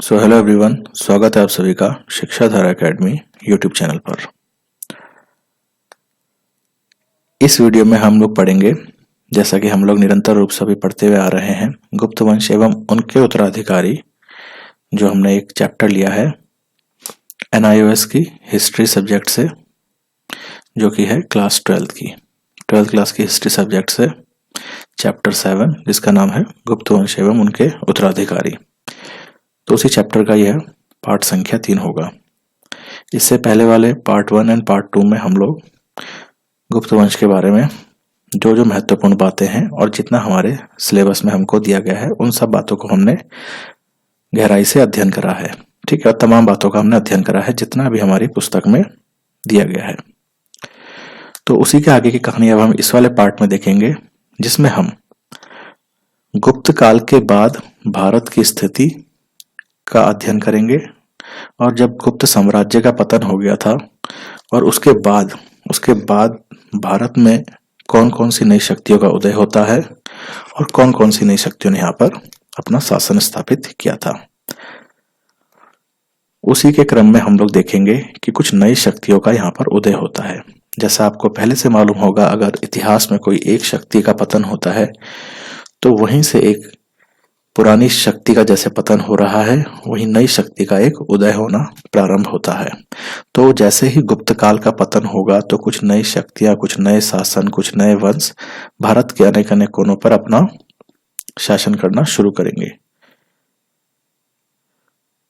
So hello everyone, स्वागत है आप सभी का शिक्षा धारा एकेडमी यूट्यूब चैनल पर। इस वीडियो में हम लोग पढ़ेंगे, जैसा कि हम लोग निरंतर रूप से अभी पढ़ते हुए आ रहे हैं, गुप्त वंश एवं उनके उत्तराधिकारी। जो हमने एक चैप्टर लिया है NIOS की हिस्ट्री सब्जेक्ट से, जो कि है क्लास 12th क्लास की हिस्ट्री सब्जेक्ट से, चैप्टर 7, जिसका नाम है गुप्त वंश एवं उनके उत्तराधिकारी। तो उसी चैप्टर का यह पार्ट संख्या 3 होगा। इससे पहले वाले पार्ट 1 एंड पार्ट 2 में हम लोग गुप्त वंश के बारे में जो जो महत्वपूर्ण बातें हैं और जितना हमारे सिलेबस में हमको दिया गया है, उन सब बातों को हमने गहराई से अध्ययन करा है। ठीक है, और तमाम बातों का हमने अध्ययन करा है जितना भी हमारी पुस्तक में दिया गया है। तो उसी के आगे की कहानी अब हम इस वाले पार्ट में देखेंगे, जिसमें हम गुप्त काल के बाद भारत की स्थिति का अध्ययन करेंगे। और जब गुप्त साम्राज्य का पतन हो गया था और उसके बाद भारत में कौन कौन सी नई शक्तियों का उदय होता है और कौन कौन सी नई शक्तियों ने यहाँ पर अपना शासन स्थापित किया था, उसी के क्रम में हम लोग देखेंगे कि कुछ नई शक्तियों का यहाँ पर उदय होता है। जैसा आपको पहले से मालूम होगा, अगर इतिहास में कोई एक शक्ति का पतन होता है तो वहीं से एक पुरानी शक्ति का जैसे पतन हो रहा है, वही नई शक्ति का एक उदय होना प्रारंभ होता है। तो जैसे ही गुप्त काल का पतन होगा तो कुछ नई शक्तियां, कुछ नए शासन, कुछ नए वंश भारत के अनेक अनेक कोनों पर अपना शासन करना शुरू करेंगे।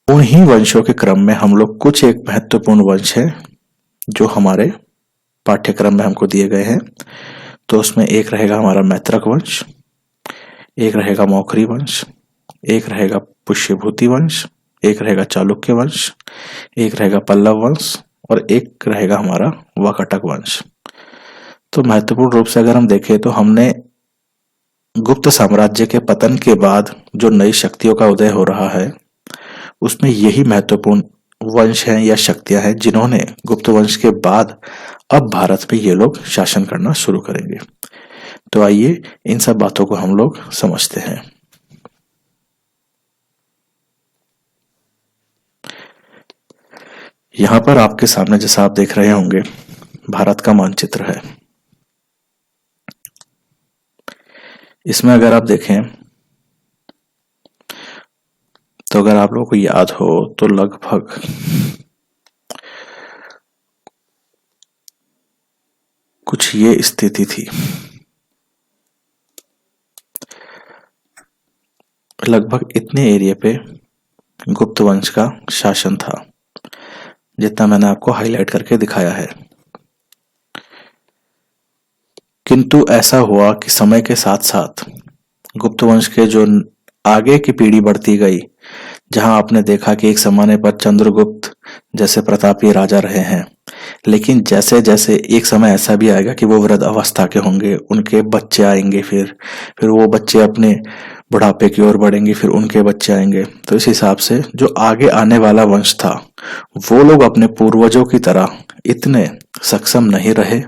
उन्हीं वंशों के क्रम में हम लोग कुछ एक महत्वपूर्ण वंश है जो हमारे पाठ्यक्रम में हमको दिए गए हैं। तो उसमें एक रहेगा हमारा मैत्रक वंश, एक रहेगा मौखरी वंश, एक रहेगा पुष्यभूति वंश, एक रहेगा चालुक्य वंश, एक रहेगा पल्लव वंश और एक रहेगा हमारा वाकाटक वंश। तो महत्वपूर्ण रूप से अगर हम देखें तो हमने गुप्त साम्राज्य के पतन के बाद जो नई शक्तियों का उदय हो रहा है, उसमें यही महत्वपूर्ण वंश हैं या शक्तियां हैं जिन्होंने गुप्त वंश के बाद अब भारत में ये लोग शासन करना शुरू करेंगे। तो आइए इन सब बातों को हम लोग समझते हैं। यहां पर आपके सामने जैसा आप देख रहे होंगे, भारत का मानचित्र है। इसमें अगर आप देखें तो अगर आप लोगों को याद हो तो लगभग कुछ ये स्थिति थी। लगभग इतने एरिया पे गुप्त वंश का शासन था, जितना मैंने आपको हाईलाइट करके दिखाया है। किंतु ऐसा हुआ कि समय के साथ साथ गुप्त वंश के जो आगे की पीढ़ी बढ़ती गई, जहां आपने देखा कि एक जमाने पर चंद्रगुप्त जैसे प्रतापी राजा रहे हैं, लेकिन जैसे जैसे एक समय ऐसा भी आएगा कि वो वृद्ध अवस्था के होंगे, उनके बच्चे आएंगे, फिर वो बच्चे अपने बुढ़ापे की ओर बढ़ेंगे, फिर उनके बच्चे आएंगे। तो इस हिसाब से जो आगे आने वाला वंश था, वो लोग अपने पूर्वजों की तरह इतने सक्षम नहीं रहे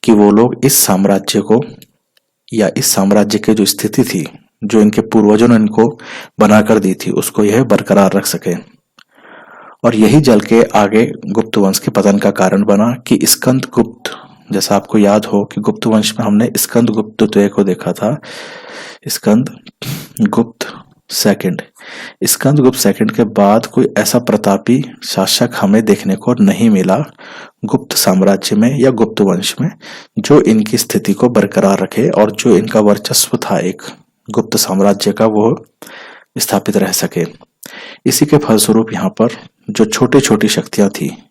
कि वो लोग इस साम्राज्य को या इस साम्राज्य की जो स्थिति थी, जो इनके पूर्वजों ने इनको बनाकर दी थी, उसको यह बरकरार रख सके। और यही जल के आगे गुप्त वंश के पतन का कारण बना कि स्कंदगुप्त, जैसा आपको याद हो कि गुप्त वंश में हमने स्कंदगुप्त द्वितीय को देखा था, स्कंदगुप्त सेकंड के बाद कोई ऐसा प्रतापी शासक हमें देखने को नहीं मिला गुप्त साम्राज्य में या गुप्त वंश में, जो इनकी स्थिति को बरकरार रखे और जो इनका वर्चस्व था एक गुप्त साम्राज्य का, वो स्थापित रह सके। इसी के फलस्वरूप यहाँ पर जो छोटी छोटी शक्तियां थी,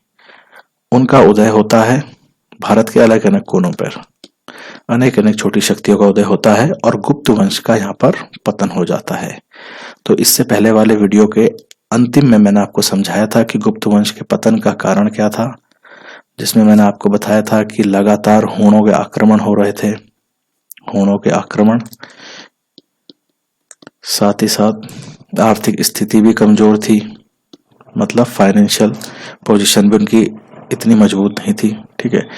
उनका उदय होता है। भारत के अलग अलग कोनों पर अनेक अनेक छोटी शक्तियों का उदय होता है और गुप्त वंश का यहाँ पर पतन हो जाता है। तो इससे पहले वाले वीडियो के अंतिम में मैंने आपको समझाया था कि गुप्त वंश के पतन का कारण क्या था, जिसमें मैंने आपको बताया था कि लगातार हूणों के आक्रमण हो रहे थे। हूणों के आक्रमण, साथ ही साथ आर्थिक स्थिति भी कमजोर थी, मतलब फाइनेंशियल पोजीशन भी उनकी इतनी मजबूत नहीं थी। ठीक है,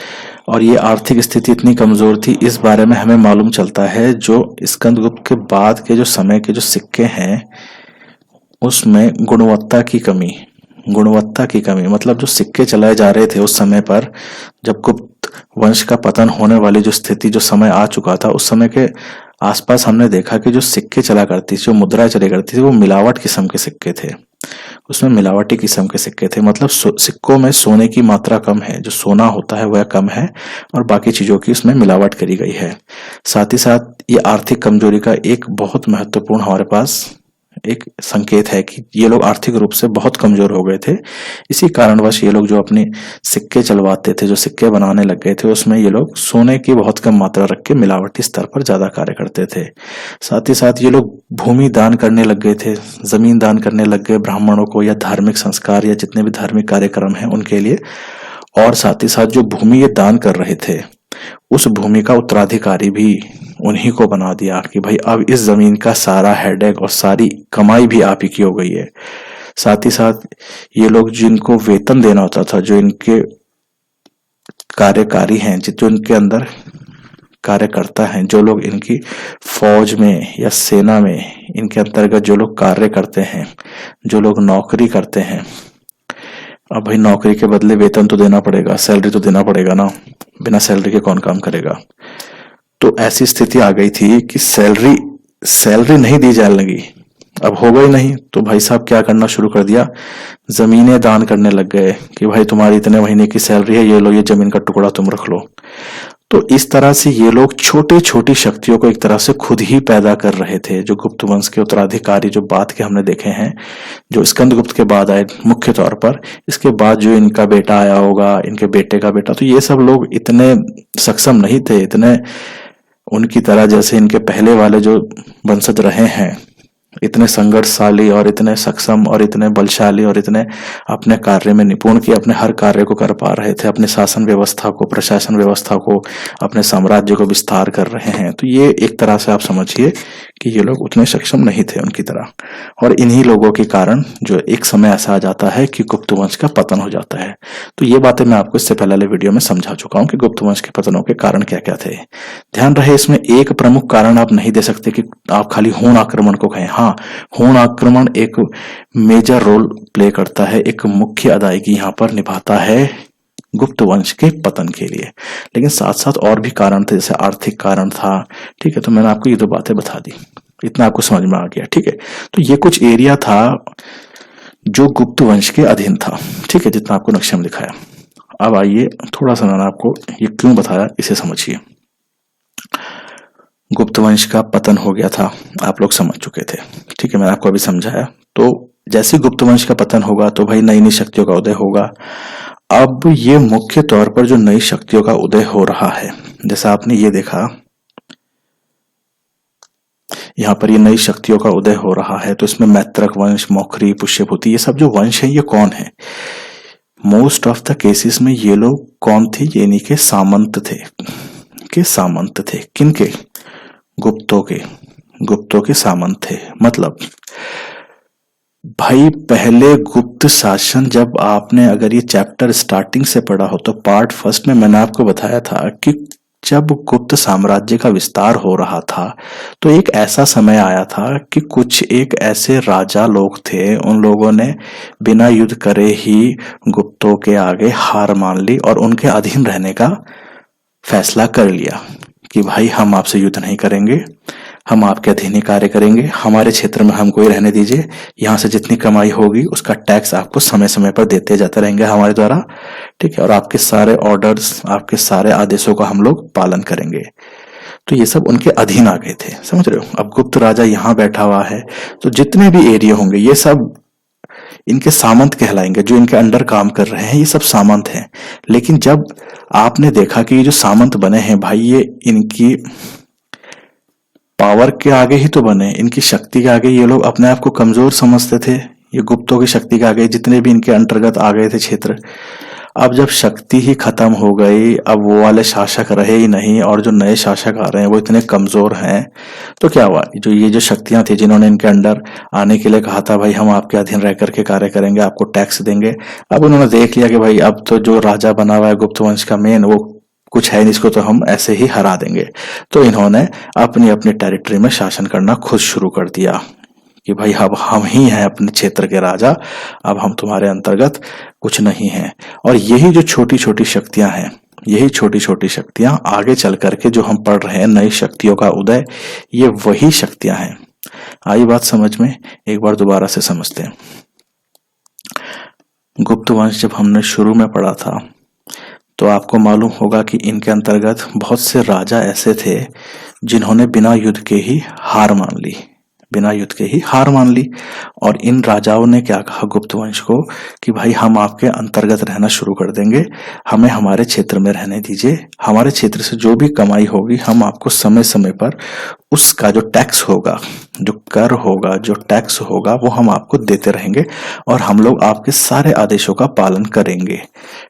और ये आर्थिक स्थिति इतनी कमजोर थी, इस बारे में हमें मालूम चलता है जो स्कंदगुप्त के बाद के जो समय के जो सिक्के हैं, उसमें गुणवत्ता की कमी मतलब जो सिक्के चलाए जा रहे थे उस समय पर, जब गुप्त वंश का पतन होने वाली जो स्थिति, जो समय आ चुका था, उस समय के आसपास हमने देखा कि जो सिक्के चला करती थी, जो मुद्राएं चली करती थी, वो मिलावट किस्म के सिक्के थे। उसमें मिलावटी किस्म के सिक्के थे, मतलब सिक्कों में सोने की मात्रा कम है, जो सोना होता है वह कम है और बाकी चीजों की उसमें मिलावट करी गई है। साथ ही साथ ये आर्थिक कमजोरी का एक बहुत महत्वपूर्ण हमारे पास एक संकेत है कि ये लोग आर्थिक रूप से बहुत कमजोर हो गए थे। इसी कारणवश ये लोग जो अपने सिक्के चलवाते थे, जो सिक्के बनाने लग गए थे, उसमें ये लोग सोने की बहुत कम मात्रा रख के मिलावटी स्तर पर ज्यादा कार्य करते थे। साथ ही साथ ये लोग भूमि दान करने लग गए थे, जमीन दान करने लग गए ब्राह्मणों को, या धार्मिक संस्कार या जितने भी धार्मिक कार्यक्रम हैं उनके लिए। और साथ ही साथ जो भूमि ये दान कर रहे थे, उस भूमि का उत्तराधिकारी भी उन्हीं को बना दिया कि भाई अब इस जमीन का सारा हेडेक और सारी कमाई भी आप ही की हो गई है। साथ ही साथ ये लोग जिनको वेतन देना होता था, जो इनके कार्यकारी हैं, जो इनके अंदर कार्यकर्ता हैं, जो लोग इनकी फौज में या सेना में इनके अंतर्गत जो लोग कार्य करते हैं, जो लोग नौकरी करते हैं, अब भाई नौकरी के बदले वेतन तो देना पड़ेगा, सैलरी तो देना पड़ेगा ना, बिना सैलरी के कौन काम करेगा। तो ऐसी स्थिति आ गई थी कि सैलरी नहीं दी जाने लगी। अब हो गई नहीं तो भाई साहब क्या करना शुरू कर दिया, जमीनें दान करने लग गए कि भाई तुम्हारी इतने महीने की सैलरी है, ये लो, ये जमीन का टुकड़ा तुम रख लो। तो इस तरह से ये लोग छोटे छोटी शक्तियों को एक तरह से खुद ही पैदा कर रहे थे। जो गुप्त वंश के उत्तराधिकारी जो बाद के हमने देखे हैं, जो स्कंदगुप्त के बाद आए मुख्य तौर पर, इसके बाद जो इनका बेटा आया होगा, इनके बेटे का बेटा, तो ये सब लोग इतने सक्षम नहीं थे, इतने उनकी तरह जैसे इनके पहले वाले जो वंशज रहे हैं, इतने संघर्षशाली और इतने सक्षम और इतने बलशाली और इतने अपने कार्य में निपुण कि अपने हर कार्य को कर पा रहे थे, अपने शासन व्यवस्था को, प्रशासन व्यवस्था को, अपने साम्राज्य को विस्तार कर रहे हैं। तो ये एक तरह से आप समझिए कि ये लोग उतने सक्षम नहीं थे उनकी तरह। और इन्हीं लोगों के कारण जो एक समय ऐसा आ जाता है कि गुप्त वंश का पतन हो जाता है। तो ये बातें मैं आपको इससे पहले वीडियो में समझा चुका हूं कि गुप्त वंश के पतनों के कारण क्या क्या थे। ध्यान रहे, इसमें एक प्रमुख कारण आप नहीं दे सकते कि आप खाली हूण आक्रमण को कहें। हाँ, हूण आक्रमण एक मेजर रोल प्ले करता है, एक मुख्य अदायगी यहाँ पर निभाता है गुप्त वंश के पतन के लिए। लेकिन साथ साथ और भी कारण थे, जैसे आर्थिक कारण था। ठीक है, तो मैंने आपको ये दो बातें बता दी, इतना आपको समझ में आ गया। ठीक है, तो ये कुछ एरिया था जो गुप्त वंश के अधीन था। ठीक है, जितना आपको नक्शे में दिखाया। अब आइए थोड़ा सा मैंने आपको ये क्यों बताया इसे समझिए। गुप्त वंश का पतन हो गया था, आप लोग समझ चुके थे। ठीक है, मैंने आपको अभी समझाया। तो जैसे गुप्त वंश का पतन होगा तो भाई नई नई शक्तियों का उदय होगा। अब ये मुख्य तौर पर जो नई शक्तियों का उदय हो रहा है, जैसा आपने ये देखा यहाँ पर, ये नई शक्तियों का उदय हो रहा है, तो इसमें मैत्रक वंश, मौखरी, पुष्यभूति, ये सब जो वंश है ये कौन है? मोस्ट ऑफ द केसेस में ये लोग कौन थे? ये इन्हीं के सामंत थे। सामंत थे किनके? गुप्तों के सामंत थे। मतलब भाई पहले गुप्त शासन, जब आपने अगर ये चैप्टर स्टार्टिंग से पढ़ा हो तो पार्ट फर्स्ट में मैंने आपको बताया था कि जब गुप्त साम्राज्य का विस्तार हो रहा था तो एक ऐसा समय आया था कि कुछ एक ऐसे राजा लोग थे, उन लोगों ने बिना युद्ध करे ही गुप्तों के आगे हार मान ली और उनके अधीन रहने का फैसला कर लिया कि भाई हम आपसे युद्ध नहीं करेंगे, हम आपके अधीन ही कार्य करेंगे, हमारे क्षेत्र में हमको ही रहने दीजिए, यहाँ से जितनी कमाई होगी उसका टैक्स आपको समय समय पर देते जाते रहेंगे हमारे द्वारा। ठीक है, और आपके सारे ऑर्डर्स, आपके सारे आदेशों का हम लोग पालन करेंगे। तो ये सब उनके अधीन आ गए थे, समझ रहे हो। अब गुप्त राजा यहाँ बैठा हुआ है तो जितने भी एरिया होंगे ये सब इनके सामंत कहलाएंगे, जो इनके अंडर काम कर रहे हैं ये सब सामंत हैं। लेकिन जब आपने देखा कि ये जो सामंत बने हैं भाई, ये इनकी पावर के आगे ही तो बने, इनकी शक्ति के आगे ये लोग अपने आप को कमजोर समझते थे। ये गुप्तों की शक्ति के आगे जितने भी इनके अंतर्गत आ गए थे क्षेत्र, अब जब शक्ति ही खत्म हो गई, अब वो वाले शासक रहे ही नहीं और जो नए शासक आ रहे हैं वो इतने कमजोर हैं, तो क्या हुआ, जो शक्तियां थी जिन्होंने इनके अंडर आने के लिए कहा था भाई हम आपके अधीन रह करके कार्य करेंगे, आपको टैक्स देंगे, अब उन्होंने देख लिया कि भाई अब तो जो राजा बना हुआ है गुप्त वंश का मेन, वो कुछ है नहीं, इसको तो हम ऐसे ही हरा देंगे। तो इन्होंने अपनी अपनी टेरिटरी में शासन करना खुद शुरू कर दिया कि भाई अब हम ही हैं अपने क्षेत्र के राजा, अब हम तुम्हारे अंतर्गत कुछ नहीं हैं। और यही जो छोटी छोटी शक्तियां हैं, यही छोटी छोटी शक्तियां आगे चल करके जो हम पढ़ रहे हैं नई शक्तियों का उदय, ये वही शक्तियां हैं। आई बात समझ में? एक बार दोबारा से समझते हैं। गुप्त वंश जब हमने शुरू में पढ़ा था तो आपको मालूम होगा कि इनके अंतर्गत बहुत से राजा ऐसे थे जिन्होंने बिना युद्ध के ही हार मान ली, बिना युद्ध के ही हार मान ली। और इन राजाओं ने क्या कहा गुप्त वंश को कि भाई हम आपके अंतर्गत रहना शुरू कर देंगे, हमें हमारे क्षेत्र में रहने दीजिए, हमारे क्षेत्र से जो भी कमाई होगी हम आपको समय समय पर उसका जो टैक्स होगा, जो कर होगा, जो टैक्स होगा वो हम आपको देते रहेंगे और हम लोग आपके सारे आदेशों का पालन करेंगे।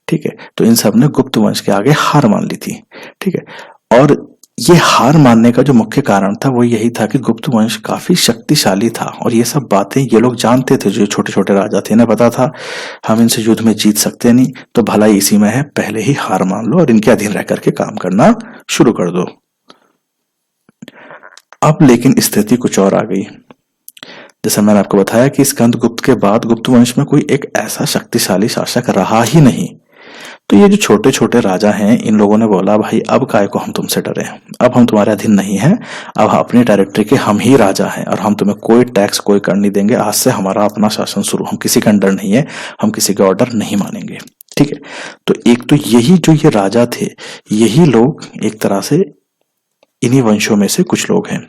ठीक है, तो इन सब ने गुप्त वंश के आगे हार मान ली थी। ठीक है, और ये हार मानने का जो मुख्य कारण था वो यही था कि गुप्त वंश काफी शक्तिशाली था और ये सब बातें ये लोग जानते थे। जो छोटे छोटे राजा थे, इन्हें पता था हम इनसे युद्ध में जीत सकते नहीं, तो भलाई इसी में है, पहले ही हार मान लो और इनके अधीन रह करके काम करना शुरू कर दो। अब लेकिन स्थिति कुछ और आ गई। जैसा मैंने आपको बताया कि स्कंदगुप्त के बाद गुप्त वंश में कोई एक ऐसा शक्तिशाली शासक रहा ही नहीं। तो ये जो छोटे छोटे राजा हैं, इन लोगों ने बोला भाई अब काय को हम तुमसे डरे, अब हम तुम्हारे अधीन नहीं हैं, अब अपनी टेरिटरी के हम ही राजा हैं और हम तुम्हें कोई टैक्स कोई कर नहीं देंगे, आज से हमारा अपना शासन शुरू, हम किसी का अंडर नहीं है, हम किसी का ऑर्डर नहीं मानेंगे। ठीक है, तो एक तो यही जो ये राजा थे, यही लोग एक तरह से इन्हीं वंशों में से कुछ लोग हैं।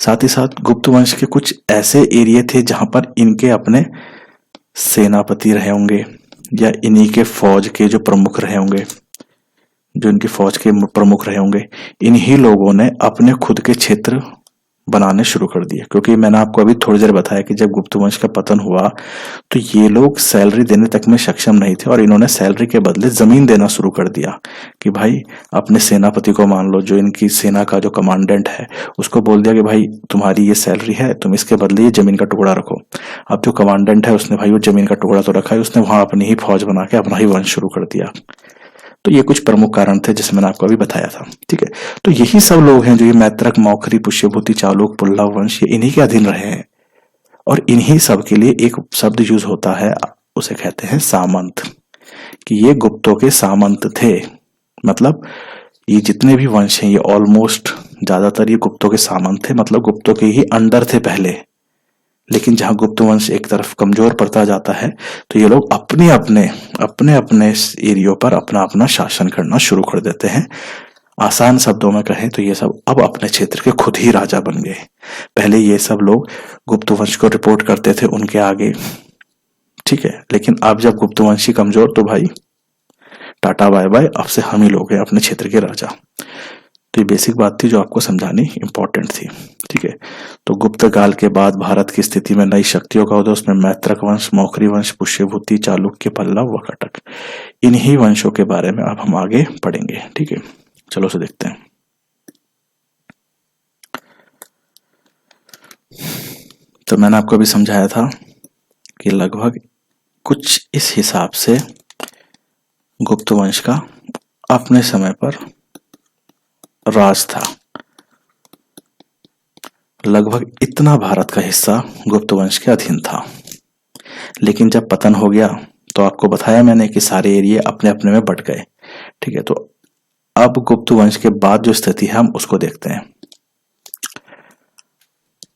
साथ ही साथ गुप्त वंश के कुछ ऐसे एरिया थे जहां पर इनके अपने सेनापति रहे होंगे या इन्हीं के फौज के जो प्रमुख रहे होंगे, जो इनकी फौज के प्रमुख रहे होंगे, इन्हीं लोगों ने अपने खुद के क्षेत्र बनाने शुरू कर दिए। क्योंकि मैंने आपको अभी थोड़ी देर बताया कि जब गुप्त वंश का पतन हुआ तो ये लोग सैलरी देने तक में सक्षम नहीं थे और इन्होंने सैलरी के बदले जमीन देना शुरू कर दिया कि भाई अपने सेनापति को मान लो, जो इनकी सेना का जो कमांडेंट है उसको बोल दिया कि भाई तुम्हारी ये सैलरी है, तुम इसके बदले ये जमीन का टुकड़ा रखो। अब जो कमांडेंट है उसने भाई वो जमीन का टुकड़ा तो रखा है, उसने वहां अपनी ही फौज बना के अपना ही वंश शुरू कर दिया। तो ये कुछ प्रमुख कारण थे जिसे मैंने आपको अभी बताया था। ठीक है, तो यही सब लोग हैं जो ये मैत्रक, मौखरी, पुष्यभूति, चालुक, पुल्लव वंश, ये इन्हीं के अधीन रहे हैं। और इन्हीं सब के लिए एक शब्द यूज होता है, उसे कहते हैं सामंत, कि ये गुप्तों के सामंत थे। मतलब ये जितने भी वंश हैं ये ऑलमोस्ट ज्यादातर ये गुप्तों के सामंत थे, मतलब गुप्तों के ही अंडर थे पहले। लेकिन जहां गुप्त वंश एक तरफ कमजोर पड़ता जाता है तो ये लोग अपने अपने एरियो पर अपना अपना शासन करना शुरू कर देते हैं। आसान शब्दों में कहें तो ये सब अब अपने क्षेत्र के खुद ही राजा बन गए। पहले ये सब लोग गुप्त वंश को रिपोर्ट करते थे उनके आगे। ठीक है, लेकिन अब जब गुप्त वंशी कमजोर तो भाई टाटा बाय बाय, अब से हम ही लोग हैं अपने क्षेत्र के राजा। तो ये बेसिक बात थी जो आपको समझानी इंपॉर्टेंट थी। ठीक है, तो गुप्त काल के बाद भारत की स्थिति में नई शक्तियों का उदय, उसमें मैत्रक वंश, मौखरी वंश, पुष्यभूति, चालुक्य, पल्लव व कटक, इन्हीं वंशों के बारे में अब हम आगे पढ़ेंगे। ठीक है, चलो उसे देखते हैं। तो मैंने आपको अभी समझाया था कि लगभग कुछ इस हिसाब से गुप्त वंश का अपने समय पर राज था। लगभग इतना भारत का हिस्सा गुप्त वंश के अधीन था। लेकिन जब पतन हो गया तो आपको बताया मैंने कि सारे एरिया अपने अपने में बट गए। ठीक है, तो अब गुप्त वंश के बाद जो स्थिति है हम उसको देखते हैं।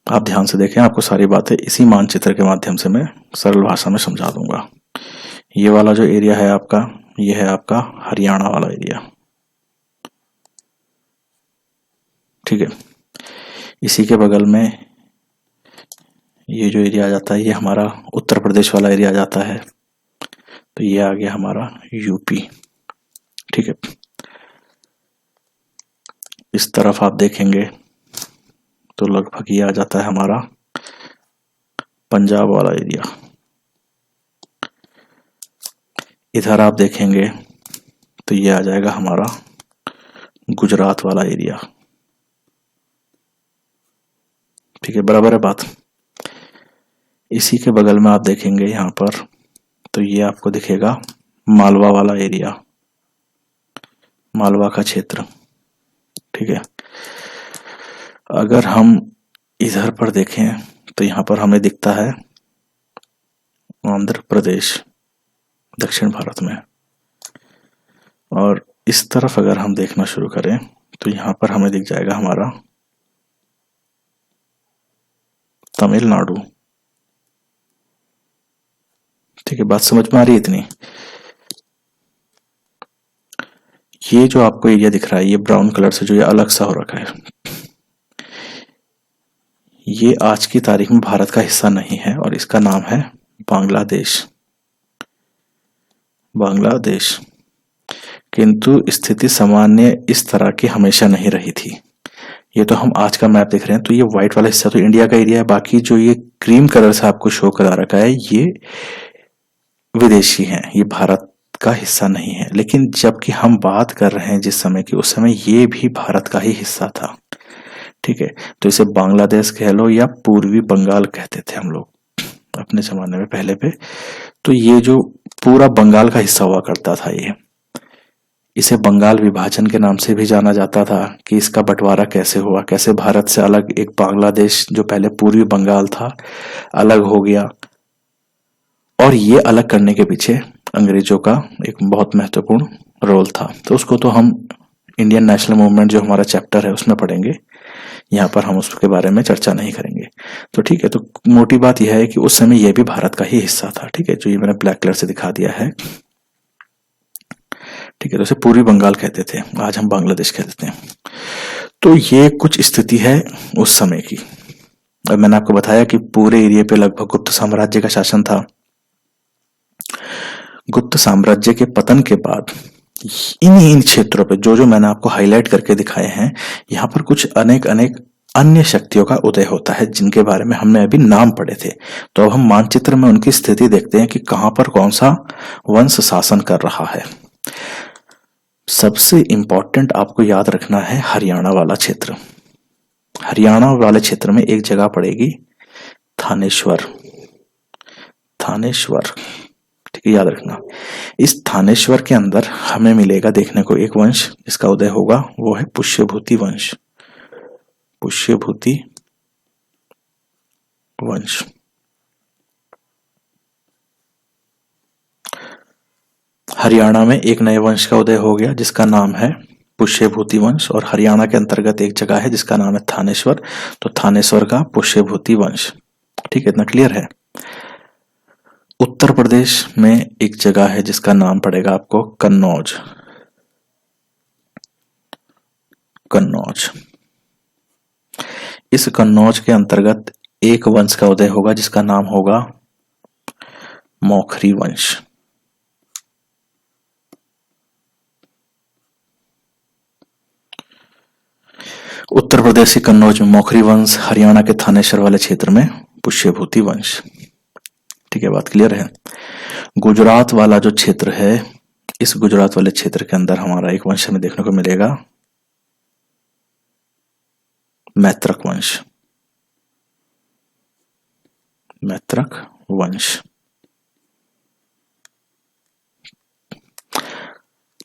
आप ध्यान से देखें, आपको सारी बातें इसी मानचित्र के माध्यम से मैं सरल भाषा में समझा दूंगा। ये वाला जो एरिया है आपका, ये है आपका हरियाणा वाला एरिया। ठीक है, इसी के बगल में ये जो एरिया आ जाता है ये हमारा उत्तर प्रदेश वाला एरिया आ जाता है। तो ये आ गया हमारा यूपी। ठीक है, इस तरफ आप देखेंगे तो लगभग ये आ जाता है हमारा पंजाब वाला एरिया। इधर आप देखेंगे तो ये आ जाएगा हमारा गुजरात वाला एरिया। ठीक है, बराबर है बात। इसी के बगल में आप देखेंगे यहाँ पर तो ये आपको दिखेगा मालवा वाला एरिया, मालवा का क्षेत्र। ठीक है, अगर हम इधर पर देखें तो यहाँ पर हमें दिखता है आंध्र प्रदेश दक्षिण भारत में, और इस तरफ अगर हम देखना शुरू करें तो यहाँ पर हमें दिख जाएगा हमारा तमिलनाडु। ठीक है, बात समझ में आ रही है इतनी? ये जो आपको एरिया दिख रहा है, ये ब्राउन कलर से जो ये अलग सा हो रखा है, ये आज की तारीख में भारत का हिस्सा नहीं है और इसका नाम है बांग्लादेश। बांग्लादेश। किंतु स्थिति सामान्य इस तरह की हमेशा नहीं रही थी। ये तो हम आज का मैप देख रहे हैं, तो ये व्हाइट वाला हिस्सा तो इंडिया का एरिया है, बाकी जो ये क्रीम कलर से आपको शो करा रखा है ये विदेशी हैं, ये भारत का हिस्सा नहीं है। लेकिन जबकि हम बात कर रहे हैं जिस समय की, उस समय ये भी भारत का ही हिस्सा था। ठीक है, तो इसे बांग्लादेश कह लो या पूर्वी बंगाल कहते थे हम लोग अपने जमाने में पहले पे। तो ये जो पूरा बंगाल का हिस्सा हुआ करता था, ये इसे बंगाल विभाजन के नाम से भी जाना जाता था कि इसका बंटवारा कैसे हुआ, कैसे भारत से अलग एक बांग्लादेश जो पहले पूर्वी बंगाल था अलग हो गया। और ये अलग करने के पीछे अंग्रेजों का एक बहुत महत्वपूर्ण रोल था। तो उसको तो हम इंडियन नेशनल मूवमेंट जो हमारा चैप्टर है उसमें पढ़ेंगे, यहाँ पर हम उसके बारे में चर्चा नहीं करेंगे। तो ठीक है, तो मोटी बात यह है कि उस समय यह भी भारत का ही हिस्सा था। ठीक है, जो ये मैंने ब्लैक कलर से दिखा दिया है। ठीक है, तो उसे पूर्वी बंगाल कहते थे, आज हम बांग्लादेश कह देते हैं। तो ये कुछ स्थिति है उस समय की। अब मैंने आपको बताया कि पूरे एरिया पे लगभग गुप्त साम्राज्य का शासन था। गुप्त साम्राज्य के पतन के बाद इन क्षेत्रों पे जो जो मैंने आपको हाईलाइट करके दिखाए हैं, यहाँ पर कुछ अनेक अन्य शक्तियों का उदय होता है जिनके बारे में हमने अभी नाम पढ़े थे। तो अब हम मानचित्र में उनकी स्थिति देखते हैं कि कहां पर कौन सा वंश शासन कर रहा है। सबसे इंपॉर्टेंट आपको याद रखना है हरियाणा वाला क्षेत्र। हरियाणा वाले क्षेत्र में एक जगह पड़ेगी थानेश्वर। थानेश्वर, ठीक है, याद रखना। इस थानेश्वर के अंदर हमें मिलेगा देखने को एक वंश जिसका उदय होगा, वो है पुष्यभूति वंश। पुष्यभूति वंश। हरियाणा में एक नए वंश का उदय हो गया जिसका नाम है पुष्यभूति वंश, और हरियाणा के अंतर्गत एक जगह है जिसका नाम है थानेश्वर। तो थानेश्वर का पुष्यभूति वंश। ठीक है, इतना क्लियर है। उत्तर प्रदेश में एक जगह है जिसका नाम पड़ेगा आपको कन्नौज। कन्नौज। इस कन्नौज के अंतर्गत एक वंश का उदय होगा जिसका नाम होगा मौखरी वंश। उत्तर प्रदेश के कन्नौज में मौखरी वंश, हरियाणा के थानेश्वर वाले क्षेत्र में पुष्यभूति वंश। ठीक है, बात क्लियर है। गुजरात वाला जो क्षेत्र है, इस गुजरात वाले क्षेत्र के अंदर हमारा एक वंश हमें देखने को मिलेगा मैत्रक वंश। मैत्रक वंश।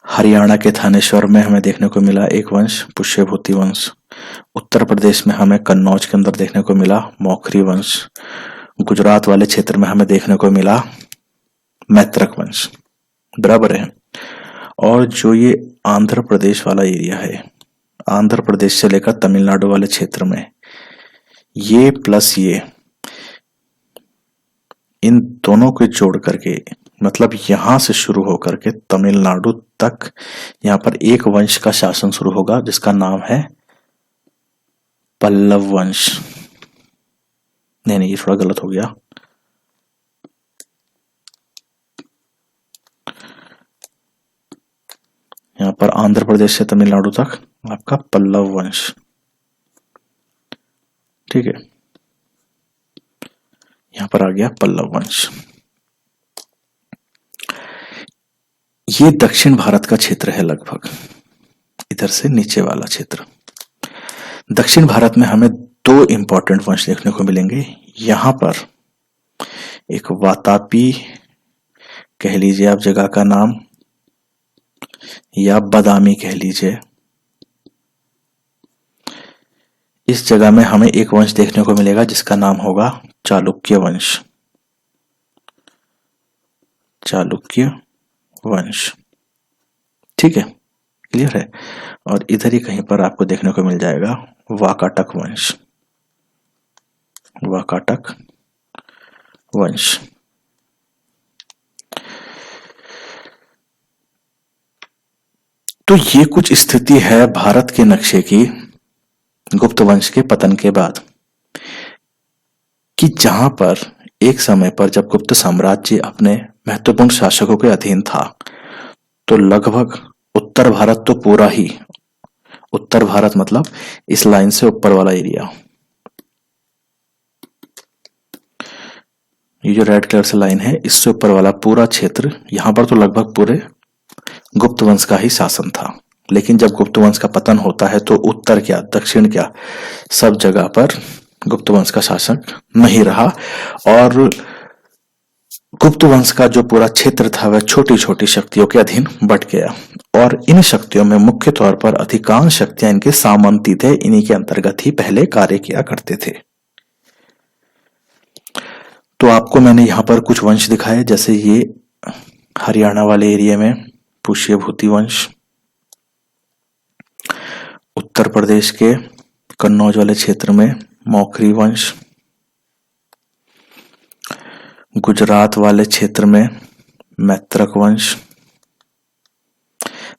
हरियाणा के थानेश्वर में हमें देखने को मिला एक वंश पुष्यभूति वंश। उत्तर प्रदेश में हमें कन्नौज के अंदर देखने को मिला मौखरी वंश। गुजरात वाले क्षेत्र में हमें देखने को मिला मैत्रक वंश। बराबर है। और जो ये आंध्र प्रदेश वाला एरिया है, आंध्र प्रदेश से लेकर तमिलनाडु वाले क्षेत्र में, ये प्लस ये, इन दोनों को जोड़ करके, मतलब यहां से शुरू होकर के तमिलनाडु तक यहां पर एक वंश का शासन शुरू होगा जिसका नाम है पल्लव वंश। नहीं, ये थोड़ा गलत हो गया। यहां पर आंध्र प्रदेश से तमिलनाडु तक आपका पल्लव वंश। ठीक है, यहां पर आ गया पल्लव वंश। ये दक्षिण भारत का क्षेत्र है, लगभग इधर से नीचे वाला क्षेत्र। दक्षिण भारत में हमें दो इंपॉर्टेंट वंश देखने को मिलेंगे। यहां पर एक वातापी कह लीजिए आप जगह का नाम, या बदामी कह लीजिए, इस जगह में हमें एक वंश देखने को मिलेगा जिसका नाम होगा चालुक्य वंश। चालुक्य वंश, ठीक है, क्लियर है। और इधर ही कहीं पर आपको देखने को मिल जाएगा वाकाटक वंश। वाकाटक वंश। तो ये कुछ स्थिति है भारत के नक्शे की गुप्त वंश के पतन के बाद, कि जहां पर एक समय पर जब गुप्त साम्राज्य अपने महत्वपूर्ण शासकों के अधीन था, तो लगभग उत्तर भारत तो पूरा ही, उत्तर भारत मतलब इस लाइन से ऊपर वाला एरिया, ये जो रेड कलर से लाइन है इससे ऊपर वाला पूरा क्षेत्र, यहां पर तो लगभग पूरे गुप्त वंश का ही शासन था। लेकिन जब गुप्त वंश का पतन होता है तो उत्तर क्या दक्षिण क्या सब जगह पर गुप्त वंश का शासक नहीं रहा, और गुप्त वंश का जो पूरा क्षेत्र था वह छोटी छोटी शक्तियों के अधीन बट गया। और इन शक्तियों में मुख्य तौर पर अधिकांश शक्तियां इनके सामंती थे, इन्हीं के अंतर्गत ही पहले कार्य किया करते थे। तो आपको मैंने यहाँ पर कुछ वंश दिखाए, जैसे ये हरियाणा वाले एरिया में पुष्यभूति वंश, उत्तर प्रदेश के कन्नौज वाले क्षेत्र में मौखरी वंश, गुजरात वाले क्षेत्र में मैत्रक वंश,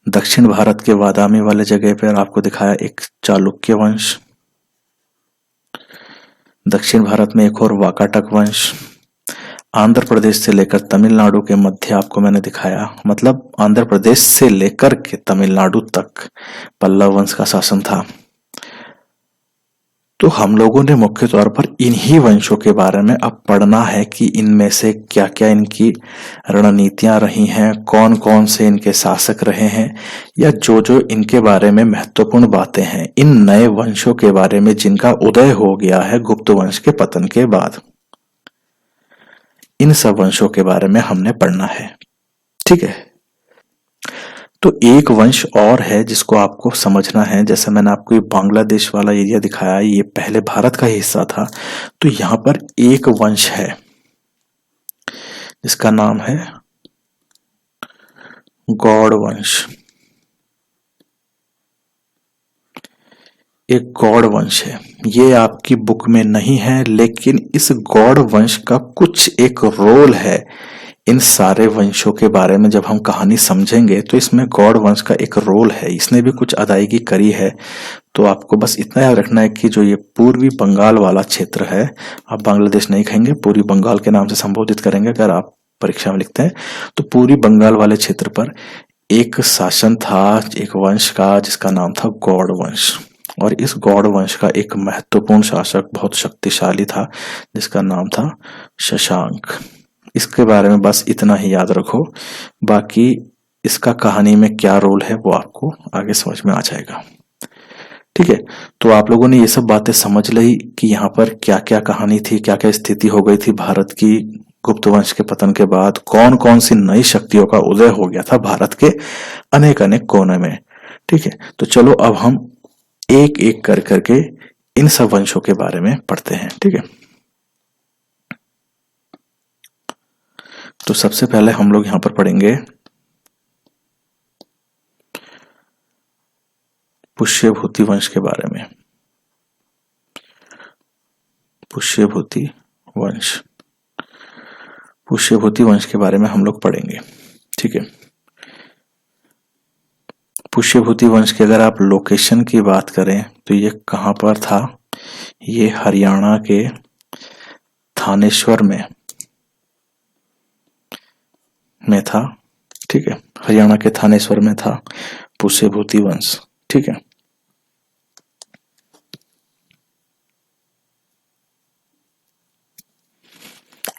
दक्षिण भारत के बादामी वाले जगह पर आपको दिखाया एक चालुक्य वंश, दक्षिण भारत में एक और वाकाटक वंश, आंध्र प्रदेश से लेकर तमिलनाडु के मध्य आपको मैंने दिखाया, मतलब आंध्र प्रदेश से लेकर के तमिलनाडु तक पल्लव वंश का शासन था। तो हम लोगों ने मुख्य तौर पर इन्हीं वंशों के बारे में अब पढ़ना है कि इनमें से क्या क्या इनकी रणनीतियां रही हैं, कौन कौन से इनके शासक रहे हैं, या जो जो इनके बारे में महत्वपूर्ण बातें हैं इन नए वंशों के बारे में जिनका उदय हो गया है गुप्त वंश के पतन के बाद। इन सब वंशों के बारे में हमने पढ़ना है, ठीक है। तो एक वंश और है जिसको आपको समझना है, जैसे मैंने आपको ये बांग्लादेश वाला एरिया दिखाया, ये पहले भारत का ही हिस्सा था। तो यहां पर एक वंश है जिसका नाम है गौड़ वंश। एक गौड़ वंश है, ये आपकी बुक में नहीं है, लेकिन इस गौड़ वंश का कुछ एक रोल है इन सारे वंशों के बारे में। जब हम कहानी समझेंगे तो इसमें गौड़ वंश का एक रोल है, इसने भी कुछ अदायगी करी है। तो आपको बस इतना याद रखना है कि जो ये पूर्वी बंगाल वाला क्षेत्र है, आप बांग्लादेश नहीं कहेंगे, पूर्वी बंगाल के नाम से संबोधित करेंगे अगर आप परीक्षा में लिखते हैं। तो पूर्वी बंगाल वाले क्षेत्र पर एक शासन था, एक वंश का, जिसका नाम था गौड़ वंश। और इस गौड़ वंश का एक महत्वपूर्ण शासक बहुत शक्तिशाली था जिसका नाम था शशांक। इसके बारे में बस इतना ही याद रखो, बाकी इसका कहानी में क्या रोल है वो आपको आगे समझ में आ जाएगा, ठीक है। तो आप लोगों ने ये सब बातें समझ ली कि यहाँ पर क्या क्या कहानी थी, क्या क्या स्थिति हो गई थी भारत की गुप्त वंश के पतन के बाद, कौन कौन सी नई शक्तियों का उदय हो गया था भारत के अनेक अनेक कोने में, ठीक है। तो चलो अब हम एक एक कर करके इन सब वंशों के बारे में पढ़ते हैं, ठीक है। तो सबसे पहले हम लोग यहां पर पढ़ेंगे पुष्यभूति वंश के बारे में। पुष्यभूति वंश, पुष्यभूति वंश के बारे में हम लोग पढ़ेंगे, ठीक है। पुष्यभूति वंश की अगर आप लोकेशन की बात करें तो ये कहां पर था, ये हरियाणा के थानेश्वर में था, ठीक है। हरियाणा के थानेश्वर में था पुष्यभूति वंश, ठीक है।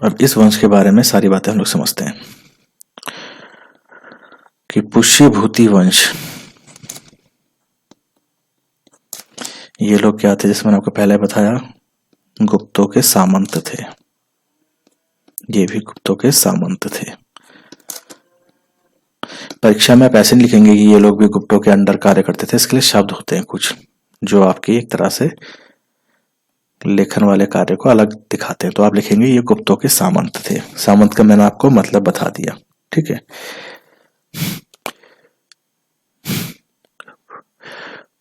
अब इस वंश के बारे में सारी बातें हम लोग समझते हैं कि पुष्यभूति वंश, ये लोग क्या थे, जैसे मैंने आपको पहले बताया गुप्तों के सामंत थे, ये भी गुप्तों के सामंत थे। परीक्षा में आप ऐसे नहीं लिखेंगे कि ये लोग भी गुप्तों के अंडर कार्य करते थे, इसके लिए शब्द होते हैं कुछ जो आपकी एक तरह से लेखन वाले कार्य को अलग दिखाते हैं। तो आप लिखेंगे ये गुप्तों के सामंत थे। सामंत का मैंने आपको मतलब बता दिया, ठीक है।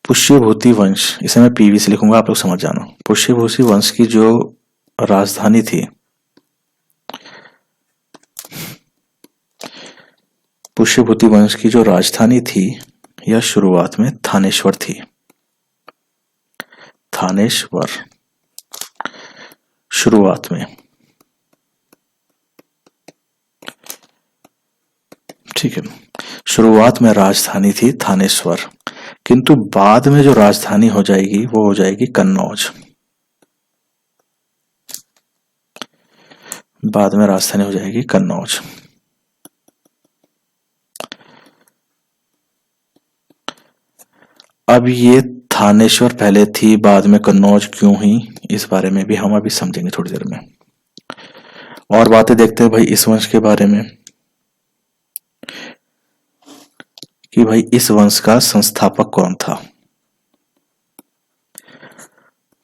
पुष्यभूति वंश, इसे मैं पीवी से लिखूंगा, आप लोग समझ जाना। पुष्यभूति वंश की जो राजधानी थी, पुष्यभूति वंश की जो राजधानी थी, यह शुरुआत में थानेश्वर थी। थानेश्वर शुरुआत में, ठीक है। शुरुआत में राजधानी थी थानेश्वर, किंतु बाद में जो राजधानी हो जाएगी वो हो जाएगी कन्नौज। बाद में राजधानी हो जाएगी कन्नौज। अब ये थानेश्वर पहले थी, बाद में कन्नौज क्यों हुई, इस बारे में भी हम अभी समझेंगे थोड़ी देर में। और बातें देखते हैं भाई इस वंश के बारे में, कि भाई इस वंश का संस्थापक कौन था।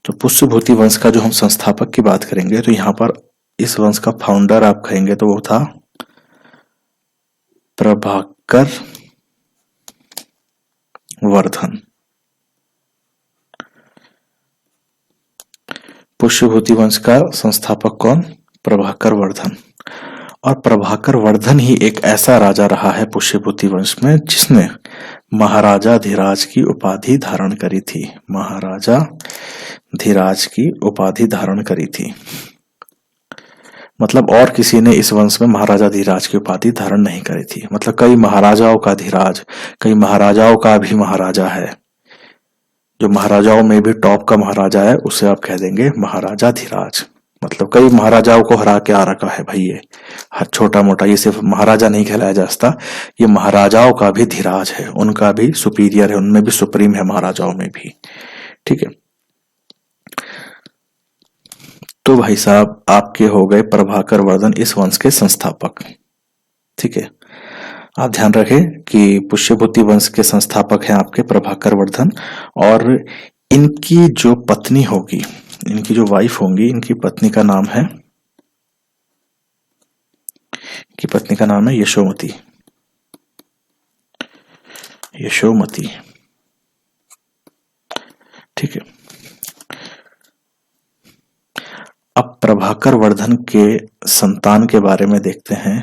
तो पुष्यभूति वंश का जो हम संस्थापक की बात करेंगे, तो यहां पर इस वंश का फाउंडर आप कहेंगे तो वो था प्रभाकर वर्धन। पुष्यभूति वंश का संस्थापक कौन, प्रभाकर वर्धन। और प्रभाकर वर्धन ही एक ऐसा राजा रहा है पुष्यभूति वंश में जिसने महाराजा धीराज की उपाधि धारण करी थी। महाराजा धीराज की उपाधि धारण करी थी, मतलब और किसी ने इस वंश में महाराजा धीराज की उपाधि धारण नहीं करी थी। मतलब कई महाराजाओं का धीराज, कई महाराजाओं का भी महाराजा है। जो महाराजाओं में भी टॉप का महाराजा है उसे आप कह देंगे महाराजा धीराज। मतलब कई महाराजाओं को हरा के आ रखा है भाई ये, हर छोटा मोटा, ये सिर्फ महाराजा नहीं कहलाया जा सकता, ये महाराजाओं का भी धीराज है, उनका भी सुपीरियर है, उनमें भी सुप्रीम है महाराजाओं में भी, ठीक है। तो भाई साहब आपके हो गए प्रभाकर वर्धन इस वंश के संस्थापक, ठीक है। आप ध्यान रखें कि पुष्यभूति वंश के संस्थापक हैं आपके प्रभाकर वर्धन, और इनकी जो पत्नी होगी, इनकी जो वाइफ होंगी, इनकी पत्नी का नाम है, की पत्नी का नाम है यशोमती। यशोमती, ठीक है। अब प्रभाकर वर्धन के संतान के बारे में देखते हैं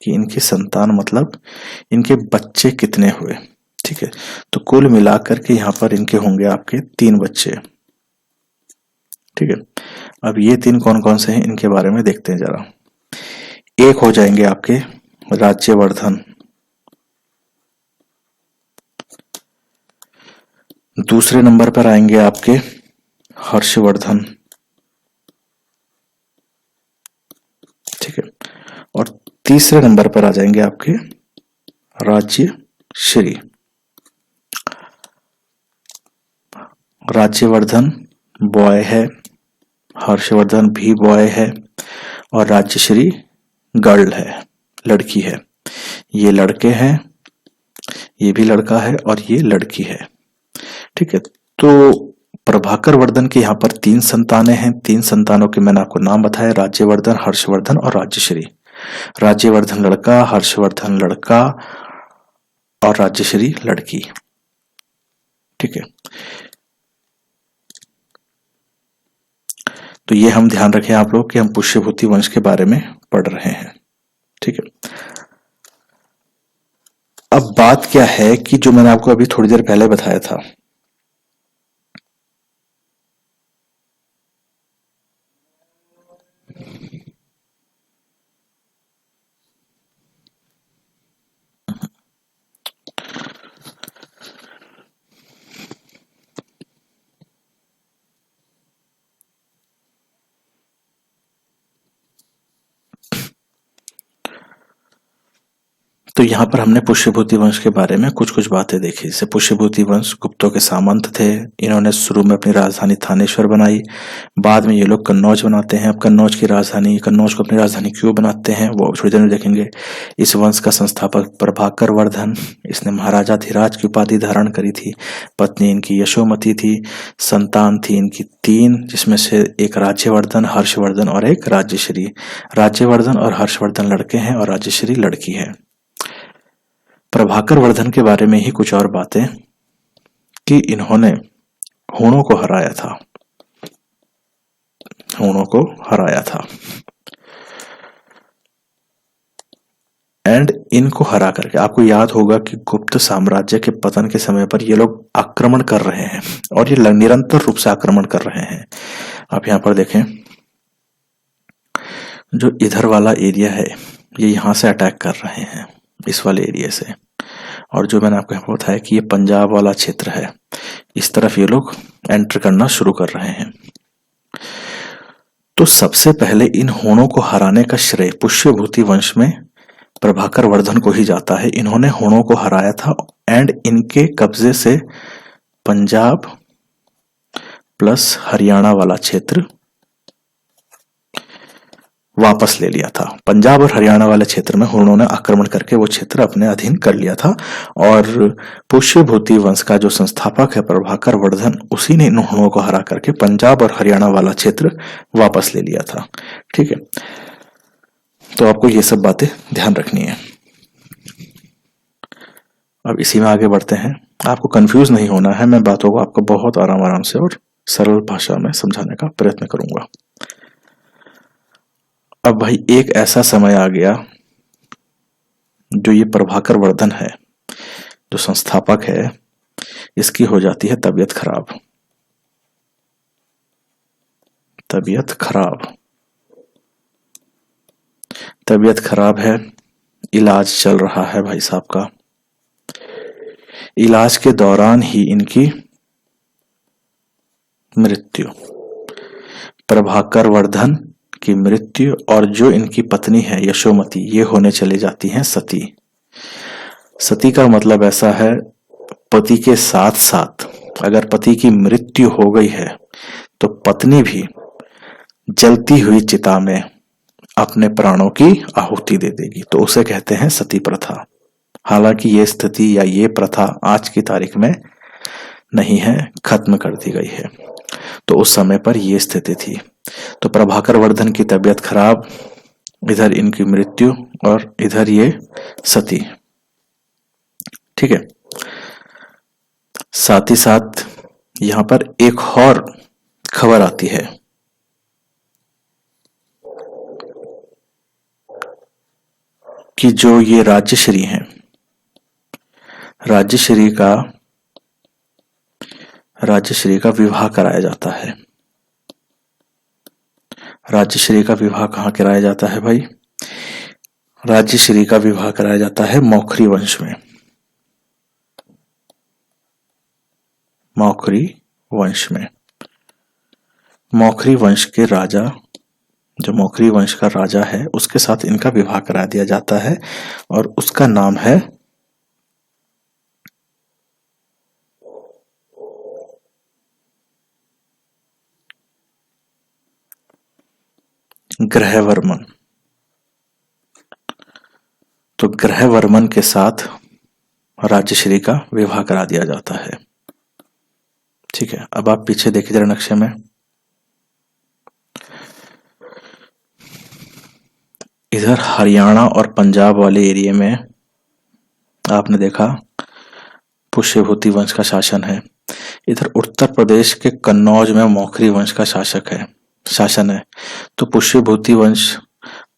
कि इनकी संतान मतलब इनके बच्चे कितने हुए, ठीक है। तो कुल मिलाकर के यहाँ पर इनके होंगे आपके 3 बच्चे, ठीक है। अब ये 3 कौन कौन से हैं इनके बारे में देखते हैं जरा। एक हो जाएंगे आपके राज्यवर्धन, दूसरे नंबर पर आएंगे आपके हर्षवर्धन, ठीक है। और तीसरे नंबर पर आ जाएंगे आपके राज्य श्री। राज्यवर्धन बॉय है, हर्षवर्धन भी बॉय है, और राज्यश्री गर्ल है, लड़की है। ये लड़के हैं, ये भी लड़का है, और ये लड़की है, ठीक है। तो प्रभाकर वर्धन के यहाँ पर 3 संतानें हैं। 3 संतानों के मैंने आपको नाम बताया, राज्यवर्धन, हर्षवर्धन और राज्यश्री। राज्यवर्धन लड़का, हर्षवर्धन लड़का और राज्यश्री लड़की, ठीक है। तो ये हम ध्यान रखें आप लोग कि हम पुष्यभूति वंश के बारे में पढ़ रहे हैं, ठीक है। अब बात क्या है कि जो मैंने आपको अभी थोड़ी देर पहले बताया था, तो यहाँ पर हमने पुष्यभूति वंश के बारे में कुछ कुछ बातें देखी। जैसे पुष्यभूति वंश गुप्तों के सामंत थे। इन्होंने शुरू में अपनी राजधानी थानेश्वर बनाई, बाद में ये लोग कन्नौज बनाते हैं। अब कन्नौज को अपनी राजधानी क्यों बनाते हैं वो थोड़ी देर में देखेंगे। इस वंश का संस्थापक प्रभाकर वर्धन, इसने महाराजा धीराज की उपाधि धारण करी थी। पत्नी इनकी यशोमती थी। संतान थी इनकी 3, जिसमें से एक राज्यवर्धन, हर्षवर्धन और एक राज्यश्री। राज्यवर्धन और हर्षवर्धन लड़के हैं और राज्यश्री लड़की है। प्रभाकर वर्धन के बारे में ही कुछ और बातें कि इन्होंने हूणों को हराया था एंड इनको हरा करके, आपको याद होगा कि गुप्त साम्राज्य के पतन के समय पर ये लोग आक्रमण कर रहे हैं और ये निरंतर रूप से आक्रमण कर रहे हैं। आप यहां पर देखें, जो इधर वाला एरिया है ये यहां से अटैक कर रहे हैं, इस वाले एरिया से, और जो मैंने आपको यहाँ बताया कि ये पंजाब वाला क्षेत्र है, इस तरफ ये लोग एंटर करना शुरू कर रहे हैं। तो सबसे पहले इन हूणों को हराने का श्रेय पुष्यभूति वंश में प्रभाकर वर्धन को ही जाता है। इन्होंने हूणों को हराया था एंड इनके कब्जे से पंजाब प्लस हरियाणा वाला क्षेत्र वापस ले लिया था। पंजाब और हरियाणा वाले क्षेत्र में हूणों ने आक्रमण करके वो क्षेत्र अपने अधीन कर लिया था और पुष्यभूति वंश का जो संस्थापक है प्रभाकर वर्धन, उसी ने इन हूणों को हरा करके पंजाब और हरियाणा वाला क्षेत्र वापस ले लिया था। ठीक है, तो आपको ये सब बातें ध्यान रखनी है। अब इसी में आगे बढ़ते हैं। आपको कंफ्यूज नहीं होना है, मैं बातों को आपको बहुत आराम से और सरल भाषा में समझाने का प्रयत्न करूंगा। अब भाई एक ऐसा समय आ गया जो ये प्रभाकर वर्धन है, जो संस्थापक है, इसकी हो जाती है तबीयत खराब है। इलाज चल रहा है भाई साहब का। इलाज के दौरान ही इनकी मृत्यु, प्रभाकर वर्धन की मृत्यु, और जो इनकी पत्नी है यशोमती, ये होने चली जाती हैं सती। सती का मतलब ऐसा है, पति के साथ साथ अगर पति की मृत्यु हो गई है तो पत्नी भी जलती हुई चिता में अपने प्राणों की आहुति दे देगी, तो उसे कहते हैं सती प्रथा। हालांकि ये स्थिति या ये प्रथा आज की तारीख में नहीं है, खत्म कर दी गई है। तो उस समय पर यह स्थिति थी। तो प्रभाकर वर्धन की तबीयत खराब, इधर इनकी मृत्यु और इधर ये सती। ठीक है, साथ ही साथ यहां पर एक और खबर आती है कि जो ये राज्यश्री हैं, राज्यश्री का विवाह कराया जाता है। राज्यश्री का विवाह कहाँ कराया जाता है भाई? राज्यश्री का विवाह कराया जाता है मौखरी वंश में। मौखरी वंश के राजा, जो मौखरी वंश का राजा है, उसके साथ इनका विवाह करा दिया जाता है और उसका नाम है ग्रहवर्मन। तो ग्रहवर्मन के साथ राज्यश्री का विवाह करा दिया जाता है। ठीक है, अब आप पीछे देखिए जरा नक्शे में, इधर हरियाणा और पंजाब वाले एरिया में आपने देखा पुष्यभूति वंश का शासन है। इधर उत्तर प्रदेश के कन्नौज में मौखरी वंश का शासन है। तो पुष्यभूति वंश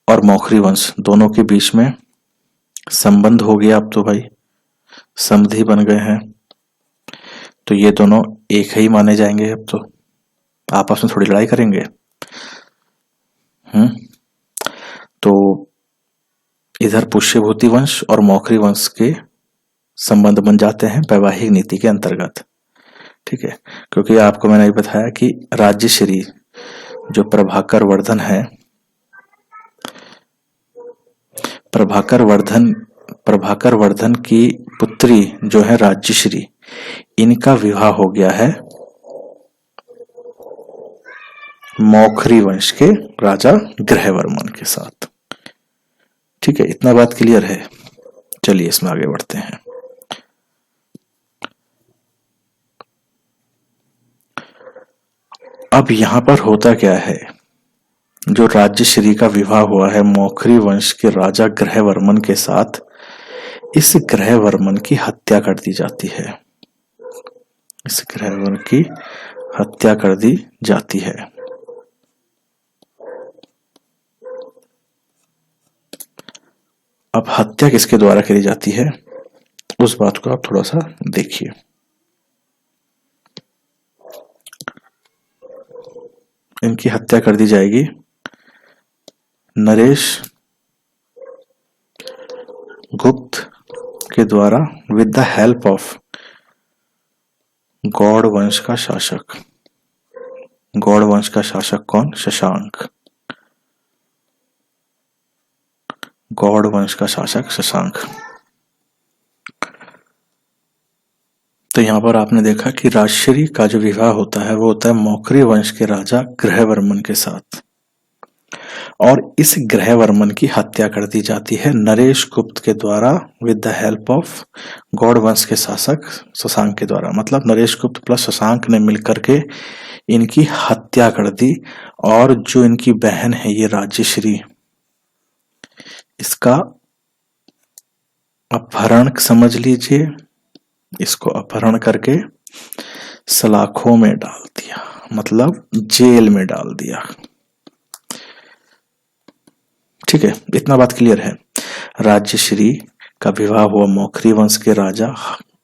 और मौखरी वंश दोनों के बीच में संबंध हो गया। अब तो भाई समधि बन गए हैं, तो ये दोनों एक ही माने जाएंगे। अब तो आपस में थोड़ी लड़ाई करेंगे। तो इधर पुष्यभूति वंश और मौखरी वंश के संबंध बन जाते हैं वैवाहिक नीति के अंतर्गत। ठीक है, क्योंकि आपको मैंने बताया कि राज्यश्री जो प्रभाकर वर्धन है, प्रभाकर वर्धन प्रभाकर वर्धन की पुत्री जो है राज्यश्री, इनका विवाह हो गया है मौखरी वंश के राजा ग्रहवर्मन के साथ। ठीक है, इतना बात क्लियर है। चलिए इसमें आगे बढ़ते हैं। अब यहां पर होता क्या है, जो राज्यश्री का विवाह हुआ है मौखरी वंश के राजा ग्रहवर्मन के साथ, इस ग्रहवर्मन की हत्या कर दी जाती है। इस ग्रहवर्मन की हत्या कर दी जाती है। अब हत्या किसके द्वारा करी जाती है, उस बात को आप थोड़ा सा देखिए। इनकी हत्या कर दी जाएगी नरेश गुप्त के द्वारा with the help of Gauda वंश का शासक। गौड़ वंश का शासक कौन, शशांक। गौड़ वंश का शासक शशांक। तो यहां पर आपने देखा कि राजश्री का जो विवाह होता है वो होता है मौखरी वंश के राजा ग्रहवर्मन के साथ, और इस ग्रहवर्मन की हत्या कर दी जाती है नरेश गुप्त के द्वारा with the help of Gauda वंश के शासक शशांक के द्वारा। मतलब नरेश गुप्त प्लस शशांक ने मिलकर के इनकी हत्या कर दी, और जो इनकी बहन है ये राज्यश्री, इसका अपहरण समझ लीजिए। इसको अपहरण करके सलाखों में डाल दिया, मतलब जेल में डाल दिया। ठीक है, इतना बात क्लियर है। राज्यश्री का विवाह हुआ मौखरी वंश के राजा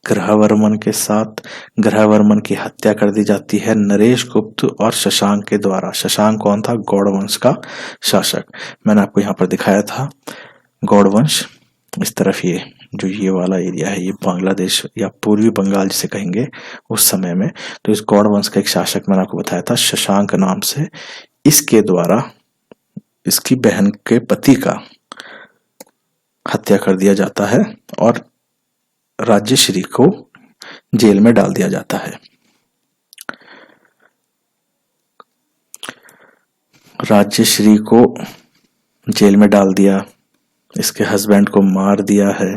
ग्रहवर्मन के साथ। ग्रहवर्मन की हत्या कर दी जाती है नरेश गुप्त और शशांक के द्वारा। शशांक कौन था, गौड़ वंश का शासक। मैंने आपको यहाँ पर दिखाया था गौड़ वंश। इस तरफ ये जो ये वाला एरिया है, ये बांग्लादेश या पूर्वी बंगाल जिसे कहेंगे उस समय में। तो इस गौड़ वंश का एक शासक मैंने आपको बताया था शशांक नाम से, इसके द्वारा इसकी बहन के पति का हत्या कर दिया जाता है और राज्यश्री को जेल में डाल दिया जाता है। राज्यश्री को जेल में डाल दिया, इसके हस्बैंड को मार दिया है।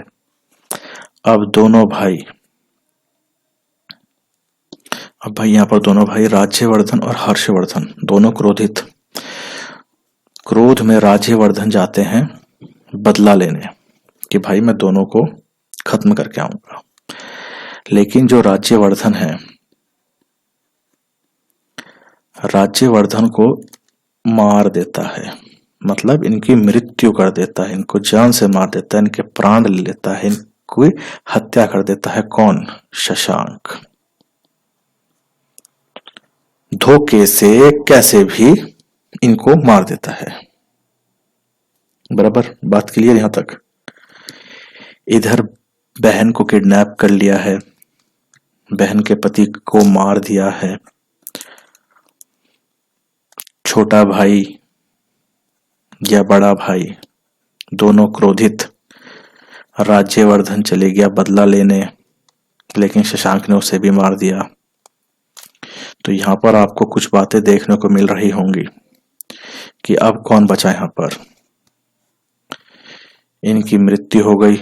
अब भाई यहाँ पर दोनों भाई राज्यवर्धन और हर्षवर्धन दोनों क्रोधित। क्रोध में राज्यवर्धन जाते हैं बदला लेने कि भाई मैं दोनों को खत्म करके आऊंगा। लेकिन जो राज्यवर्धन है, राज्यवर्धन को मार देता है, मतलब इनकी मृत्यु कर देता है, इनको जान से मार देता है, इनके प्राण ले लेता है, इनकी हत्या कर देता है। कौन, शशांक। धोखे से कैसे भी इनको मार देता है। बराबर, बात क्लियर यहां तक। इधर बहन को किडनैप कर लिया है, बहन के पति को मार दिया है। छोटा भाई या बड़ा भाई दोनों क्रोधित, राज्यवर्धन चले गया बदला लेने, लेकिन शशांक ने उसे भी मार दिया। तो यहां पर आपको कुछ बातें देखने को मिल रही होंगी कि अब कौन बचा यहां पर। इनकी मृत्यु हो गई,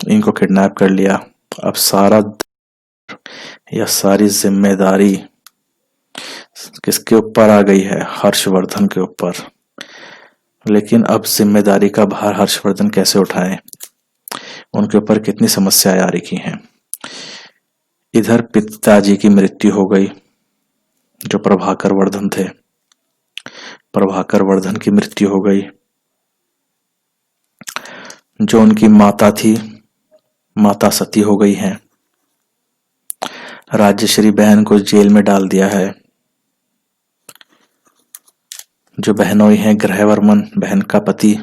इनको किडनैप कर लिया। अब सारी जिम्मेदारी किसके ऊपर आ गई है, हर्षवर्धन के ऊपर। लेकिन अब जिम्मेदारी का भार हर्षवर्धन कैसे उठाएं, उनके ऊपर कितनी समस्याएं आ रही हैं। इधर पिताजी की मृत्यु हो गई, जो प्रभाकर वर्धन थे, प्रभाकर वर्धन की मृत्यु हो गई। जो उनकी माता थी, माता सती हो गई हैं। राज्यश्री बहन को जेल में डाल दिया है। जो बहनोई हैं, ग्रहवर्मन बहन का पति,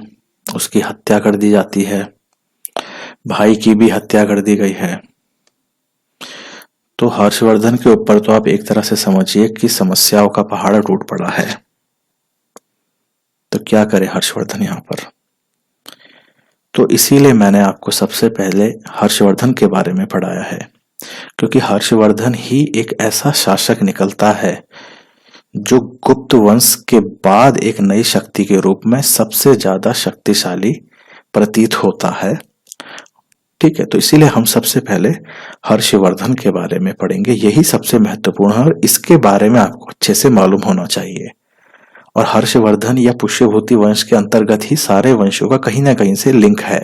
उसकी हत्या कर दी जाती है। भाई की भी हत्या कर दी गई है। तो हर्षवर्धन के ऊपर तो आप एक तरह से समझिए कि समस्याओं का पहाड़ टूट पड़ा है। तो क्या करे हर्षवर्धन यहां पर। तो इसीलिए मैंने आपको सबसे पहले हर्षवर्धन के बारे में पढ़ाया है, क्योंकि हर्षवर्धन ही एक ऐसा शासक निकलता है जो गुप्त वंश के बाद एक नई शक्ति के रूप में सबसे ज्यादा शक्तिशाली प्रतीत होता है। ठीक है, तो इसीलिए हम सबसे पहले हर्षवर्धन के बारे में पढ़ेंगे। यही सबसे महत्वपूर्ण है और इसके बारे में आपको अच्छे से मालूम होना चाहिए। और हर्षवर्धन या पुष्यभूति वंश के अंतर्गत ही सारे वंशों का कहीं ना कहीं से लिंक है।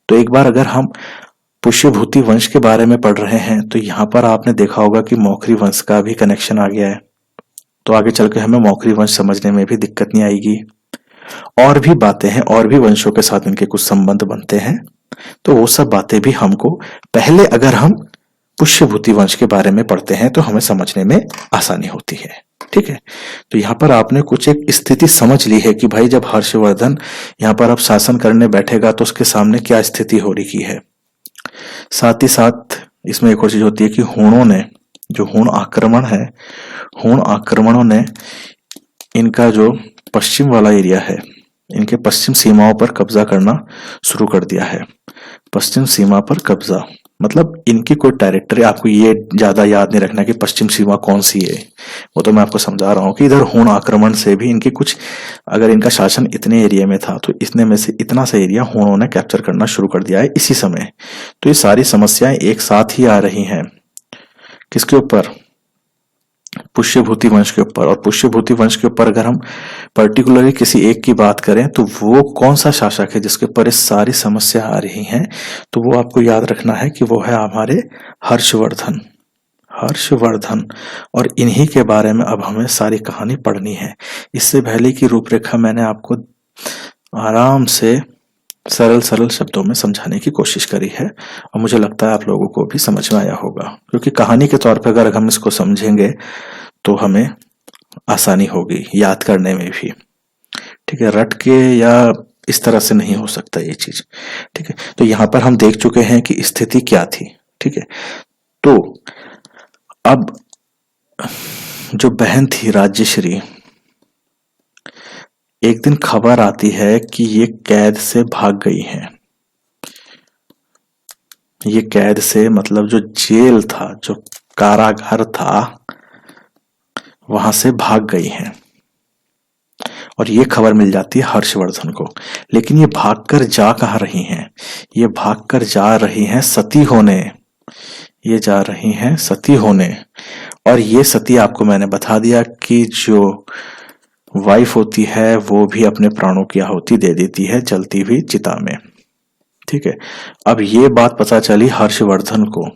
तो एक बार अगर हम पुष्यभूति वंश के बारे में पढ़ रहे हैं तो यहाँ पर आपने देखा होगा कि मौखरी वंश का भी कनेक्शन आ गया है। तो आगे चल के हमें मौखरी वंश समझने में भी दिक्कत नहीं आएगी। और भी बातें हैं, और भी वंशों के साथ इनके कुछ संबंध बनते हैं, तो वो सब बातें भी हमको पहले अगर हम पुष्यभूति वंश के बारे में पढ़ते हैं तो हमें समझने में आसानी होती है। ठीक है, तो यहाँ पर आपने कुछ एक स्थिति समझ ली है कि भाई जब हर्षवर्धन यहाँ पर अब शासन करने बैठेगा तो उसके सामने क्या स्थिति हो रही है। साथ ही साथ इसमें एक और चीज होती है कि हूणों ने, जो हूण आक्रमण है, हूण आक्रमणों ने इनका जो पश्चिम वाला एरिया है, इनके पश्चिम सीमाओं पर कब्जा करना शुरू कर दिया है। पश्चिम सीमा पर कब्जा मतलब इनकी कोई टेरिटरी, आपको ये ज्यादा याद नहीं रखना कि पश्चिम सीमा कौन सी है, वो तो मैं आपको समझा रहा हूँ कि इधर हूण आक्रमण से भी इनकी कुछ, अगर इनका शासन इतने एरिया में था तो इतने में से इतना सा एरिया हूणों ने कैप्चर करना शुरू कर दिया है इसी समय। तो ये सारी समस्याएं एक साथ ही आ रही हैं। किसके ऊपर? पुष्यभूति वंश के ऊपर। और पुष्यभूति वंश के ऊपर अगर हम पर्टिकुलरली किसी एक की बात करें तो वो कौन सा शासक है जिसके ऊपर इस सारी समस्या आ रही हैं, तो वो आपको याद रखना है कि वो है हमारे हर्षवर्धन। हर्षवर्धन, और इन्हीं के बारे में अब हमें सारी कहानी पढ़नी है। इससे पहले की रूपरेखा मैंने आपको आराम से सरल सरल शब्दों में समझाने की कोशिश करी है और मुझे लगता है आप लोगों को भी समझ में आया होगा, क्योंकि कहानी के तौर पर अगर हम इसको समझेंगे तो हमें आसानी होगी याद करने में भी। ठीक है, रट के या इस तरह से नहीं हो सकता ये चीज। ठीक है, तो यहां पर हम देख चुके हैं कि स्थिति क्या थी। ठीक है, तो अब जो बहन थी राज्यश्री, एक दिन खबर आती है कि ये कैद से भाग गई हैं। ये कैद से मतलब जो जेल था, जो कारागार था, वहां से भाग गई हैं। और ये खबर मिल जाती है हर्षवर्धन को। लेकिन ये भागकर जा कहाँ रही हैं? ये भागकर जा रही हैं सती होने। ये जा रही हैं सती होने। और ये सती, आपको मैंने बता दिया कि जो वाइफ होती है वो भी अपने प्राणों की आहुति दे देती है जलती हुई चिता में। ठीक है, अब ये बात पता चली हर्षवर्धन को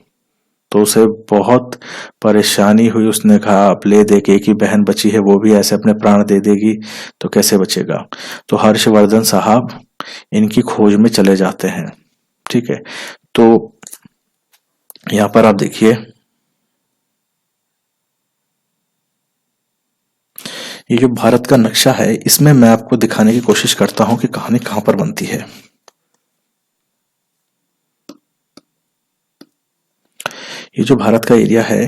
तो उसे बहुत परेशानी हुई। उसने कहा अब ले दे के एक ही बहन बची है, वो भी ऐसे अपने प्राण दे देगी तो कैसे बचेगा। तो हर्षवर्धन साहब इनकी खोज में चले जाते हैं। ठीक है, तो यहां पर आप देखिए, ये जो भारत का नक्शा है इसमें मैं आपको दिखाने की कोशिश करता हूं कि कहानी कहां पर बनती है। ये जो भारत का एरिया है,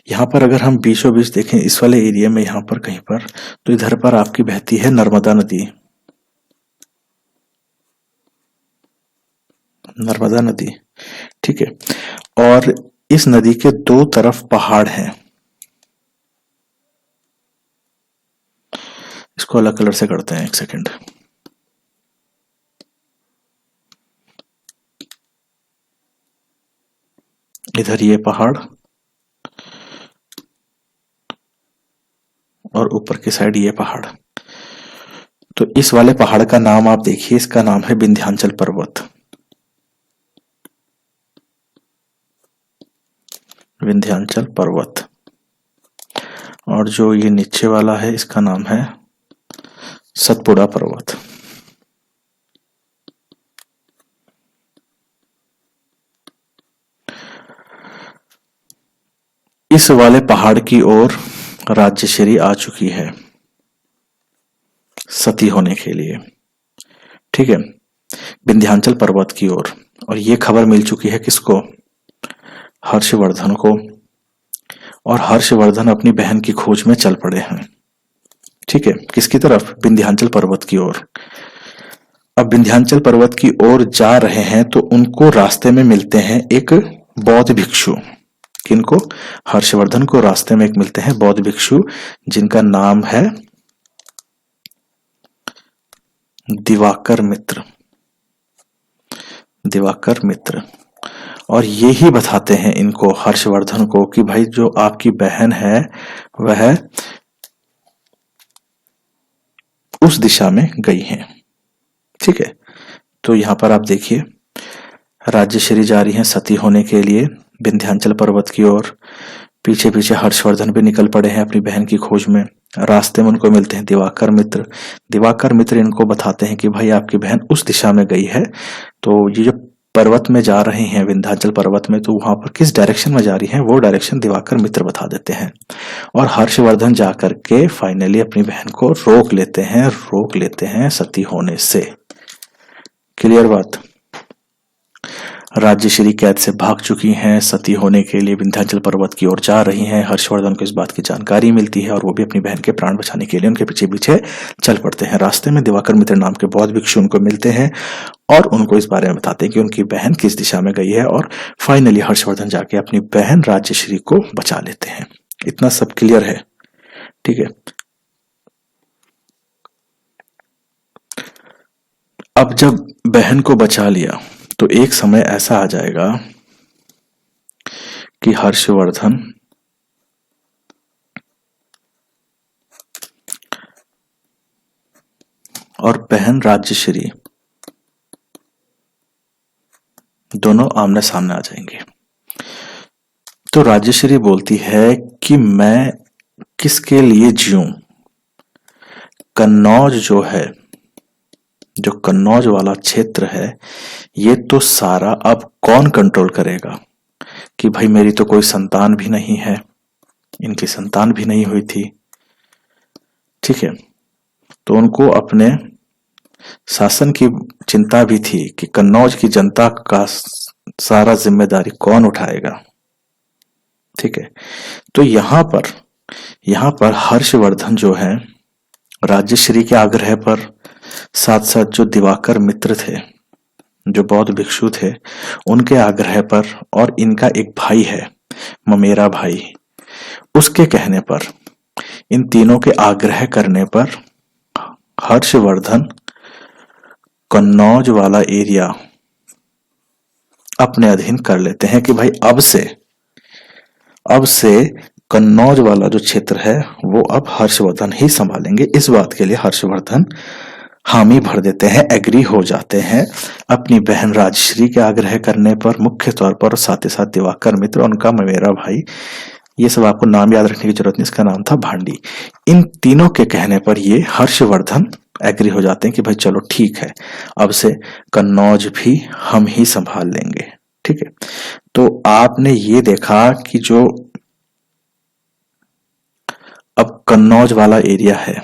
यहाँ पर अगर हम बीचों बीच देखें इस वाले एरिया में, यहाँ पर कहीं पर, तो इधर पर आपकी बहती है नर्मदा नदी। नर्मदा नदी, ठीक है, और इस नदी के दो तरफ पहाड़ हैं। इसको अलग कलर से करते हैं, एक सेकंड। इधर ये पहाड़ और ऊपर की साइड ये पहाड़। तो इस वाले पहाड़ का नाम आप देखिए, इसका नाम है विंध्याचल पर्वत। विंध्याचल पर्वत। और जो ये नीचे वाला है इसका नाम है सतपुड़ा पर्वत। इस वाले पहाड़ की ओर राज्यश्री आ चुकी है सती होने के लिए। ठीक है, विंध्याचल पर्वत की ओर। और ये खबर मिल चुकी है किसको? हर्षवर्धन को। और हर्षवर्धन अपनी बहन की खोज में चल पड़े हैं। ठीक है, किसकी तरफ? विंध्याचल पर्वत की ओर। अब विंध्याचल पर्वत की ओर जा रहे हैं तो उनको रास्ते में मिलते हैं एक बौद्ध भिक्षु। किनको? हर्षवर्धन को रास्ते में एक मिलते हैं बौद्ध भिक्षु, जिनका नाम है दिवाकर मित्र। दिवाकर मित्र। और ये ही बताते हैं इनको, हर्षवर्धन को, कि भाई जो आपकी बहन है वह उस दिशा में गई है। ठीक है, तो यहां पर आप देखिए राज्यश्री जा रही हैं सती होने के लिए विंध्याचल पर्वत की ओर। पीछे पीछे हर्षवर्धन भी निकल पड़े हैं अपनी बहन की खोज में। रास्ते में उनको मिलते हैं दिवाकर मित्र। दिवाकर मित्र इनको बताते हैं कि भाई आपकी बहन उस दिशा में गई है। तो ये जो पर्वत में जा रहे हैं विंध्याचल पर्वत में, तो वहां पर किस डायरेक्शन में जा रही हैं वो डायरेक्शन दिवाकर मित्र बता देते हैं। और हर्षवर्धन जाकर के फाइनली अपनी बहन को रोक लेते हैं सती होने से। क्लियर बात? राज्यश्री कैद से भाग चुकी हैं, सती होने के लिए विंध्याचल पर्वत की ओर जा रही हैं। हर्षवर्धन को इस बात की जानकारी मिलती है और वो भी अपनी बहन के प्राण बचाने के लिए उनके पीछे पीछे चल पड़ते हैं। रास्ते में दिवाकर मित्र नाम के बौद्ध भिक्षु उनको मिलते हैं और उनको इस बारे में बताते हैं कि उनकी बहन किस दिशा में गई है। और फाइनली हर्षवर्धन जाके अपनी बहन राज्यश्री को बचा लेते हैं। इतना सब क्लियर है? ठीक है। अब जब बहन को बचा लिया तो एक समय ऐसा आ जाएगा कि हर्षवर्धन और बहन राज्यश्री दोनों आमने सामने आ जाएंगे। तो राज्यश्री बोलती है कि मैं किसके लिए जीऊं? कन्नौज जो है, जो कन्नौज वाला क्षेत्र है, ये तो सारा अब कौन कंट्रोल करेगा? कि भाई मेरी तो कोई संतान भी नहीं है, इनकी संतान भी नहीं हुई थी। ठीक है, तो उनको अपने शासन की चिंता भी थी कि कन्नौज की जनता का सारा जिम्मेदारी कौन उठाएगा। ठीक है, तो यहां पर हर्षवर्धन जो है राज्यश्री के आग्रह पर, साथ साथ जो दिवाकर मित्र थे, जो बौद्ध भिक्षु थे, उनके आग्रह पर, और इनका एक भाई है ममेरा भाई, उसके कहने पर, इन तीनों के आग्रह करने पर हर्षवर्धन कन्नौज वाला एरिया अपने अधीन कर लेते हैं कि भाई अब से कन्नौज वाला जो क्षेत्र है वो अब हर्षवर्धन ही संभालेंगे। इस बात के लिए हर्षवर्धन हामी भर देते हैं, एग्री हो जाते हैं अपनी बहन राजश्री के आग्रह करने पर मुख्य तौर पर, साथ ही साथ दिवाकर मित्र, उनका ममेरा भाई, ये सब आपको नाम याद रखने की जरूरत नहीं, इसका नाम था भांडी। इन तीनों के कहने पर ये हर्षवर्धन एग्री हो जाते हैं कि भाई चलो ठीक है, अब से कन्नौज भी हम ही संभाल लेंगे। ठीक है, तो आपने ये देखा कि जो अब कन्नौज वाला एरिया है,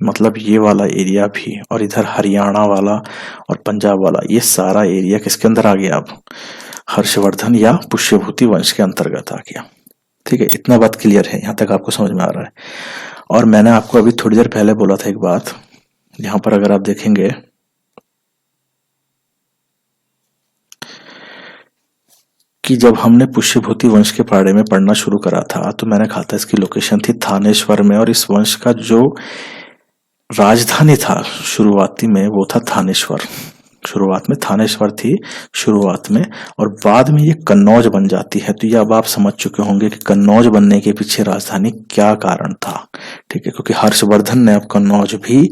मतलब ये वाला एरिया भी, और इधर हरियाणा वाला और पंजाब वाला, ये सारा एरिया किसके अंदर आ गया? अब हर्षवर्धन या पुष्यभूति वंश के अंतर्गत आ गया। ठीक है, इतना बात क्लियर है? यहां तक आपको समझ में आ रहा है? और मैंने आपको अभी थोड़ी देर पहले बोला था एक बात, यहां पर अगर आप देखेंगे कि जब हमने पुष्यभूति वंश के बारे में पढ़ना शुरू करा था तो मैंने कहा था इसकी लोकेशन थी थानेश्वर में, और इस वंश का जो राजधानी था शुरुआती में वो था थानेश्वर। शुरुआत में थानेश्वर थी शुरुआत में, और बाद में ये कन्नौज बन जाती है। तो ये अब आप समझ चुके होंगे कि कन्नौज बनने के पीछे राजधानी क्या कारण था। ठीक है, क्योंकि हर्षवर्धन ने अब कन्नौज भी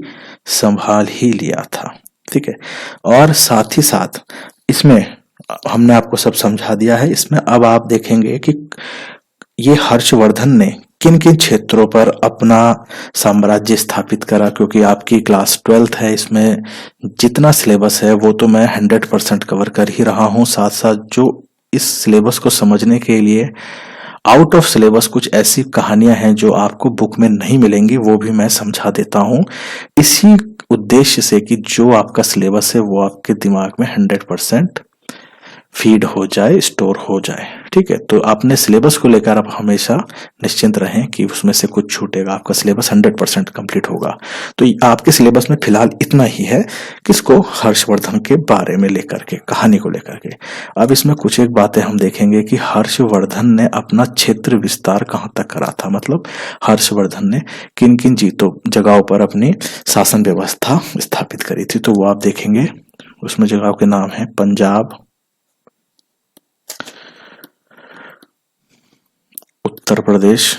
संभाल ही लिया था। ठीक है, और साथ ही साथ इसमें हमने आपको सब समझा दिया है। इसमें अब आप देखेंगे कि ये हर्षवर्धन ने किन किन क्षेत्रों पर अपना साम्राज्य स्थापित करा, क्योंकि आपकी क्लास 12th है, इसमें जितना सिलेबस है वो तो मैं 100% कवर कर ही रहा हूं। साथ साथ जो इस सिलेबस को समझने के लिए आउट ऑफ सिलेबस कुछ ऐसी कहानियां हैं जो आपको बुक में नहीं मिलेंगी, वो भी मैं समझा देता हूं, इसी उद्देश्य से कि जो आपका सिलेबस है वो आपके दिमाग में 100% फीड हो जाए, स्टोर हो जाए। ठीक है, तो आपने सिलेबस को लेकर आप हमेशा निश्चिंत रहें कि उसमें से कुछ छूटेगा, आपका सिलेबस 100% कंप्लीट होगा। तो आपके सिलेबस में फिलहाल इतना ही है, किसको, हर्षवर्धन के बारे में लेकर के, कहानी को लेकर के। अब इसमें कुछ एक बातें हम देखेंगे कि हर्षवर्धन ने अपना क्षेत्र विस्तार कहाँ तक करा था, मतलब हर्षवर्धन ने किन किन जगहों पर अपनी शासन व्यवस्था स्थापित करी थी, तो वो आप देखेंगे। उसमें जगहों के नाम है पंजाब, उत्तर प्रदेश,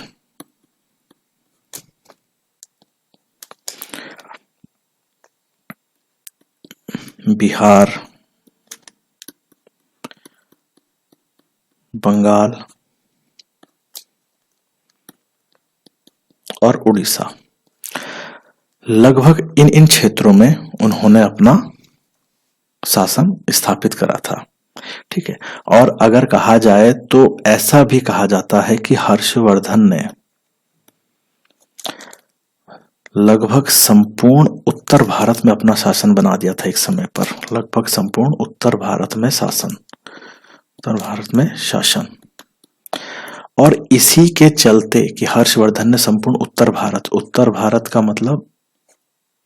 बिहार, बंगाल और उड़ीसा। लगभग इन इन क्षेत्रों में उन्होंने अपना शासन स्थापित करा था। ठीक है, और अगर कहा जाए तो ऐसा भी कहा जाता है कि हर्षवर्धन ने लगभग संपूर्ण उत्तर भारत में अपना शासन बना दिया था एक समय पर। लगभग संपूर्ण उत्तर भारत में शासन, उत्तर भारत में शासन। और इसी के चलते कि हर्षवर्धन ने संपूर्ण उत्तर भारत का मतलब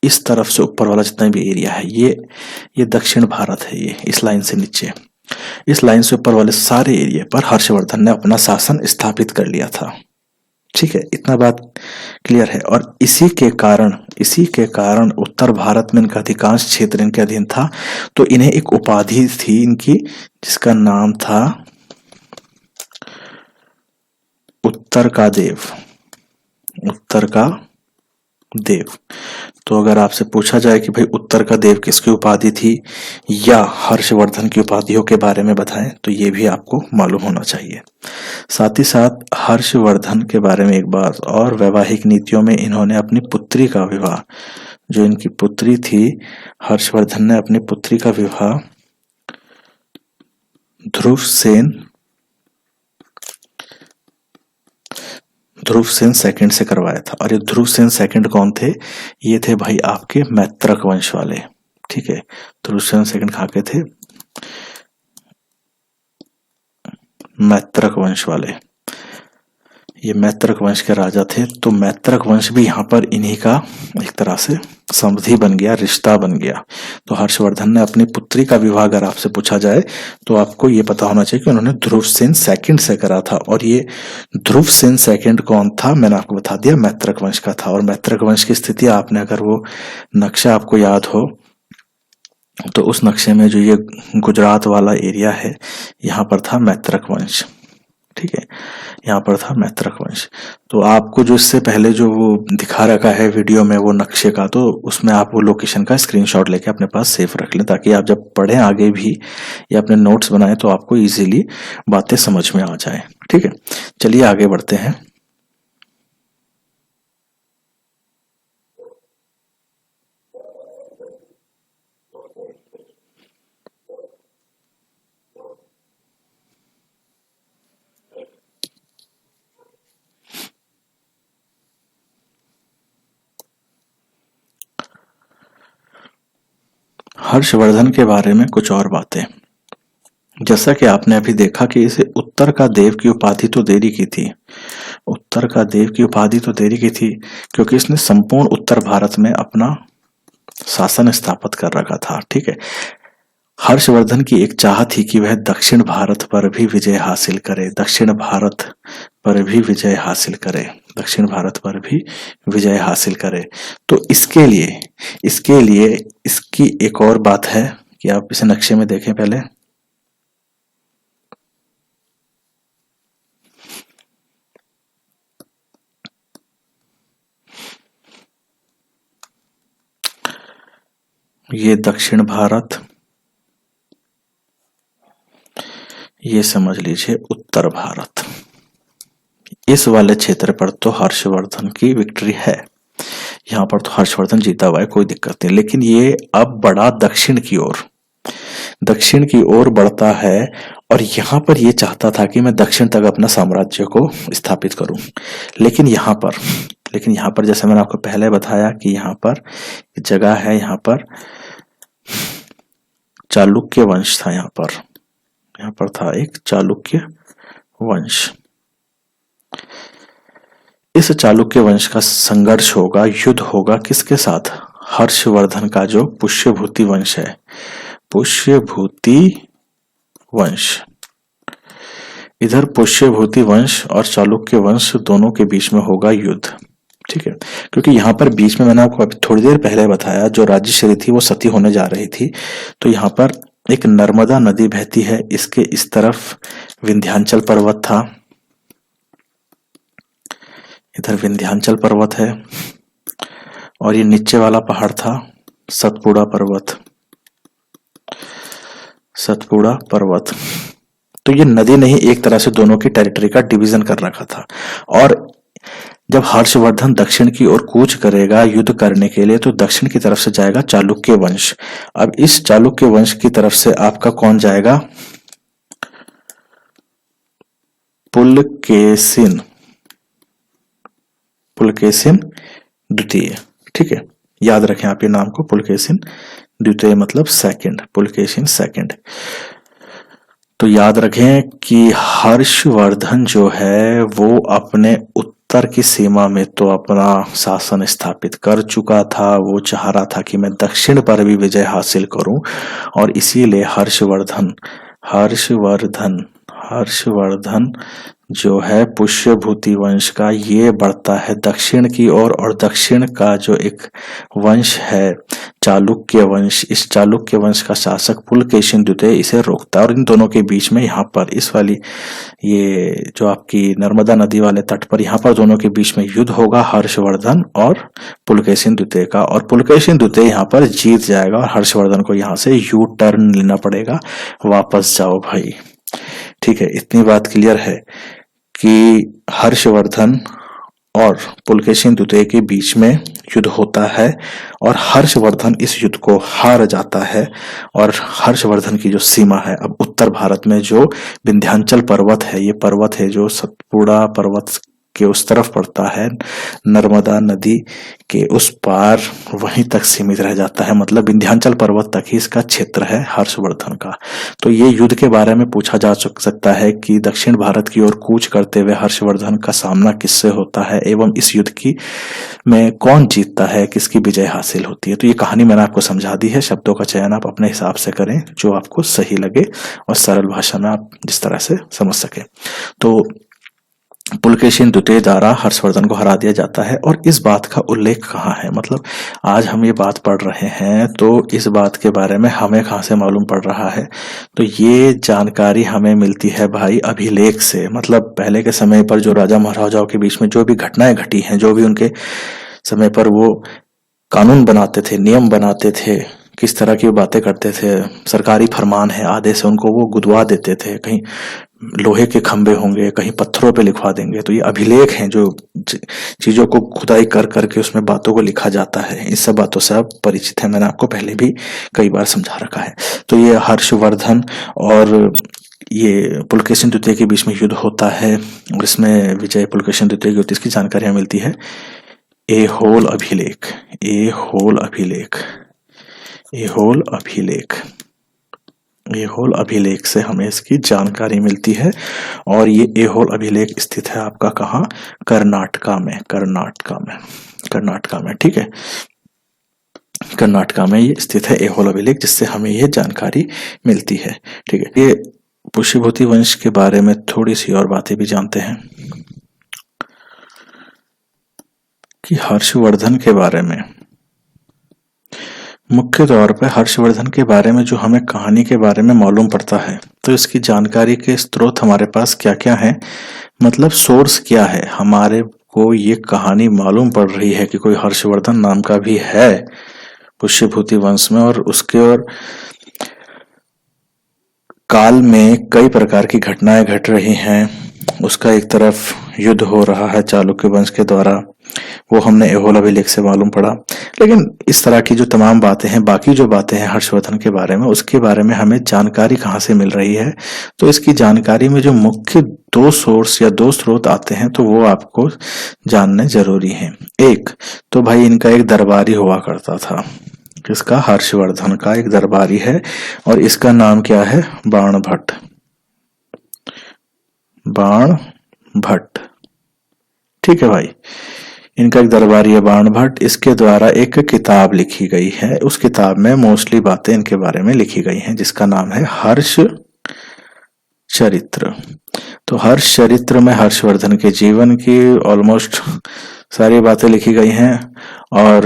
इस तरफ से ऊपर वाला जितना भी एरिया है, ये दक्षिण भारत है, ये इस लाइन से नीचे, इस लाइन से ऊपर वाले सारे एरिया पर हर्षवर्धन ने अपना शासन स्थापित कर लिया था। ठीक है, इतना बात क्लियर है। और इसी के कारण उत्तर भारत में इनका अधिकांश क्षेत्र इनके अधीन था। तो इन्हें एक उपाधि थी इनकी, जिसका नाम था उत्तर का देव, उत्तर का देव। तो अगर आपसे पूछा जाए कि भाई उत्तर का देव किसकी उपाधि थी या हर्षवर्धन की उपाधियों के बारे में बताएं, तो ये भी आपको मालूम होना चाहिए। साथ ही साथ हर्षवर्धन के बारे में एक बात और, वैवाहिक नीतियों में इन्होंने अपनी पुत्री का विवाह, जो इनकी पुत्री थी, हर्षवर्धन ने अपनी पुत्री का विवाह ध्रुव सेन सेकंड से करवाया था। और ये ध्रुव सेन सेकंड कौन थे, ये थे भाई आपके मैत्रक वंश वाले। ठीक है, ध्रुव सेन सेकंड कहाँ के थे, मैत्रक वंश वाले, ये मैत्रक वंश के राजा थे। तो मैत्रक वंश भी यहाँ पर इन्हीं का एक तरह से समधि बन गया, रिश्ता बन गया। तो हर्षवर्धन ने अपनी पुत्री का विवाह अगर आपसे पूछा जाए तो आपको ये पता होना चाहिए कि उन्होंने ध्रुव सेन सेकंड से करा था। और ये ध्रुव सेन सेकंड कौन था, मैंने आपको बता दिया, मैत्रक वंश का था। और मैत्रक वंश की स्थिति आपने, अगर वो नक्शा आपको याद हो तो उस नक्शे में जो ये गुजरात वाला एरिया है, यहाँ पर था मैत्रक वंश। ठीक है, यहाँ पर था मैत्रक वंश। तो आपको जो इससे पहले जो वो दिखा रखा है वीडियो में वो नक्शे का, तो उसमें आप वो लोकेशन का स्क्रीनशॉट लेके अपने पास सेफ रख लें, ताकि आप जब पढ़ें आगे भी या अपने नोट्स बनाएं तो आपको इजीली बातें समझ में आ जाए। ठीक है, चलिए आगे बढ़ते हैं। हर्षवर्धन के बारे में कुछ और बातें। जैसा कि आपने अभी देखा कि इसे उत्तर का देव की उपाधि तो देरी की थी, उत्तर का देव की उपाधि तो देरी की थी क्योंकि इसने संपूर्ण उत्तर भारत में अपना शासन स्थापित कर रखा था। ठीक है, हर्षवर्धन की एक चाह थी कि वह दक्षिण भारत पर भी विजय हासिल करे, दक्षिण भारत पर भी विजय हासिल करे, दक्षिण भारत पर भी विजय हासिल करे। तो इसके लिए इसकी एक और बात है कि आप इसे नक्शे में देखें पहले। ये दक्षिण भारत, ये समझ लीजिए उत्तर भारत। इस वाले क्षेत्र पर तो हर्षवर्धन की विक्ट्री है, यहाँ पर तो हर्षवर्धन जीता हुआ है, कोई दिक्कत नहीं। लेकिन ये अब बढ़ा दक्षिण की ओर बढ़ता है और यहाँ पर ये चाहता था कि मैं दक्षिण तक अपना साम्राज्य को स्थापित करूं। लेकिन यहाँ पर जैसे मैंने आपको पहले बताया कि यहाँ पर जगह है, यहाँ पर चालुक्य वंश था, यहाँ पर यहाँ पर था एक चालुक्य वंश। इस चालुक्य वंश का संघर्ष होगा, युद्ध होगा किसके साथ? हर्षवर्धन का जो पुष्यभूति वंश है, पुष्यभूति वंश। इधर पुष्यभूति वंश और चालुक्य वंश दोनों के बीच में होगा युद्ध, ठीक है। क्योंकि यहाँ पर बीच में मैंने आपको अभी थोड़ी देर पहले बताया, जो राज्यश्री थी वो सती होने जा रही थी, तो यहाँ पर एक नर्मदा नदी बहती है, इसके इस तरफ विंध्याचल पर्वत था, इधर विंध्याचल पर्वत है, और ये नीचे वाला पहाड़ था सतपुड़ा पर्वत, सतपुड़ा पर्वत। तो ये नदी ने ही एक तरह से दोनों की टेरिटरी का डिवीजन कर रखा था। और जब हर्षवर्धन दक्षिण की ओर कूच करेगा युद्ध करने के लिए, तो दक्षिण की तरफ से जाएगा चालुक्य वंश। अब इस चालुक्य वंश की तरफ से आपका कौन जाएगा? पुलकेशिन, पुलकेशिन द्वितीय, ठीक है। याद रखें आप ये नाम को, पुलकेशिन द्वितीय मतलब सेकंड, पुलकेशिन सेकंड। तो याद रखें कि हर्षवर्धन जो है वो अपने उत्तर की सीमा में तो अपना शासन स्थापित कर चुका था, वो चाह रहा था कि मैं दक्षिण पर भी विजय हासिल करूं, और इसीलिए हर्षवर्धन जो है पुष्यभूति वंश का, ये बढ़ता है दक्षिण की ओर, और दक्षिण का जो एक वंश है चालुक्य वंश, इस चालुक्य वंश का शासक पुलकेशिन द्वितीय इसे रोकता है। और इन दोनों के बीच में यहाँ पर इस वाली ये जो आपकी नर्मदा नदी वाले तट पर, यहाँ पर दोनों के बीच में युद्ध होगा हर्षवर्धन और पुलकेशिन द्वितीय का, और पुलकेशिन द्वितीय यहाँ पर जीत जाएगा और हर्षवर्धन को यहाँ से यू टर्न लेना पड़ेगा, वापस जाओ भाई, ठीक है। इतनी बात क्लियर है कि हर्षवर्धन और पुलकेशिन द्वितीय के बीच में युद्ध होता है, और हर्षवर्धन इस युद्ध को हार जाता है, और हर्षवर्धन की जो सीमा है अब उत्तर भारत में, जो विंध्याचल पर्वत है, ये पर्वत है जो सतपुड़ा पर्वत के उस तरफ पड़ता है, नर्मदा नदी के उस पार, वहीं तक सीमित रह जाता है। मतलब विंध्याचल पर्वत तक ही इसका क्षेत्र है हर्षवर्धन का। तो ये युद्ध के बारे में पूछा जा सकता है कि दक्षिण भारत की ओर कूच करते हुए हर्षवर्धन का सामना किससे होता है, एवं इस युद्ध की में कौन जीतता है, किसकी विजय हासिल होती है। तो ये कहानी मैंने आपको समझा दी है, शब्दों का चयन आप अपने हिसाब से करें जो आपको सही लगे, और सरल भाषा में आप जिस तरह से समझ सके। तो पुलकेशिन द्वितीय द्वारा हर्षवर्धन को हरा दिया जाता है। और इस बात का उल्लेख कहाँ है, मतलब आज हम ये बात पढ़ रहे हैं तो इस बात के बारे में हमें कहाँ से मालूम पड़ रहा है? तो ये जानकारी हमें मिलती है भाई अभिलेख से। मतलब पहले के समय पर जो राजा महाराजाओं के बीच में जो भी घटनाएं घटी हैं, जो भी उनके समय पर वो कानून बनाते थे, नियम बनाते थे, किस तरह की बातें करते थे, सरकारी फरमान है, आदेश है, उनको वो गुदवा देते थे। कहीं लोहे के खंबे होंगे, कहीं पत्थरों पे लिखवा देंगे। तो ये अभिलेख हैं जो चीजों को खुदाई कर करके उसमें बातों को लिखा जाता है। इस सब बातों से आप परिचित हैं, मैंने आपको पहले भी कई बार समझा रखा है। तो ये हर्षवर्धन और ये पुलकेशिन द्वितीय के बीच में युद्ध होता है, और इसमें विजय पुलकेशिन द्वितीय की होती है, इसकी जानकारी मिलती है ऐहोल अभिलेख, ऐहोल अभिलेख, ऐहोल अभिलेख, ऐहोल अभिलेख से हमें इसकी जानकारी मिलती है। और ये ऐहोल अभिलेख स्थित है आपका कहाँ? कर्नाटका में, कर्नाटका में, कर्नाटका में, ठीक है। कर्नाटका में ये स्थित है ऐहोल अभिलेख, जिससे हमें ये जानकारी मिलती है, ठीक है। ये पुष्यभूति वंश के बारे में थोड़ी सी और बातें भी जानते हैं कि हर्षवर्धन के बारे में, मुख्य तौर पर हर्षवर्धन के बारे में जो हमें कहानी के बारे में मालूम पड़ता है, तो इसकी जानकारी के स्रोत हमारे पास क्या क्या है, मतलब सोर्स क्या है। हमारे को ये कहानी मालूम पड़ रही है कि कोई हर्षवर्धन नाम का भी है पुष्यभूति वंश में, और उसके और काल में कई प्रकार की घटनाएं घट रही हैं। उसका एक तरफ युद्ध हो रहा है चालुक्य वंश के द्वारा, वो हमने ऐहोल अभिलेख से मालूम पड़ा। लेकिन इस तरह की जो तमाम बातें हैं, बाकी जो बातें हैं हर्षवर्धन के बारे में, उसके बारे में हमें जानकारी कहाँ से मिल रही है? तो इसकी जानकारी में जो मुख्य दो सोर्स या दो स्रोत आते हैं, तो वो आपको जानने जरूरी है। एक तो भाई इनका एक दरबारी हुआ करता था, किसका? हर्षवर्धन का एक दरबारी है, और इसका नाम क्या है? बाणभट्ट, बाण भट्ट। ठीक है भाई, इनका एक दरबारी है बाण भट्ट, इसके द्वारा एक किताब लिखी गई है। उस किताब में मोस्टली बातें इनके बारे में लिखी गई हैं, जिसका नाम है हर्ष चरित्र। तो हर्ष चरित्र में हर्षवर्धन के जीवन की ऑलमोस्ट सारी बातें लिखी गई हैं। और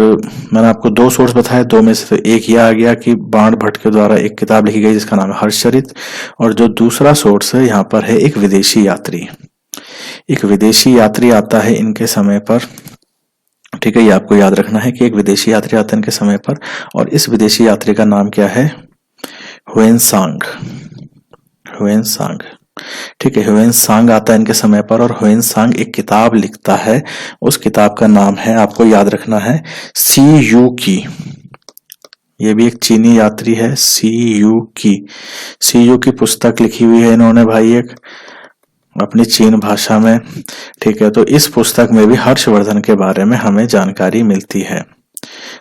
मैंने आपको दो सोर्स बताए, दो में से एक यह आ गया कि बाण भट्ट के द्वारा एक किताब लिखी गई जिसका नाम है हर्षचरित, और जो दूसरा सोर्स है यहाँ पर है एक विदेशी यात्री। एक विदेशी यात्री आता है इनके समय पर, ठीक है, ये आपको याद रखना है कि एक विदेशी यात्री आता है इनके समय पर, और इस विदेशी यात्री का नाम क्या है, ह्वेनसांग। ह्वेनसांग, ठीक है, ह्वेनसांग आता है इनके समय पर, और ह्वेनसांग एक किताब लिखता है। उस किताब का नाम है, आपको याद रखना है, सी यू की। ये भी एक चीनी यात्री है, सी यू की पुस्तक लिखी हुई है इन्होंने भाई, एक अपनी चीन भाषा में। ठीक है, तो इस पुस्तक में भी हर्षवर्धन के बारे में हमें जानकारी मिलती है।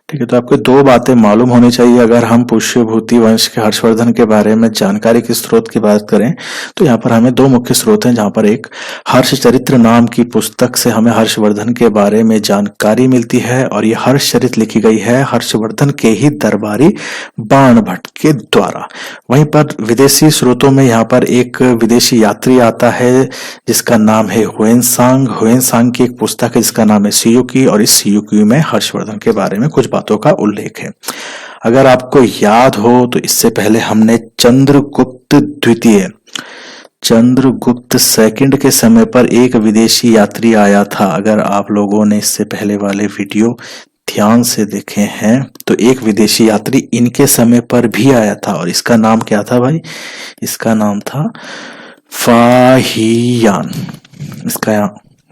ठीक है, तो आपको दो बातें मालूम होनी चाहिए। अगर हम पुष्यभूति वंश के हर्षवर्धन के बारे में जानकारी के स्रोत की बात करें तो यहाँ पर हमें दो मुख्य स्रोत हैं, जहाँ पर एक हर्षचरित्र नाम की पुस्तक से हमें हर्षवर्धन के बारे में जानकारी मिलती है, और ये हर्षचरित लिखी गई है हर्षवर्धन के ही दरबारी बाण भट्ट के द्वारा। वहीं पर विदेशी स्रोतों में यहाँ पर एक विदेशी यात्री आता है जिसका नाम है ह्वेनसांग। ह्वेनसांग की एक पुस्तक है जिसका नाम है सियुकी, और इस सियुकी में हर्षवर्धन के बारे में कुछ बातों का उल्लेख है। अगर आपको याद हो तो इससे पहले हमने चंद्रगुप्त द्वितीय, चंद्रगुप्त सेकंड के समय पर एक विदेशी यात्री आया था। अगर आप लोगों ने इससे पहले वाले वीडियो ध्यान से देखे हैं तो एक विदेशी यात्री इनके समय पर भी आया था, और इसका नाम क्या था भाई, इसका नाम था फाहियान। इसका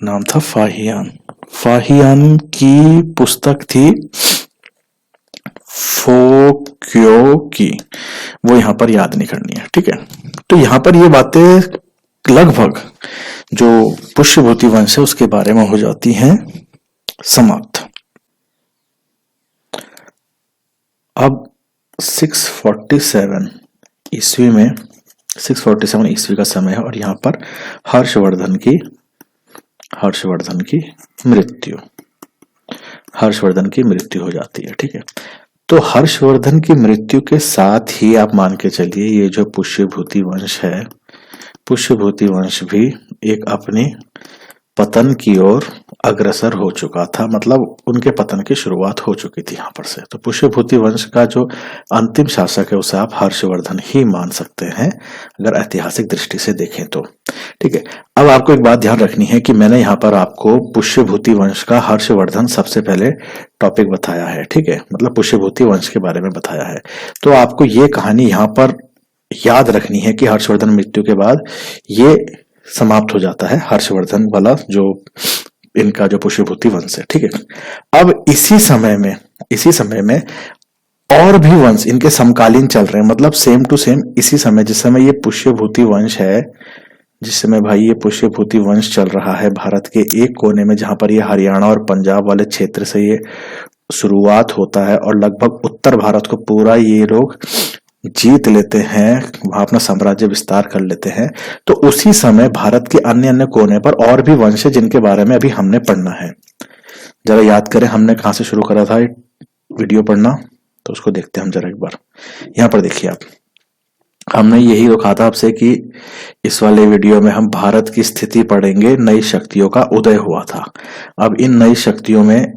नाम था फाहियान। फाहियान की पुस्तक थी फोक्यो की, वो यहां पर याद नहीं करनी है। ठीक है, तो यहां पर ये बातें लगभग जो पुष्यभूति वंश है उसके बारे में हो जाती हैं समाप्त। अब 647 ईस्वी में, 647 ईस्वी का समय है, और यहाँ पर हर्षवर्धन की मृत्यु हो जाती है। ठीक है, तो हर्षवर्धन की मृत्यु के साथ ही आप मान के चलिए ये जो पुष्यभूति वंश है, पुष्यभूति वंश भी एक अपनी पतन की ओर अग्रसर हो चुका था, मतलब उनके पतन की शुरुआत हो चुकी थी यहाँ पर से। तो पुष्यभूति वंश का जो अंतिम शासक है उसे आप हर्षवर्धन ही मान सकते हैं अगर ऐतिहासिक दृष्टि से देखें तो। ठीक है, अब आपको एक बात ध्यान रखनी है कि मैंने यहाँ पर आपको पुष्यभूति वंश का हर्षवर्धन सबसे पहले टॉपिक बताया है। ठीक है, मतलब पुष्यभूति वंश के बारे में बताया है, तो आपको ये कहानी यहाँ पर याद रखनी है कि हर्षवर्धन मृत्यु के बाद ये समाप्त हो जाता है, हर्षवर्धन वाला जो इनका जो पुष्यभूति वंश है। ठीक है, अब इसी समय में और भी वंश इनके समकालीन चल रहे हैं, मतलब सेम टू सेम इसी समय, जिस समय ये पुष्यभूति वंश है, जिस समय भाई ये पुष्यभूति वंश चल रहा है भारत के एक कोने में, जहां पर ये हरियाणा और पंजाब वाले क्षेत्र से ये शुरुआत होता है और लगभग उत्तर भारत को पूरा ये लोग जीत लेते हैं, वहां अपना साम्राज्य विस्तार कर लेते हैं। तो उसी समय भारत के अन्य अन्य कोने पर और भी वंश है जिनके बारे में अभी हमने पढ़ना है। जरा याद करें हमने कहां से शुरू करा था वीडियो पढ़ना, तो उसको देखते हैं हम जरा एक बार। यहाँ पर देखिए आप, हमने यही रोका था आपसे कि इस वाले वीडियो में हम भारत की स्थिति पढ़ेंगे, नई शक्तियों का उदय हुआ था। अब इन नई शक्तियों में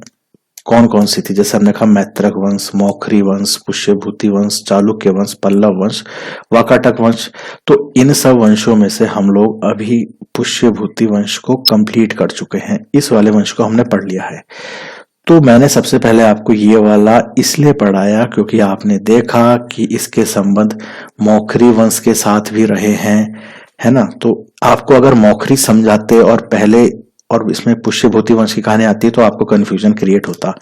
कौन कौन सी थी, जैसे हमने कहा मैत्रक वंश, मौखरी वंश, पुष्यभूति वंश, चालुक्य वंश, पल्लव वंश, वाकाटक वंश। तो इन सब वंशों में से हम लोग अभी पुष्यभूति वंश को कंप्लीट कर चुके हैं, इस वाले वंश को हमने पढ़ लिया है। तो मैंने सबसे पहले आपको ये वाला इसलिए पढ़ाया क्योंकि आपने देखा कि इसके संबंध मौखरी वंश के साथ भी रहे हैं, है ना। तो आपको अगर मौखरी समझाते और पहले और इसमें पुष्यभूति वंश की कहानी आती है तो आपको कंफ्यूजन क्रिएट होता,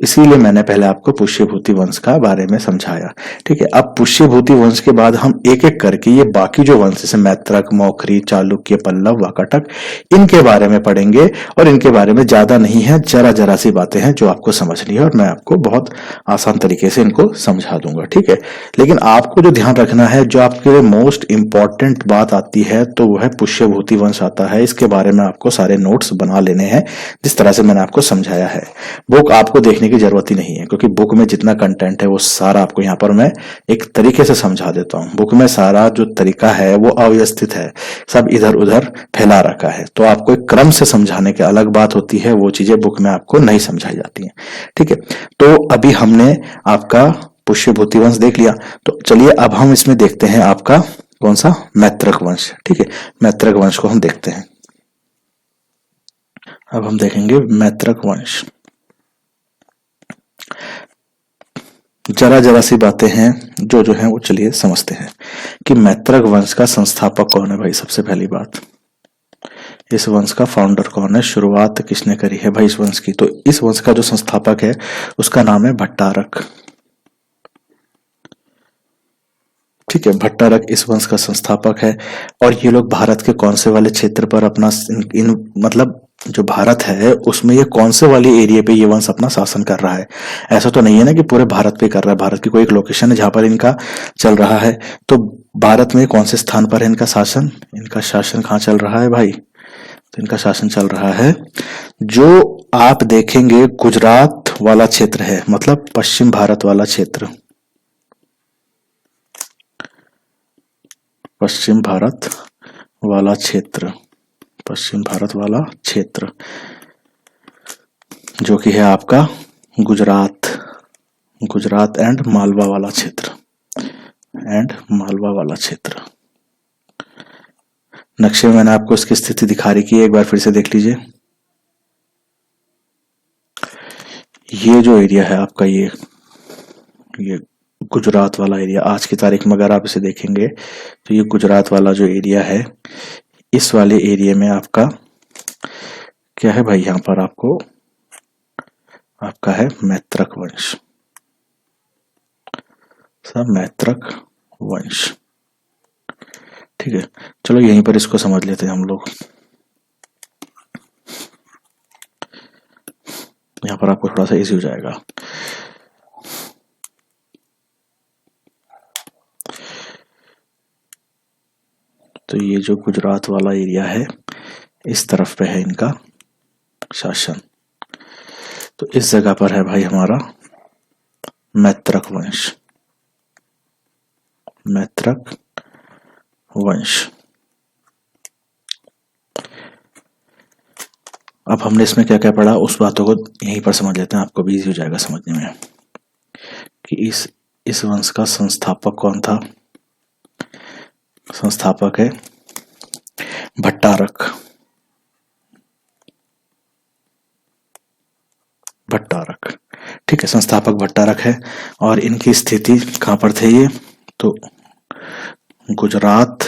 इसीलिए मैंने पहले आपको पुष्यभूति वंश का बारे में समझाया। ठीक है, अब पुष्यभूति वंश के बाद हम एक एक करके ये बाकी जो वंश जैसे मैत्रक, मौखरी, चालुक्य, पल्लव, वाकाटक, इनके बारे में पढ़ेंगे। और इनके बारे में ज्यादा नहीं है, जरा सी बातें हैं जो आपको समझनी है और मैं आपको बहुत आसान तरीके से इनको समझा दूंगा। ठीक है, लेकिन आपको जो ध्यान रखना है, जो आपके लिए मोस्ट इंपॉर्टेंट बात आती है तो वो है पुष्यभूति वंश आता है। इसके बारे में आपको सारे नोट्स बना लेने हैं जिस तरह से मैंने आपको समझाया है। बुक आपको देखने की जरूरत ही नहीं है क्योंकि बुक में जितना कंटेंट है वो सारा आपको यहाँ पर मैं एक तरीके से समझा देता हूँ। बुक में सारा जो तरीका है वो अव्यवस्थित है, सब इधर उधर फैला रखा है, तो आपको एक क्रम से समझाने की अलग बात होती है, वो चीजें बुक में आपको नहीं समझाई जाती हैं। ठीक है, तो अभी हमने आपका पुष्यभूति वंश देख लिया, तो चलिए अब हम इसमें देखते हैं आपका कौन सा, मैत्रक वंश। ठीक है, मैत्रक वंश को हम देखते हैं। अब हम देखेंगे मैत्रक वंश। जरा सी बातें हैं जो हैं वो चलिए समझते हैं कि मैत्रक वंश का संस्थापक कौन है भाई। सबसे पहली बात, इस वंश का फाउंडर कौन है, शुरुआत किसने करी है भाई इस वंश की। तो इस वंश का जो संस्थापक है उसका नाम है भट्टारक। ठीक है, भट्टारक इस वंश का संस्थापक है। और ये लोग भारत के कौन से वाले क्षेत्र पर अपना मतलब जो भारत है उसमें ये कौन से वाली एरिया पे ये वंश अपना शासन कर रहा है। ऐसा तो नहीं है ना कि पूरे भारत पे कर रहा है, भारत की कोई एक लोकेशन है जहां पर इनका चल रहा है। तो भारत में कौन से स्थान पर है इनका शासन, इनका शासन कहाँ चल रहा है भाई, तो इनका शासन चल रहा है जो आप देखेंगे गुजरात वाला क्षेत्र है, मतलब पश्चिम भारत वाला क्षेत्र, पश्चिम भारत वाला क्षेत्र, पश्चिम भारत वाला क्षेत्र जो कि है आपका गुजरात, गुजरात एंड मालवा वाला क्षेत्र, एंड मालवा वाला क्षेत्र। नक्शे में मैंने आपको इसकी स्थिति दिखा रखी है, एक बार फिर से देख लीजिए। ये जो एरिया है आपका, ये गुजरात वाला एरिया, आज की तारीख में अगर आप इसे देखेंगे तो ये गुजरात वाला जो एरिया है, इस वाले एरिया में आपका क्या है भाई, यहां पर आपका है मैत्रक वंश, सब मैत्रक वंश। ठीक है, चलो यहीं पर इसको समझ लेते हैं हम लोग। यहां पर आपको थोड़ा सा इजी हो जाएगा। तो ये जो गुजरात वाला एरिया है इस तरफ पे है इनका शासन, तो इस जगह पर है भाई हमारा मैत्रक वंश, मैत्रक वंश। अब हमने इसमें क्या क्या पढ़ा उस बातों को यहीं पर समझ लेते हैं, आपको भी इजी हो जाएगा समझने में कि इस वंश का संस्थापक कौन था। संस्थापक है भट्टारक, भट्टारक। ठीक है, संस्थापक भट्टारक है। और इनकी स्थिति कहां पर थे ये, तो गुजरात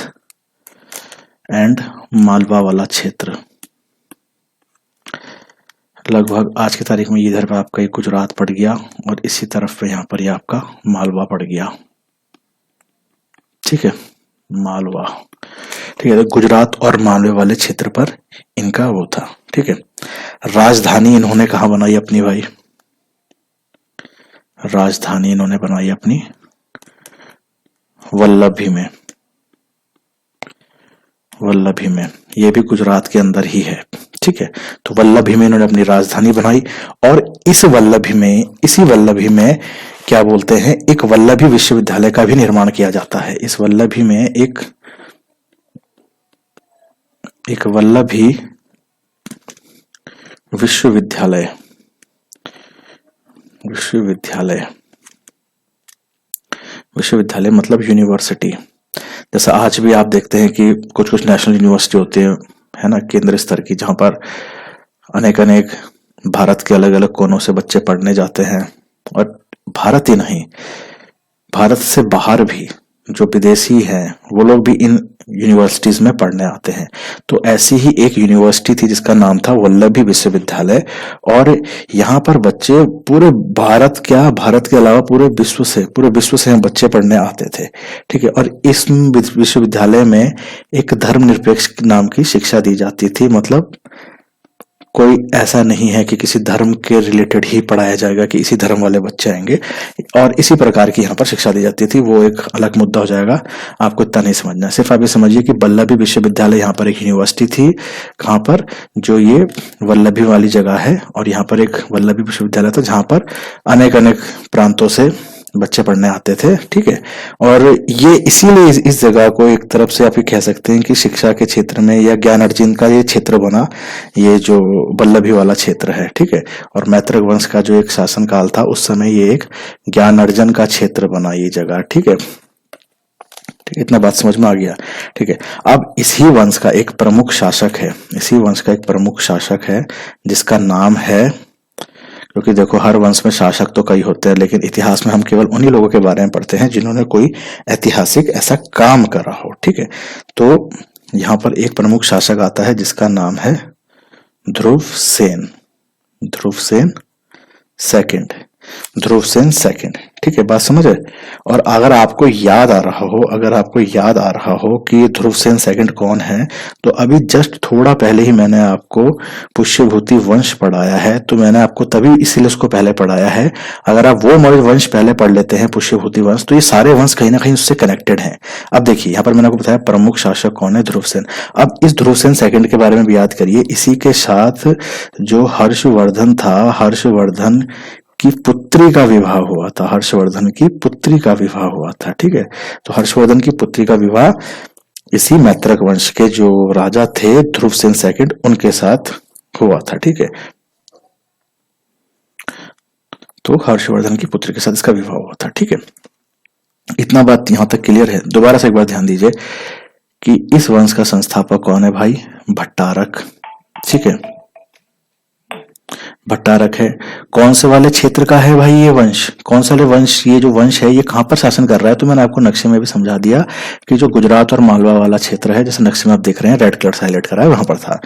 एंड मालवा वाला क्षेत्र, लगभग आज की तारीख में इधर पे आपका एक गुजरात पड़ गया और इसी तरफ पे यहाँ पर ये आपका मालवा पड़ गया। ठीक है, मालवा। ठीक है, तो गुजरात और मालवे वाले क्षेत्र पर इनका वो था। ठीक है, राजधानी इन्होंने कहाँ बनाई अपनी भाई, राजधानी इन्होंने बनाई अपनी वल्लभी में, वल्लभी में, ये भी गुजरात के अंदर ही है। ठीक है, तो वल्लभी में इन्होंने अपनी राजधानी बनाई और इस वल्लभी में, इसी वल्लभी में क्या बोलते हैं, एक वल्लभी विश्वविद्यालय का भी निर्माण किया जाता है। इस वल्लभी में एक वल्लभी विश्वविद्यालय, विश्वविद्यालय मतलब यूनिवर्सिटी। जैसा आज भी आप देखते हैं कि कुछ कुछ नेशनल यूनिवर्सिटी होते हैं, है ना, केंद्र स्तर की, जहां पर अनेक भारत के अलग अलग कोनों से बच्चे पढ़ने जाते हैं। और भारत ही नहीं, भारत से बाहर भी जो विदेशी हैं वो लोग भी इन यूनिवर्सिटीज में पढ़ने आते हैं। तो ऐसी ही एक यूनिवर्सिटी थी जिसका नाम था वल्लभी विश्वविद्यालय, और यहाँ पर बच्चे पूरे भारत, क्या भारत के अलावा पूरे विश्व से बच्चे पढ़ने आते थे। ठीक है, और इस विश्वविद्यालय में एक धर्मनिरपेक्ष नाम की शिक्षा दी जाती थी। मतलब कोई ऐसा नहीं है कि किसी धर्म के रिलेटेड ही पढ़ाया जाएगा कि इसी धर्म वाले बच्चे आएंगे, और इसी प्रकार की यहाँ पर शिक्षा दी जाती थी। वो एक अलग मुद्दा हो जाएगा, आपको इतना नहीं समझना। सिर्फ आप ये समझिए कि वल्लभी विश्वविद्यालय यहाँ पर एक यूनिवर्सिटी थी, कहाँ पर, जो ये वल्लभी वाली जगह है, और यहाँ पर एक वल्लभी विश्वविद्यालय था जहाँ पर अनेक अनेक प्रांतों से बच्चे पढ़ने आते थे। ठीक है, और ये इसीलिए इस जगह को एक तरफ से आप ये कह सकते हैं कि शिक्षा के क्षेत्र में या ज्ञान अर्जन का ये क्षेत्र बना, ये जो वल्लभी वाला क्षेत्र है। ठीक है, और मैत्रक वंश का जो एक शासन काल था उस समय ये एक ज्ञान अर्जन का क्षेत्र बना ये जगह। ठीक है, ठीक, इतना बात समझ में आ गया। ठीक है, अब इसी वंश का एक प्रमुख शासक है जिसका नाम है, क्योंकि देखो हर वंश में शासक तो कई होते हैं, लेकिन इतिहास में हम केवल उन्हीं लोगों के बारे में पढ़ते हैं जिन्होंने कोई ऐतिहासिक ऐसा काम करा हो। ठीक है, तो यहाँ पर एक प्रमुख शासक आता है जिसका नाम है ध्रुवसेन सेकंड। ठीक है, बात समझ है। और अगर आपको याद आ रहा हो कि ध्रुवसेन सेकंड कौन है, तो अभी जस्ट थोड़ा पहले ही मैंने आपको पुष्यभूति वंश पढ़ाया है, तो मैंने आपको तभी इसीलिए उसको पहले पढ़ाया है। अगर आप वो वंश पहले पढ़ लेते हैं, पुष्यभूति वंश, तो ये सारे वंश कहीं ना कहीं उससे कनेक्टेड हैं। अब देखिए यहाँ पर मैंने आपको बताया प्रमुख शासक कौन है, ध्रुवसेन। अब इस ध्रुवसेन सेकंड के बारे में भी याद करिए। इसी के साथ जो हर्षवर्धन था, हर्षवर्धन की पुत्री का विवाह हुआ था। ठीक है, तो हर्षवर्धन की पुत्री का विवाह इसी मैत्रक वंश के जो राजा थे ध्रुवसेन सेकंड, उनके साथ हुआ था। ठीक है, तो हर्षवर्धन की पुत्री के साथ इसका विवाह हुआ था। ठीक है, इतना बात यहां तक क्लियर है। दोबारा से एक बार ध्यान दीजिए कि इस वंश का संस्थापक कौन है भाई, भट्टारक। ठीक है, भट्टारक है। कौन से वाले क्षेत्र का है भाई ये वंश, कौन सा वंश, ये जो वंश है ये कहां पर शासन कर रहा है, तो मैंने आपको नक्शे में भी समझा दिया कि जो गुजरात और मालवा वाला क्षेत्र है, जैसे नक्शे में आप देख रहे हैं रेड कलर से हाईलाइट करा है, वहां पर था।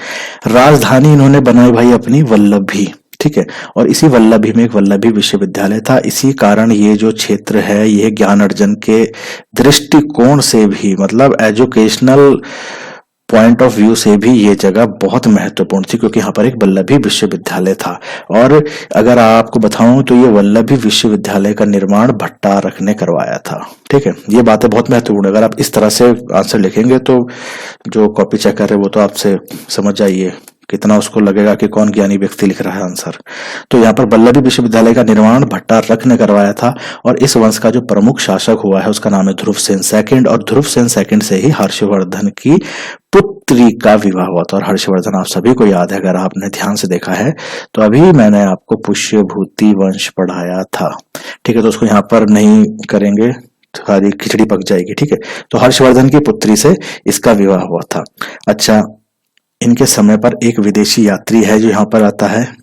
राजधानी इन्होंने बनाई भाई अपनी वल्लभी। ठीक है, और इसी वल्लभी में एक वल्लभी विश्वविद्यालय था। इसी कारण ये जो क्षेत्र है ये ज्ञान अर्जन के दृष्टिकोण से भी, मतलब एजुकेशनल पॉइंट ऑफ व्यू से भी ये जगह बहुत महत्वपूर्ण थी, क्योंकि यहाँ पर एक वल्लभी विश्वविद्यालय था। और अगर आपको बताऊं तो ये वल्लभी विश्वविद्यालय का निर्माण भट्टारक ने करवाया था। ठीक है, ये बातें बहुत महत्वपूर्ण है। अगर आप इस तरह से आंसर लिखेंगे तो जो कॉपी चेक कर रहे वो तो आपसे समझ जाइए कितना उसको लगेगा कि कौन ज्ञानी व्यक्ति लिख रहा है आंसर। तो यहाँ पर वल्लभी विश्वविद्यालय का निर्माण भट्टारक ने करवाया था, और इस वंश का जो प्रमुख शासक हुआ है उसका नाम है ध्रुवसेन सेकंड, और ध्रुवसेन सेकंड से ही हर्षवर्धन की पुत्री का विवाह हुआ था। और हर्षवर्धन आप सभी को याद है, अगर आपने ध्यान से देखा है तो अभी मैंने आपको पुष्यभूति वंश पढ़ाया था। ठीक है, तो उसको यहाँ पर नहीं करेंगे, सारी खिचड़ी पक जाएगी। ठीक है, तो हर्षवर्धन की पुत्री से इसका विवाह हुआ था। अच्छा, इनके समय पर एक विदेशी यात्री है जो यहाँ पर आता है।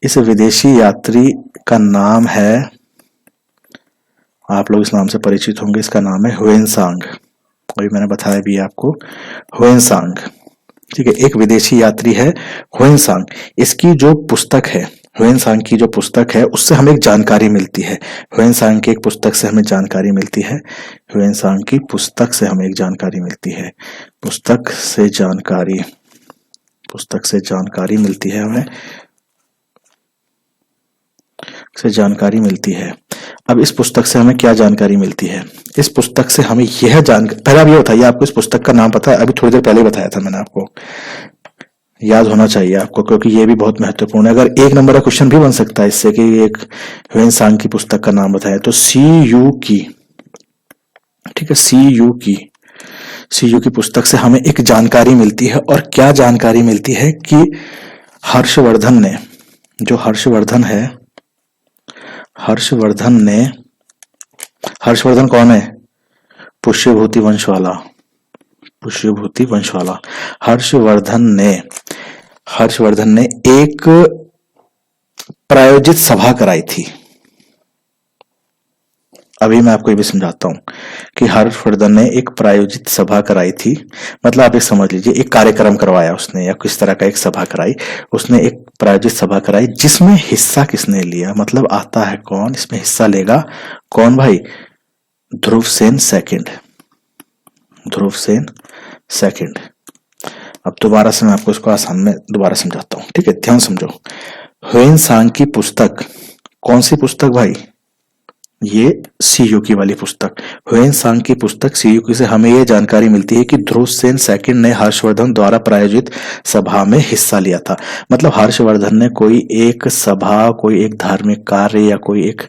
इस विदेशी यात्री का नाम है, आप लोग इस नाम से परिचित होंगे, इसका नाम है ह्वेनसांग। अभी मैंने बताया भी आपको, ह्वेनसांग। ठीक है, एक विदेशी यात्री है ह्वेनसांग। इसकी जो पुस्तक है, ह्वेनसांग की जो पुस्तक है उससे हमें एक जानकारी मिलती है। ह्वेनसांग की एक पुस्तक से हमें जानकारी मिलती है। ह्वेनसांग की पुस्तक से हमें एक जानकारी मिलती है। पुस्तक से जानकारी मिलती है हमें, से जानकारी मिलती है। अब इस पुस्तक से हमें क्या जानकारी मिलती है, इस पुस्तक से हमें यह जानकारी, पहले आप ये बताइए आपको इस पुस्तक का नाम पता है? अभी थोड़ी देर पहले बताया था मैंने आपको, याद होना चाहिए आपको, क्योंकि ये भी बहुत महत्वपूर्ण है। अगर एक नंबर का क्वेश्चन भी बन सकता है इससे कि एक ह्वेनसांग की पुस्तक का नाम बताया, तो CU की, ठीक है, CU की पुस्तक से हमें एक जानकारी मिलती है। और क्या जानकारी मिलती है कि हर्षवर्धन ने, जो हर्षवर्धन है, हर्षवर्धन कौन है? पुष्यभूति वंश वाला। हर्षवर्धन ने एक प्रायोजित सभा कराई थी। अभी मैं आपको ये भी समझाता हूँ कि हर्षवर्धन ने एक प्रायोजित सभा कराई थी। मतलब आप ये समझ लीजिए एक कार्यक्रम करवाया उसने, या किस तरह का एक सभा कराई उसने, एक प्रायोजित सभा कराई जिसमें हिस्सा किसने लिया, मतलब आता है कौन, इसमें हिस्सा लेगा कौन भाई, ध्रुव सेन सेकंड, ध्रुव सेन सेकंड। अब दोबारा से मैं आपको इसको आसान में दोबारा समझाता हूँ, ठीक है, ध्यान समझो। ह्वेन सांग की पुस्तक, कौन सी पुस्तक भाई, ये सीयूकी वाली पुस्तक, ह्वेन सांग की पुस्तक सीयूकी से हमें ये जानकारी मिलती है कि ध्रुव सेन सेकंड ने हर्षवर्धन द्वारा प्रायोजित सभा में हिस्सा लिया था। मतलब हर्षवर्धन ने कोई एक सभा, कोई एक धार्मिक कार्य या कोई एक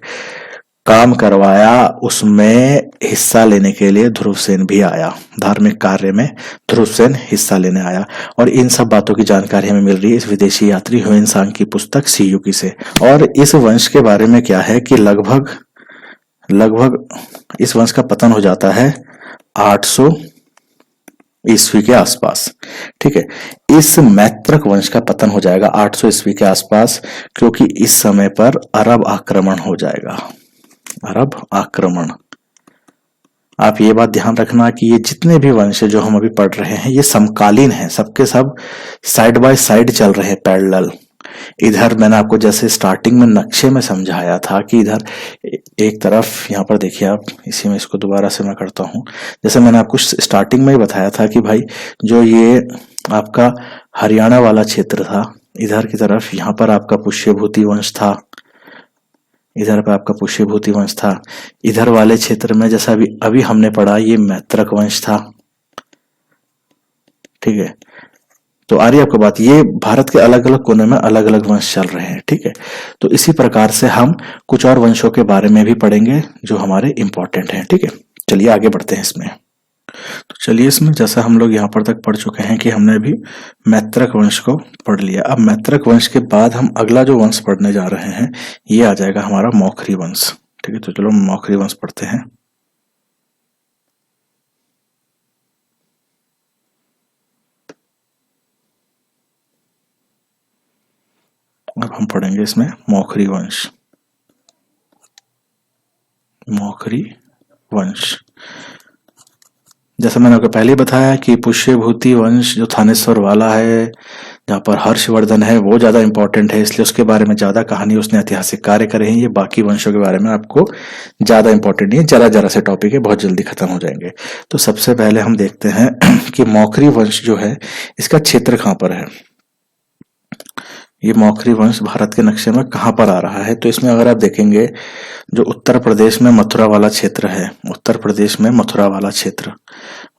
काम करवाया, उसमें हिस्सा लेने के लिए ध्रुव सेन भी आया, धार्मिक कार्य में ध्रुव सेन हिस्सा लेने आया। और इन सब बातों की जानकारी हमें मिल रही है इस विदेशी यात्री ह्वेन सांग की पुस्तक सीयूकी से। और इस वंश के बारे में क्या है कि लगभग इस वंश का पतन हो जाता है 800 ईस्वी के आसपास, ठीक है। इस मैत्रक वंश का पतन हो जाएगा 800 ईस्वी के आसपास, क्योंकि इस समय पर अरब आक्रमण हो जाएगा, अरब आक्रमण। आप ये बात ध्यान रखना कि ये जितने भी वंश है जो हम अभी पढ़ रहे हैं ये समकालीन हैं, सबके सब साइड बाय साइड चल रहे हैं, पैरेलल। इधर मैंने आपको जैसे स्टार्टिंग में नक्शे में समझाया था कि इधर एक तरफ, यहाँ पर देखिए आप, इसी में इसको दोबारा से मैं करता हूँ। जैसे मैंने आपको स्टार्टिंग में ही बताया था कि भाई जो ये आपका हरियाणा वाला क्षेत्र था, इधर की तरफ यहाँ पर आपका पुष्यभूति वंश था, इधर पर आपका पुष्यभूति वंश था। इधर वाले क्षेत्र में जैसा अभी हमने पढ़ा ये मैत्रक वंश था, ठीक है। तो आ रही है आपको बात, ये भारत के अलग अलग कोने में अलग अलग वंश चल रहे हैं, ठीक है। तो इसी प्रकार से हम कुछ और वंशों के बारे में भी पढ़ेंगे जो हमारे इंपॉर्टेंट हैं, ठीक है। चलिए आगे बढ़ते हैं इसमें। तो चलिए इसमें जैसा हम लोग यहाँ पर तक पढ़ चुके हैं कि हमने अभी मैत्रक वंश को पढ़ लिया। अब मैत्रक वंश के बाद हम अगला जो वंश पढ़ने जा रहे हैं ये आ जाएगा हमारा मौखरी वंश, ठीक है। तो चलो मौखरी वंश पढ़ते हैं। अब हम पढ़ेंगे इसमें मौखरी वंश, मौखरी वंश। जैसा मैंने आपको पहले बताया कि पुष्यभूति वंश जो थानेश्वर वाला है, जहाँ पर हर्षवर्धन है, वो ज्यादा इंपॉर्टेंट है, इसलिए उसके बारे में ज्यादा कहानी, उसने ऐतिहासिक कार्य करे हैं। ये बाकी वंशों के बारे में आपको ज्यादा इंपॉर्टेंट नहीं है, जरा जरा से टॉपिक है, बहुत जल्दी खत्म हो जाएंगे। तो सबसे पहले हम देखते हैं कि मौखरी वंश जो है इसका क्षेत्र कहाँ पर है। ये मौखरी वंश भारत के नक्शे में कहाँ पर आ रहा है, तो इसमें अगर आप देखेंगे जो उत्तर प्रदेश में मथुरा वाला क्षेत्र है, उत्तर प्रदेश में मथुरा वाला क्षेत्र,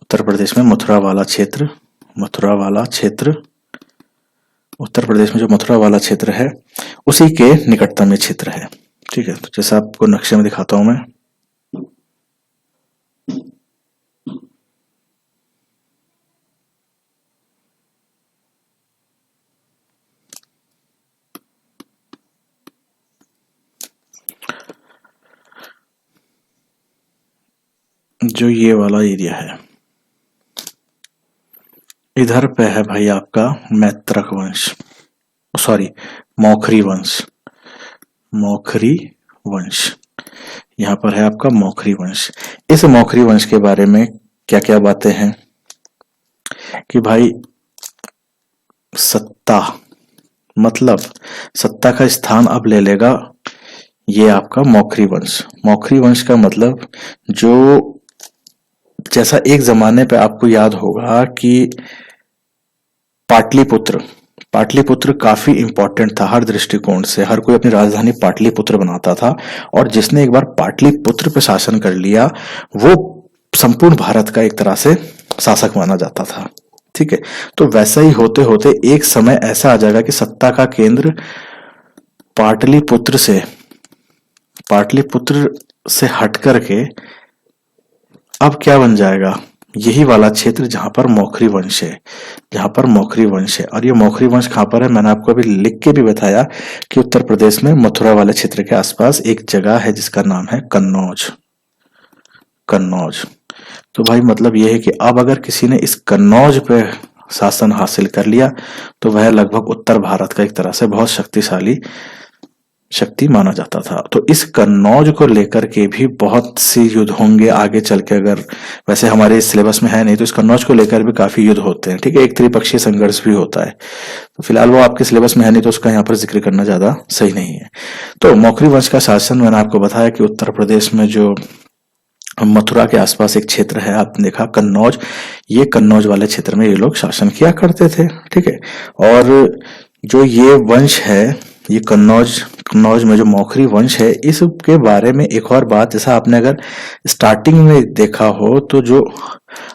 उत्तर प्रदेश में मथुरा वाला क्षेत्र, मथुरा वाला क्षेत्र, उत्तर प्रदेश में जो मथुरा वाला क्षेत्र है उसी के निकटतम ये क्षेत्र है, ठीक है। तो जैसा आपको नक्शे में दिखाता हूं मैं, जो ये वाला एरिया है इधर पे है भाई आपका मैत्रक वंश, सॉरी मौखरी वंश, मौखरी वंश। यहाँ पर है आपका मौखरी वंश। इस मौखरी वंश के बारे में क्या क्या बातें हैं कि भाई सत्ता, मतलब सत्ता का स्थान अब ले लेगा ये आपका मौखरी वंश। मौखरी वंश का मतलब जो, जैसा एक जमाने पे आपको याद होगा कि पाटलिपुत्र, पाटलिपुत्र काफी इंपॉर्टेंट था हर दृष्टिकोण से, हर कोई अपनी राजधानी पाटलिपुत्र बनाता था, और जिसने एक बार पाटलिपुत्र पे शासन कर लिया वो संपूर्ण भारत का एक तरह से शासक माना जाता था, ठीक है। तो वैसा ही होते होते एक समय ऐसा आ जाएगा कि सत्ता का केंद्र पाटलिपुत्र से हट करके अब क्या बन जाएगा, यही वाला क्षेत्र जहां पर मौखरी वंश है, जहां पर मौखरी वंश है। और ये मौखरी वंश कहां पर है, मैंने आपको अभी लिख के भी बताया कि उत्तर प्रदेश में मथुरा वाले क्षेत्र के आसपास एक जगह है जिसका नाम है कन्नौज, कन्नौज। तो भाई मतलब यह है कि अब अगर किसी ने इस कन्नौज पे शासन हासिल कर लिया तो वह लगभग उत्तर भारत का एक तरह से बहुत शक्तिशाली शक्ति माना जाता था। तो इस कन्नौज को लेकर के भी बहुत सी युद्ध होंगे आगे चल के, अगर वैसे हमारे सिलेबस में है नहीं तो इस कन्नौज को लेकर भी काफी युद्ध होते हैं, ठीक है। एक त्रिपक्षीय संघर्ष भी होता है, तो फिलहाल वो आपके सिलेबस में है नहीं तो उसका यहाँ पर जिक्र करना ज्यादा सही नहीं है। तो मौखरी वंश का शासन मैंने आपको बताया कि उत्तर प्रदेश में जो मथुरा के आसपास एक क्षेत्र है, आपने देखा कन्नौज, ये कन्नौज वाले क्षेत्र में ये लोग शासन किया करते थे, ठीक है। और जो ये वंश है, ये कन्नौज में जो मौखरी वंश है, इसके बारे में एक और बात, जैसा आपने अगर स्टार्टिंग में देखा हो तो जो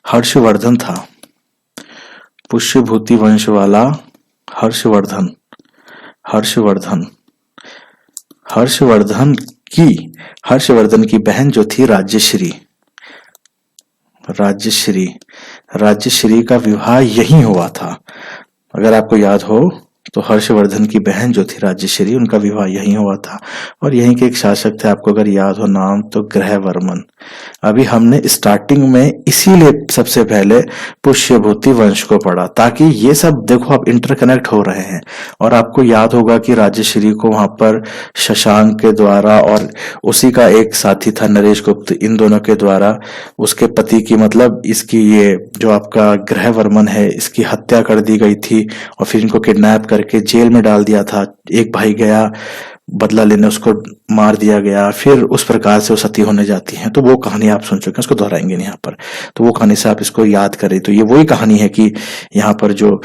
हर्षवर्धन था, पुष्यभूति वंश वाला हर्षवर्धन हर्षवर्धन की बहन जो थी राज्यश्री का विवाह यहीं हुआ था। अगर आपको याद हो तो हर्षवर्धन की बहन जो थी राज्यश्री, उनका विवाह यहीं हुआ था। और यहीं के एक शासक थे, आपको अगर याद हो नाम, तो ग्रहवर्मन। अभी हमने स्टार्टिंग में इसीलिए सबसे पहले पुष्यभूति वंश को पढ़ा, ताकि ये सब देखो आप इंटरकनेक्ट हो रहे हैं। और आपको याद होगा कि राज्यश्री को वहां पर शशांक के द्वारा और उसी का एक साथी था नरेश गुप्त, इन दोनों के द्वारा उसके पति की, मतलब इसकी ये जो आपका ग्रहवर्मन है, इसकी हत्या कर दी गई थी और फिर इनको किडनैप करके जेल में डाल दिया था। एक भाई गया बदला लेने, उसको मार दिया गया, फिर उस प्रकार से वो सती होने जाती हैं। तो वो कहानी आप सुन चुके हैं, उसको दोहराएंगे नहीं यहाँ पर। तो वो कहानी से आप इसको याद करें तो ये वही कहानी है कि यहाँ पर जो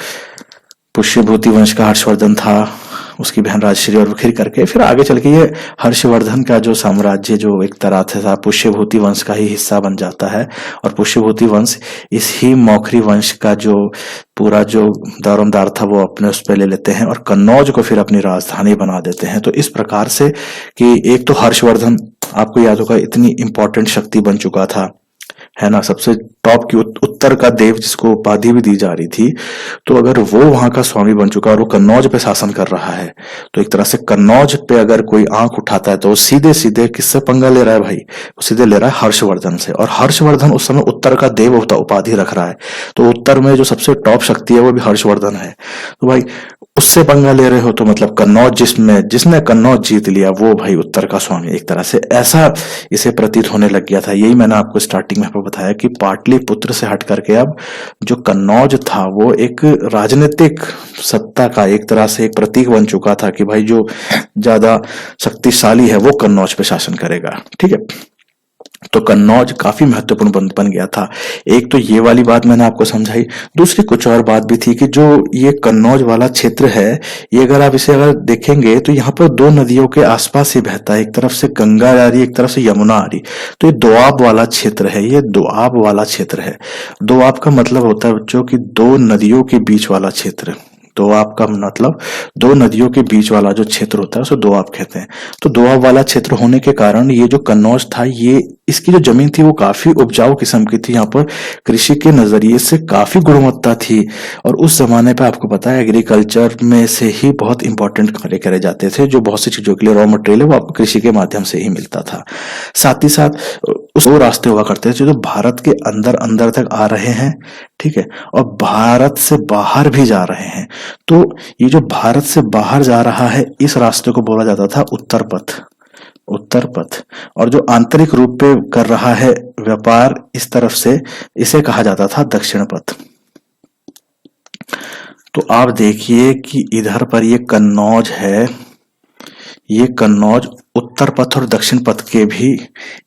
पुष्यभूति वंश का हर्षवर्धन था, उसकी बहन राजश्री, और फिर करके फिर आगे चल के ये हर्षवर्धन का जो साम्राज्य जो एक तरह से पुष्यभूति वंश का ही हिस्सा बन जाता है। और पुष्यभूति वंश इस ही मौखरी वंश का जो पूरा जो दारोमदार था वो अपने उस पर ले लेते हैं और कन्नौज को फिर अपनी राजधानी बना देते हैं। तो इस प्रकार से कि एक तो हर्षवर्धन, आपको याद होगा, इतनी इंपॉर्टेंट शक्ति बन चुका था, है ना, सबसे टॉप की उत्तर का देव जिसको उपाधि भी दी जा रही थी। तो अगर वो वहां का स्वामी बन चुका और वो कन्नौज पे शासन कर रहा है, तो एक तरह से कन्नौज पे अगर कोई आंख उठाता है तो वो सीधे सीधे किससे पंगा ले रहा है भाई, वो सीधे ले रहा है हर्षवर्धन से। और हर्षवर्धन उस समय उत्तर का देव उपाधि रख रहा है, तो उत्तर में जो सबसे टॉप शक्ति है वो भी हर्षवर्धन है। तो भाई उससे पंगा ले रहे हो तो मतलब कन्नौज जिसने कन्नौज जीत लिया वो भाई उत्तर का स्वामी, एक तरह से ऐसा इसे प्रतीत होने लग गया था। यही मैंने आपको स्टार्टिंग में बताया कि पाटलिपुत्र से हट करके अब जो कन्नौज था वो एक राजनीतिक सत्ता का एक तरह से एक प्रतीक बन चुका था कि भाई जो ज्यादा शक्तिशाली है वो कन्नौज पे शासन करेगा, ठीक है। तो कन्नौज काफी महत्वपूर्ण बन गया था। एक तो ये वाली बात मैंने आपको समझाई, दूसरी कुछ और बात भी थी कि जो ये कन्नौज वाला क्षेत्र है, ये अगर आप इसे देखेंगे तो यहाँ पर दो नदियों के आसपास ही बहता है, एक तरफ से गंगा आ रही, एक तरफ से यमुना आ रही। तो ये दोआब वाला क्षेत्र है, ये दोआब वाला क्षेत्र है। दोआब का मतलब होता है बच्चों की दो नदियों के बीच वाला क्षेत्र। दोआब का मतलब दो नदियों के बीच वाला जो क्षेत्र होता है उसे दोआब कहते हैं। तो दोआब वाला क्षेत्र होने के कारण ये जो कन्नौज था, ये इसकी जो जमीन थी वो काफी उपजाऊ किस्म की थी। यहाँ पर कृषि के नजरिए से काफी गुणवत्ता थी। और उस जमाने पे आपको पता है एग्रीकल्चर में से ही बहुत इंपॉर्टेंट कार्य करे जाते थे। जो बहुत सी चीजों के लिए रॉ मटेरियल है वो आपको कृषि के माध्यम से ही मिलता था। साथ ही साथ उस दो रास्ते हुआ करते थे जो भारत के अंदर तक आ रहे हैं, ठीक है, और भारत से बाहर भी जा रहे हैं। तो ये जो भारत से बाहर जा रहा है इस रास्ते को बोला जाता था उत्तर पथ। और जो आंतरिक रूप पे कर रहा है व्यापार इस तरफ से, इसे कहा जाता था दक्षिण पथ। तो आप देखिए कि इधर पर ये कन्नौज है, ये कन्नौज उत्तर पथ और दक्षिण पथ के भी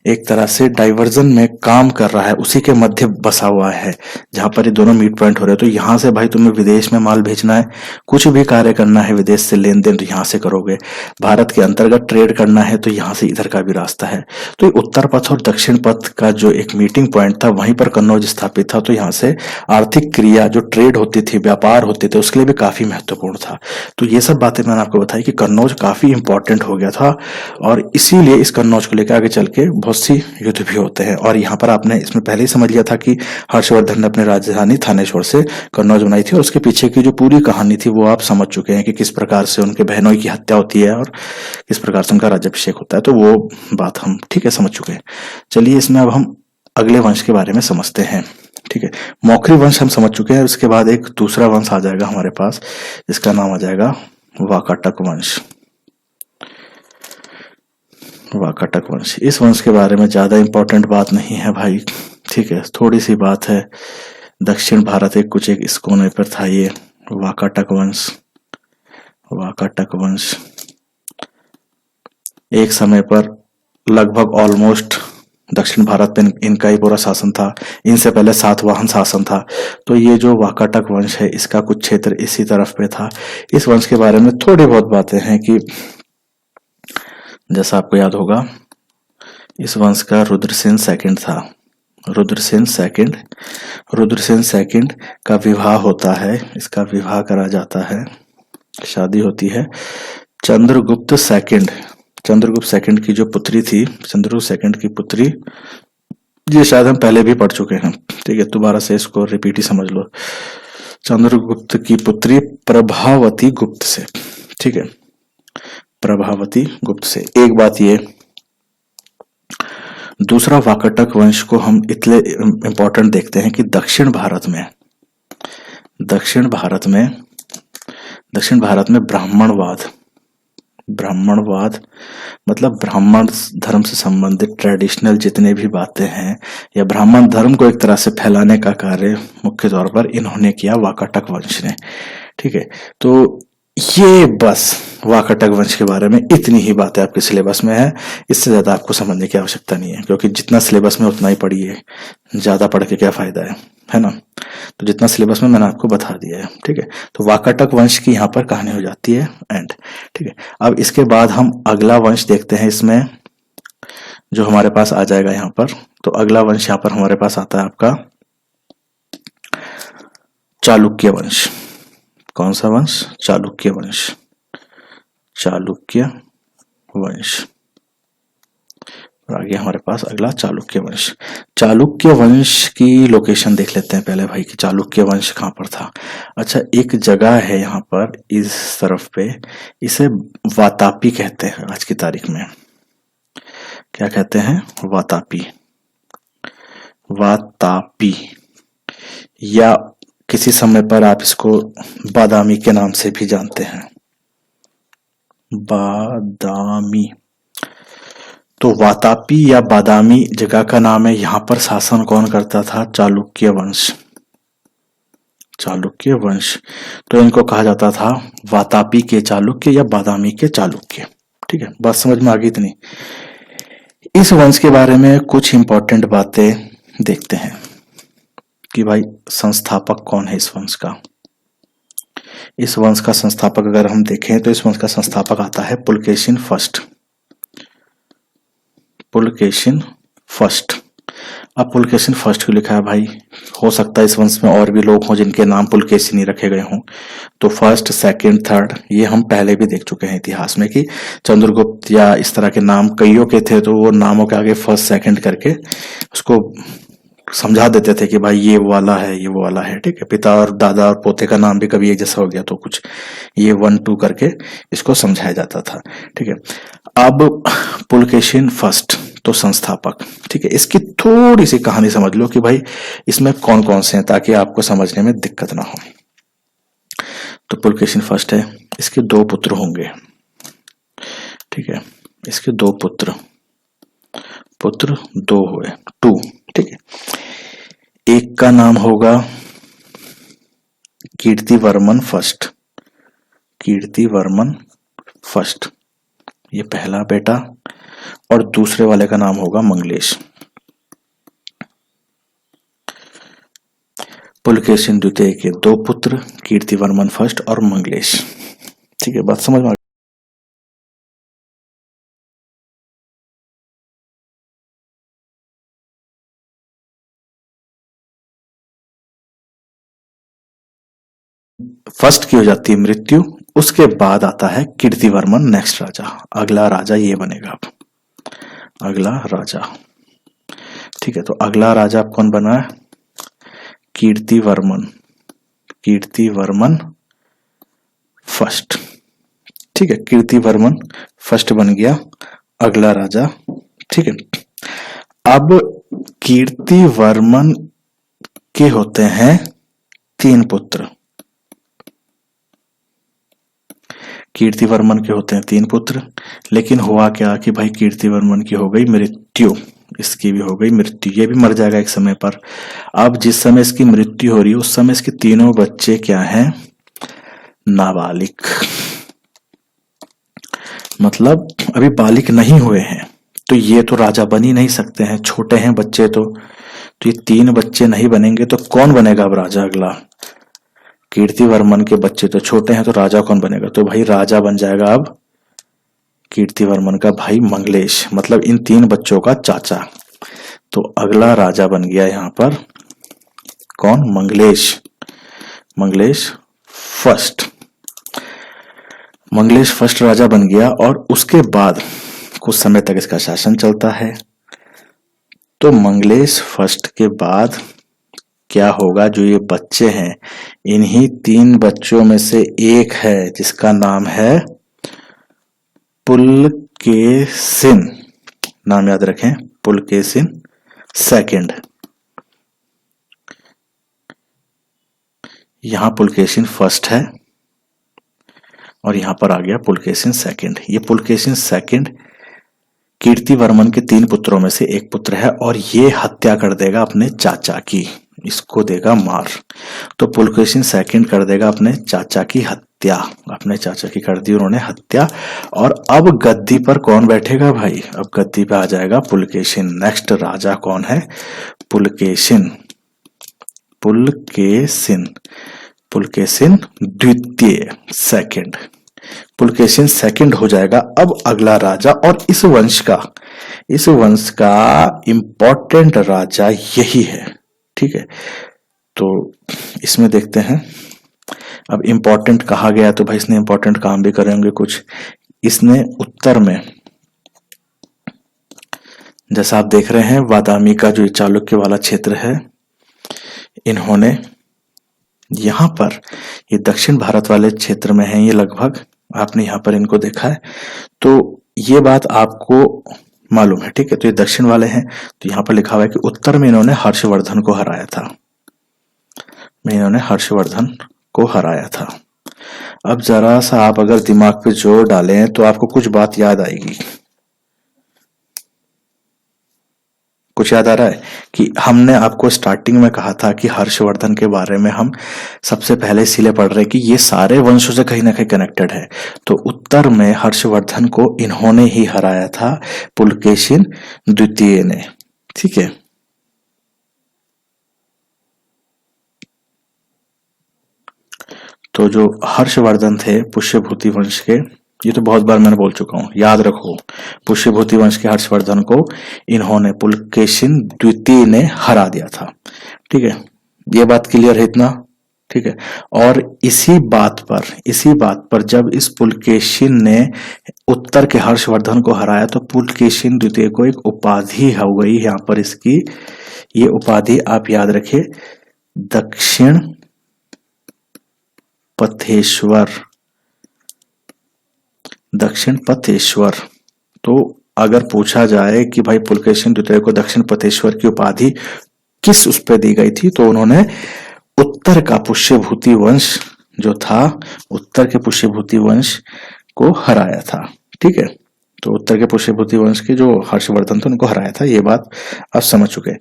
एक तरह से डाइवर्जन में काम कर रहा है, उसी के मध्य बसा हुआ है जहां पर ये दोनों मीट पॉइंट हो रहे हैं। तो यहां से भाई तुम्हें विदेश में माल भेजना है, कुछ भी कार्य करना है विदेश से लेन देन, तो यहां से करोगे। भारत के अंतर्गत ट्रेड करना है तो यहां से इधर का भी रास्ता है। तो उत्तर पथ और दक्षिण पथ का जो एक मीटिंग पॉइंट था वहीं पर कन्नौज स्थापित था। तो यहाँ से आर्थिक क्रिया जो ट्रेड होती थी, व्यापार होते थे, उसके लिए भी काफी महत्वपूर्ण था। तो ये सब बातें मैंने आपको बताई कि कन्नौज काफी इंपॉर्टेंट हो गया था और इसीलिए इस कन्नौज को लेकर आगे चल के बहुत सी युद्ध भी होते हैं। और यहाँ पर आपने इसमें पहले ही समझ लिया था कि हर्षवर्धन ने अपनी राजधानी थानेश्वर से कन्नौज बनाई थी और उसके पीछे की जो पूरी कहानी थी वो आप समझ चुके हैं कि किस प्रकार से उनके बहनों की हत्या होती है और किस प्रकार से उनका राज्याभिषेक होता है। तो वो बात हम ठीक है समझ चुके हैं। चलिए इसमें अब हम अगले वंश के बारे में समझते हैं। ठीक है, मौखरी वंश हम समझ चुके हैं। उसके बाद एक दूसरा वंश आ जाएगा हमारे पास जिसका नाम आ जाएगा वाकाटक वंश। वाकाटक वंश, इस वंश के बारे में ज्यादा इंपॉर्टेंट बात नहीं है भाई, ठीक है, थोड़ी सी बात है। दक्षिण भारत एक कुछ एक इस कोने पर था ये वाकाटक वंश। वाकाटक वंश एक समय पर लगभग ऑलमोस्ट दक्षिण भारत में इनका ही पूरा शासन था। इनसे पहले सातवाहन शासन था। तो ये जो वाकाटक वंश है इसका कुछ क्षेत्र इसी तरफ पे था। इस वंश के बारे में थोड़ी बहुत बातें हैं कि जैसा आपको याद होगा इस वंश का रुद्रसेन सेकंड था। रुद्रसेन सेकंड का विवाह होता है, इसका विवाह करा जाता है, शादी होती है चंद्रगुप्त सेकंड की जो पुत्री थी, चंद्रगुप्त सेकंड की पुत्री, ये शायद हम पहले भी पढ़ चुके हैं, ठीक है, दोबारा से इसको रिपीट ही समझ लो। चंद्रगुप्त की पुत्री प्रभावती गुप्त से, ठीक है, प्रभावती गुप्त से। एक बात ये, दूसरा वाकाटक वंश को हम इतने इंपॉर्टेंट देखते हैं कि दक्षिण भारत में ब्राह्मणवाद मतलब ब्राह्मण धर्म से संबंधित ट्रेडिशनल जितने भी बातें हैं या ब्राह्मण धर्म को एक तरह से फैलाने का कार्य मुख्य तौर पर इन्होंने किया, वाकाटक वंश ने, ठीक है। तो ये बस वाकाटक वंश के बारे में इतनी ही बातें आपके सिलेबस में है, इससे ज्यादा आपको समझने की आवश्यकता नहीं है, क्योंकि जितना सिलेबस में उतना ही पढ़िए, ज्यादा पढ़ के क्या फायदा है ना। तो जितना सिलेबस में मैंने आपको बता दिया है, ठीक है। तो वाकाटक वंश की यहाँ पर कहानी हो जाती है एंड, ठीक है। अब इसके बाद हम अगला वंश देखते हैं, इसमें जो हमारे पास आ जाएगा यहाँ पर। तो अगला वंश यहाँ पर हमारे पास आता है आपका चालुक्य वंश। कौन सा वंश? चालुक्य वंश। और आगे हमारे पास अगला चालुक्य वंश। चालुक्य वंश की लोकेशन देख लेते हैं पहले भाई कि चालुक्य वंश कहां पर था। अच्छा, एक जगह है यहाँ पर इस तरफ पे, इसे वातापी कहते हैं आज की तारीख में। क्या कहते हैं? वातापी, या किसी समय पर आप इसको बादामी के नाम से भी जानते हैं, बादामी। तो वातापी या बादामी जगह का नाम है। यहां पर शासन कौन करता था? चालुक्य वंश। तो इनको कहा जाता था वातापी के चालुक्य या बादामी के चालुक्य, ठीक है। बात समझ में आ गई इतनी? इस वंश के बारे में कुछ इंपॉर्टेंट बातें देखते हैं कि भाई संस्थापक कौन है इस वंश का। इस वंश का संस्थापक अगर हम देखें तो इस वंश का संस्थापक आता है पुलकेशिन फर्स्ट। अब पुलकेशिन फर्स्ट क्यों लिखा है भाई? हो सकता है इस वंश में और भी लोग हों जिनके नाम पुलकेशिन ही रखे गए हों। तो फर्स्ट, सेकंड, थर्ड ये हम पहले भी देख चुके हैं इतिहास में कि चंद्रगुप्त या इस तरह के नाम कईयों के थे, तो वो नामों के आगे फर्स्ट सेकंड करके उसको समझा देते थे कि भाई ये वो वाला है, ठीक है। पिता और दादा और पोते का नाम भी कभी एक जैसा हो गया तो कुछ ये 1 2 करके इसको समझाया जाता था, ठीक है। अब पुलकेशिन फर्स्ट तो संस्थापक, ठीक है। इसकी थोड़ी सी कहानी समझ लो कि भाई इसमें कौन कौन से हैं, ताकि आपको समझने में दिक्कत ना हो। तो पुलकेशिन फर्स्ट है, इसके 2 पुत्र होंगे, ठीक है। इसके 2 पुत्र 2 हुए, 2, ठीक है। एक का नाम होगा कीर्तिवर्मन फर्स्ट, ये पहला बेटा, और दूसरे वाले का नाम होगा मंगलेश। पुलकेशिन द्वितीय के 2 पुत्र, कीर्तिवर्मन फर्स्ट और मंगलेश, ठीक है। बात समझ में? फर्स्ट की हो जाती है मृत्यु, उसके बाद आता है कीर्तिवर्मन नेक्स्ट राजा, अगला राजा ये बनेगा, अगला राजा, ठीक है। तो अगला राजा कौन बना है? कीर्तिवर्मन फर्स्ट, ठीक है। कीर्तिवर्मन फर्स्ट बन गया अगला राजा, ठीक है। अब कीर्तिवर्मन के होते हैं 3 पुत्र। कीर्तिवर्मन के होते हैं 3 पुत्र, लेकिन हुआ क्या कि भाई कीर्तिवर्मन की हो गई मृत्यु, इसकी भी हो गई मृत्यु, ये भी मर जाएगा एक समय पर। अब जिस समय इसकी मृत्यु हो रही है उस समय इसके तीनों बच्चे क्या हैं, नाबालिग, मतलब अभी बालिग नहीं हुए हैं, तो ये तो राजा बन ही नहीं सकते हैं, छोटे हैं बच्चे तो ये 3 बच्चे नहीं बनेंगे तो कौन बनेगा अब राजा अगला? कीर्तिवर्मन के बच्चे तो छोटे हैं, तो राजा कौन बनेगा? तो भाई राजा बन जाएगा अब कीर्तिवर्मन का भाई मंगलेश, मतलब इन 3 बच्चों का चाचा। तो अगला राजा बन गया यहाँ पर कौन? मंगलेश, मंगलेश फर्स्ट, मंगलेश फर्स्ट राजा बन गया। और उसके बाद कुछ समय तक इसका शासन चलता है। तो मंगलेश फर्स्ट के बाद क्या होगा, जो ये बच्चे हैं इन्हीं 3 बच्चों में से एक है जिसका नाम है पुलकेशिन, नाम याद रखें, पुलकेशिन सेकंड। यहां पुलकेशिन फर्स्ट है और यहां पर आ गया पुलकेशिन सेकंड। ये पुलकेशिन सेकंड कीर्तिवर्मन के 3 पुत्रों में से एक पुत्र है और ये हत्या कर देगा अपने चाचा की, इसको देगा मार। तो पुलकेशिन सेकंड कर देगा अपने चाचा की हत्या, अपने चाचा की कर दी उन्होंने हत्या। और अब गद्दी पर कौन बैठेगा भाई? अब गद्दी पे आ जाएगा पुलकेशिन। नेक्स्ट राजा कौन है? पुलकेशिन, पुलकेशिन, पुलकेशिन द्वितीय, सेकंड, पुलकेशिन सेकंड हो जाएगा अब अगला राजा। और इस वंश का इंपॉर्टेंट राजा यही है, ठीक है। तो इसमें देखते हैं, अब इंपॉर्टेंट कहा गया तो भाई इसने इंपॉर्टेंट काम भी करेंगे कुछ। इसने उत्तर में, जैसा आप देख रहे हैं बादामी का जो चालुक्य वाला क्षेत्र है, इन्होंने यहां पर, ये दक्षिण भारत वाले क्षेत्र में है, ये लगभग आपने यहां पर इनको देखा है, तो ये बात आपको मालूम है, ठीक है। तो ये दक्षिण वाले हैं, तो यहां पर लिखा हुआ है कि उत्तर में इन्होंने हर्षवर्धन को हराया था, इन्होंने हर्षवर्धन को हराया था। अब जरा सा आप अगर दिमाग पे जोर डालें तो आपको कुछ बात याद आएगी। कुछ याद आ रहा है कि हमने आपको स्टार्टिंग में कहा था कि हर्षवर्धन के बारे में हम सबसे पहले इसीलिए पढ़ रहे हैं कि ये सारे वंशों से कहीं ना कहीं कनेक्टेड है। तो उत्तर में हर्षवर्धन को इन्होंने ही हराया था, पुलकेशिन द्वितीय ने, ठीक है। तो जो हर्षवर्धन थे पुष्यभूति वंश के, ये तो बहुत बार मैंने बोल चुका हूं, याद रखो, पुष्यभूति वंश के हर्षवर्धन को इन्होंने, पुलकेशिन द्वितीय ने हरा दिया था, ठीक है। ये बात क्लियर है इतना, ठीक है। और इसी बात पर जब इस पुलकेशिन ने उत्तर के हर्षवर्धन को हराया तो पुलकेशिन द्वितीय को एक उपाधि हो गई यहां पर इसकी, ये उपाधि आप याद रखिए, दक्षिण पथेश्वर, दक्षिण पथेश्वर। तो अगर पूछा जाए कि भाई पुलकेशिन द्वितीय को दक्षिण पथेश्वर की उपाधि किस उस पर दी गई थी, तो उन्होंने उत्तर का पुष्यभूति वंश जो था, उत्तर के पुष्यभूति वंश को हराया था, ठीक है। तो उत्तर के पुष्यभूति वंश के जो हर्षवर्धन थे उनको हराया था, ये बात आप समझ चुके।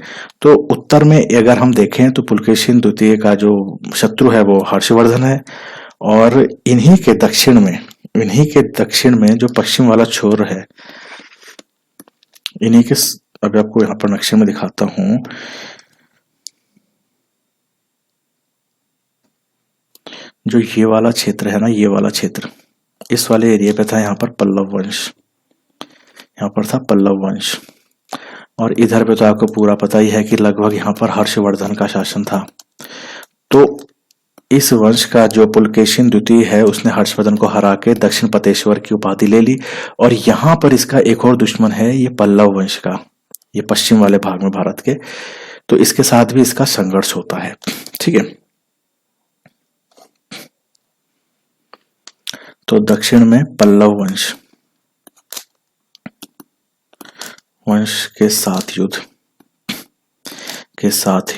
तो उत्तर में अगर हम देखें तो पुलकेशिन द्वितीय का जो शत्रु है वो हर्षवर्धन है, और इन्हीं के दक्षिण में जो पश्चिम वाला छोर है, इन्हीं के, अभी आपको यहाँ पर नक्शे में दिखाता हूं, जो ये वाला क्षेत्र है ना, ये वाला क्षेत्र, इस वाले एरिया पे था यहाँ पर पल्लव वंश, यहाँ पर था पल्लव वंश। और इधर पे तो आपको पूरा पता ही है कि लगभग यहाँ पर हर्षवर्धन का शासन था। तो इस वंश का जो पुलकेशिन द्वितीय है उसने हर्षवर्धन को हरा के दक्षिण पथेश्वर की उपाधि ले ली। और यहाँ पर इसका एक और दुश्मन है, ये पल्लव वंश का, ये पश्चिम वाले भाग में भारत के, तो इसके साथ भी इसका संघर्ष होता है, ठीक है। तो दक्षिण में पल्लव वंश के साथ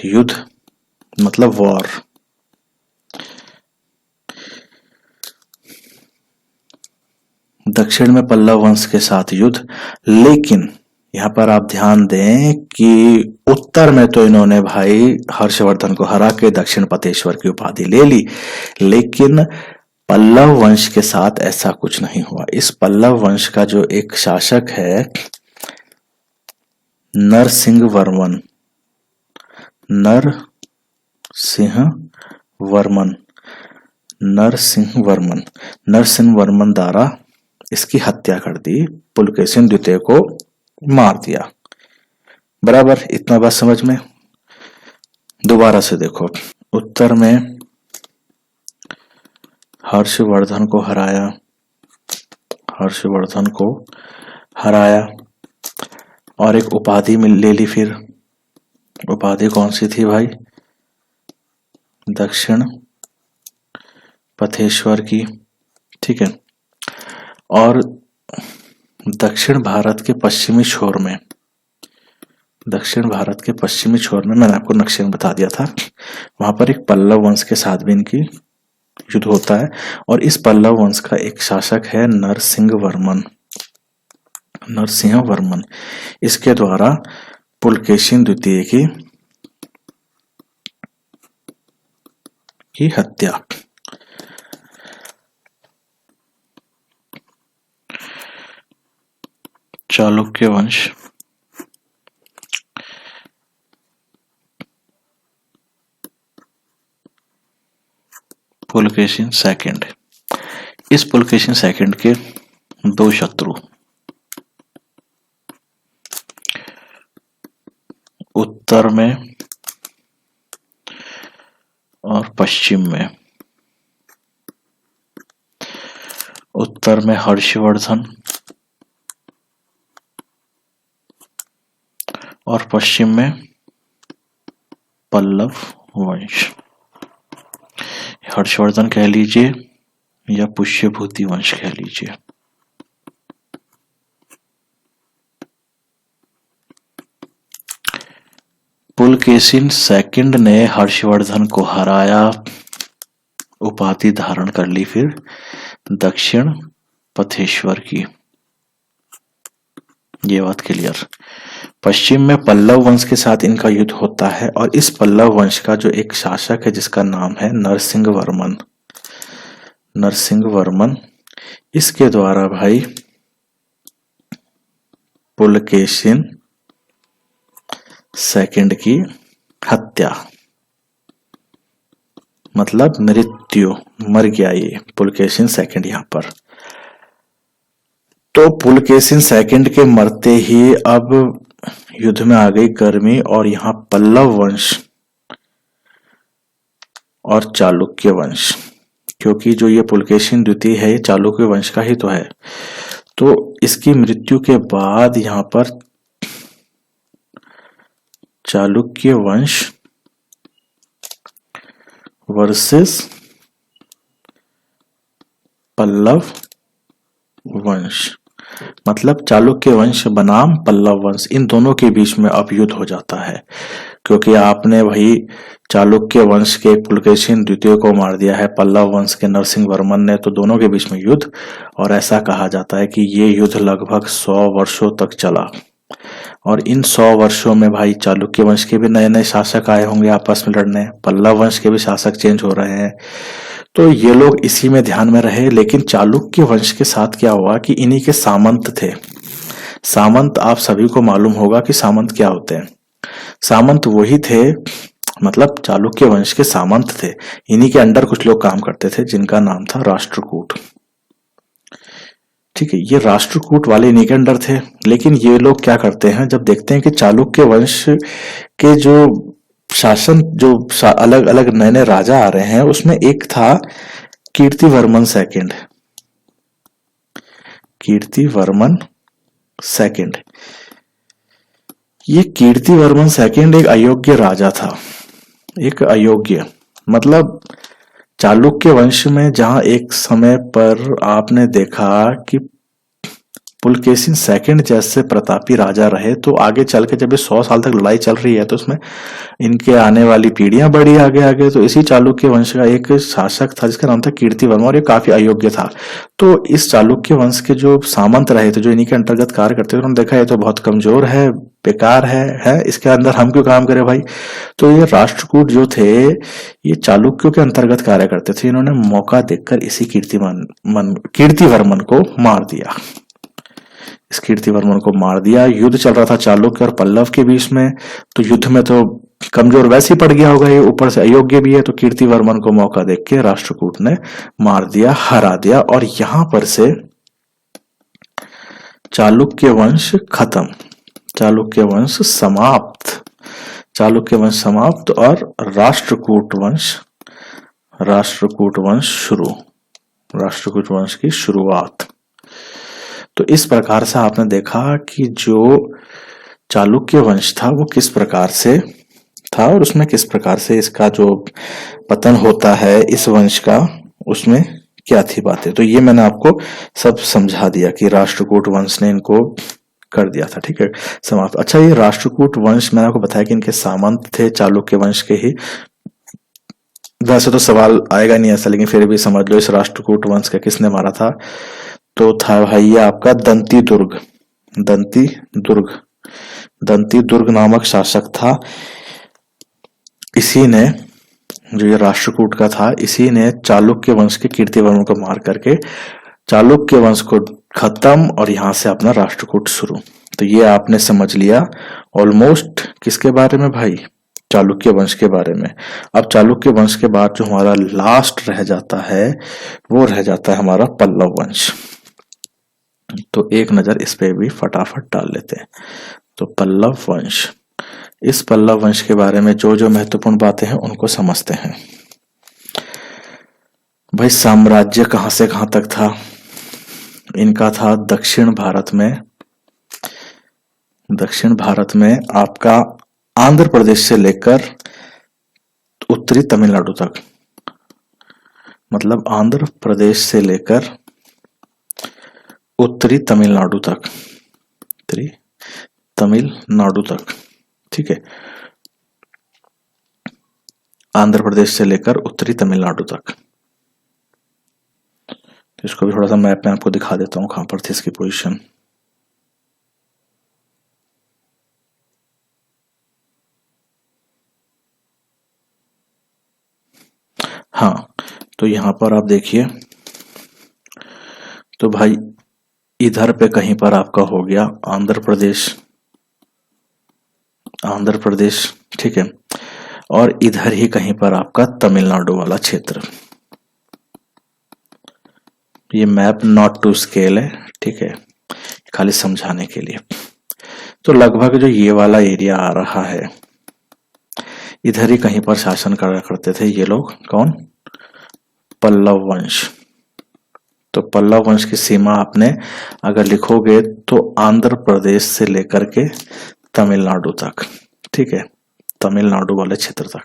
युद्ध मतलब वॉर। दक्षिण में पल्लव वंश के साथ युद्ध, लेकिन यहाँ पर आप ध्यान दें कि उत्तर में तो इन्होंने भाई हर्षवर्धन को हरा के दक्षिण पतेश्वर की उपाधि ले ली, लेकिन पल्लव वंश के साथ ऐसा कुछ नहीं हुआ। इस पल्लव वंश का जो एक शासक है नरसिंह वर्मन, नरसिंह वर्मन द्वारा इसकी हत्या कर दी, पुलकेशिन द्वितीय को मार दिया। बराबर, इतना बात समझ में। दोबारा से देखो, उत्तर में हर्षवर्धन को हराया और एक उपाधि ले ली। फिर उपाधि कौन सी थी भाई? दक्षिण पथेश्वर की, ठीक है। और दक्षिण भारत के पश्चिमी छोर में मैंने आपको नक्शे में बता दिया था, वहां पर एक पल्लव वंश के साथ भी इनकी युद्ध होता है और इस पल्लव वंश का एक शासक है नरसिंह वर्मन। इसके द्वारा पुलकेशिन द्वितीय की हत्या। चालुक्य वंश, पुलकेशिन सेकंड। इस पुलकेशिन सेकंड के दो शत्रु उत्तर में और पश्चिम में। उत्तर में हर्षवर्धन और पश्चिम में पल्लव वंश। हर्षवर्धन कह लीजिए या पुष्यभूति वंश कह लीजिए। पुलकेशिन सेकंड ने हर्षवर्धन को हराया, उपाधि धारण कर ली फिर दक्षिण पथेश्वर की। ये बात क्लियर। पश्चिम में पल्लव वंश के साथ इनका युद्ध होता है और इस पल्लव वंश का जो एक शासक है जिसका नाम है नरसिंह वर्मन, इसके द्वारा भाई पुलकेशिन सेकंड की हत्या, मतलब मृत्यु, मर गया ये पुलकेशिन सेकंड यहां पर। तो पुलकेशिन सेकंड के मरते ही अब युद्ध में आ गई गर्मी और यहाँ पल्लव वंश और चालुक्य वंश, क्योंकि जो ये पुलकेशिन द्वितीय है ये चालुक्य वंश का ही तो है। तो इसकी मृत्यु के बाद यहाँ पर चालुक्य वंश वर्सेस पल्लव वंश, मतलब चालुक्य वंश बनाम पल्लव वंश, इन दोनों के बीच में अब युद्ध हो जाता है। क्योंकि आपने भाई चालुक्य वंश के पुलकेशिन द्वितीय को मार दिया है पल्लव वंश के नरसिंह वर्मन ने, तो दोनों के बीच में युद्ध। और ऐसा कहा जाता है कि ये युद्ध लगभग 100 वर्षों तक चला और इन 100 वर्षों में भाई चालुक्य वंश के भी नए नए शासक आए होंगे आपस में लड़ने, पल्लव वंश के भी शासक चेंज हो रहे हैं, तो ये लोग इसी में ध्यान में रहे। लेकिन चालुक्य वंश के साथ क्या हुआ कि इन्हीं के सामंत थे। सामंत आप सभी को मालूम होगा कि सामंत क्या होते हैं। सामंत वही थे, मतलब चालुक्य वंश के सामंत थे, इन्हीं के अंडर कुछ लोग काम करते थे जिनका नाम था राष्ट्रकूट। ठीक है, ये राष्ट्रकूट वाले इन्हीं के अंडर थे। लेकिन ये लोग क्या करते हैं, जब देखते हैं कि चालुक्य वंश के जो शासन, जो अलग अलग नए नए राजा आ रहे हैं, उसमें एक था कीर्तिवर्मन सेकंड। ये कीर्तिवर्मन सेकंड एक अयोग्य राजा था, एक अयोग्य, मतलब चालुक्य वंश में जहां एक समय पर आपने देखा कि पुलकेशिन सेकंड जैसे प्रतापी राजा रहे, तो आगे चल के जब ये 100 साल तक लड़ाई चल रही है तो उसमें इनके आने वाली पीढ़ियां बढ़ी आगे आगे। तो इसी चालुक्य वंश का एक शासक था जिसका नाम था कीर्तिवर्मा, और ये काफी अयोग्य था। तो इस चालुक्य वंश के जो सामंत रहे थे, जो इन्हीं के अंतर्गत कार्य करते थे, उन्होंने देखा ये तो बहुत कमजोर है, बेकार है इसके अंदर हम क्यों काम करें भाई। तो ये राष्ट्रकूट जो थे ये चालुक्यों के अंतर्गत कार्य करते थे। इन्होंने मौका देखकर इसी कीर्तिवर्मन को मार दिया। इस कीर्तिवर्मन को मार दिया। युद्ध चल रहा था चालुक्य और पल्लव के बीच में, तो युद्ध में तो कमजोर वैसे ही पड़ गया होगा ये, ऊपर से अयोग्य भी है, तो कीर्तिवर्मन को मौका देख के राष्ट्रकूट ने मार दिया, हरा दिया, और यहां पर से चालुक्य वंश खत्म, चालुक्य वंश समाप्त, चालुक्य वंश समाप्त और राष्ट्रकूट वंश शुरू, राष्ट्रकूट वंश की शुरुआत। तो इस प्रकार से आपने देखा कि जो चालुक्य वंश था वो किस प्रकार से था और उसमें किस प्रकार से इसका जो पतन होता है इस वंश का, उसमें क्या थी बातें। तो ये मैंने आपको सब समझा दिया कि राष्ट्रकूट वंश ने इनको कर दिया था, ठीक है, समाप्त। अच्छा, ये राष्ट्रकूट वंश मैंने आपको बताया कि इनके सामंत थे चालुक्य वंश के ही। वैसे तो सवाल आएगा नहीं ऐसा, लेकिन फिर भी समझ लो इस राष्ट्रकूट वंश का किसने मारा था। तो था भाई आपका दंती दुर्ग नामक शासक था। इसी ने, जो ये राष्ट्रकूट का था, इसी ने चालुक्य वंश के कीर्तिवर्मन को मार करके चालुक्य वंश को खत्म और यहां से अपना राष्ट्रकूट शुरू। तो ये आपने समझ लिया ऑलमोस्ट किसके बारे में भाई, चालुक्य वंश के बारे में। अब चालुक्य वंश के बाद जो हमारा लास्ट रह जाता है वो रह जाता है हमारा पल्लव वंश। तो एक नजर इस पे भी फटाफट डाल लेते हैं। तो पल्लव वंश, इस पल्लव वंश के बारे में जो जो महत्वपूर्ण बातें हैं उनको समझते हैं। भाई साम्राज्य कहां से कहां तक था, इनका था दक्षिण भारत में आपका आंध्र प्रदेश से लेकर उत्तरी तमिलनाडु तक, मतलब आंध्र प्रदेश से लेकर उत्तरी तमिलनाडु तक, ठीक है, आंध्र प्रदेश से लेकर उत्तरी तमिलनाडु तक। तो इसको भी थोड़ा सा मैप में आपको दिखा देता हूं कहां पर थी इसकी पोजीशन। हाँ, तो यहां पर आप देखिए, तो भाई इधर पे कहीं पर आपका हो गया आंध्र प्रदेश, ठीक है, और इधर ही कहीं पर आपका तमिलनाडु वाला क्षेत्र। ये मैप नॉट टू स्केल है, ठीक है, खाली समझाने के लिए। तो लगभग जो ये वाला एरिया आ रहा है, इधर ही कहीं पर शासन करा करते थे ये लोग। कौन? पल्लव वंश। तो पल्लव वंश की सीमा आपने अगर लिखोगे तो आंध्र प्रदेश से लेकर के तमिलनाडु तक, ठीक है, तमिलनाडु वाले क्षेत्र तक।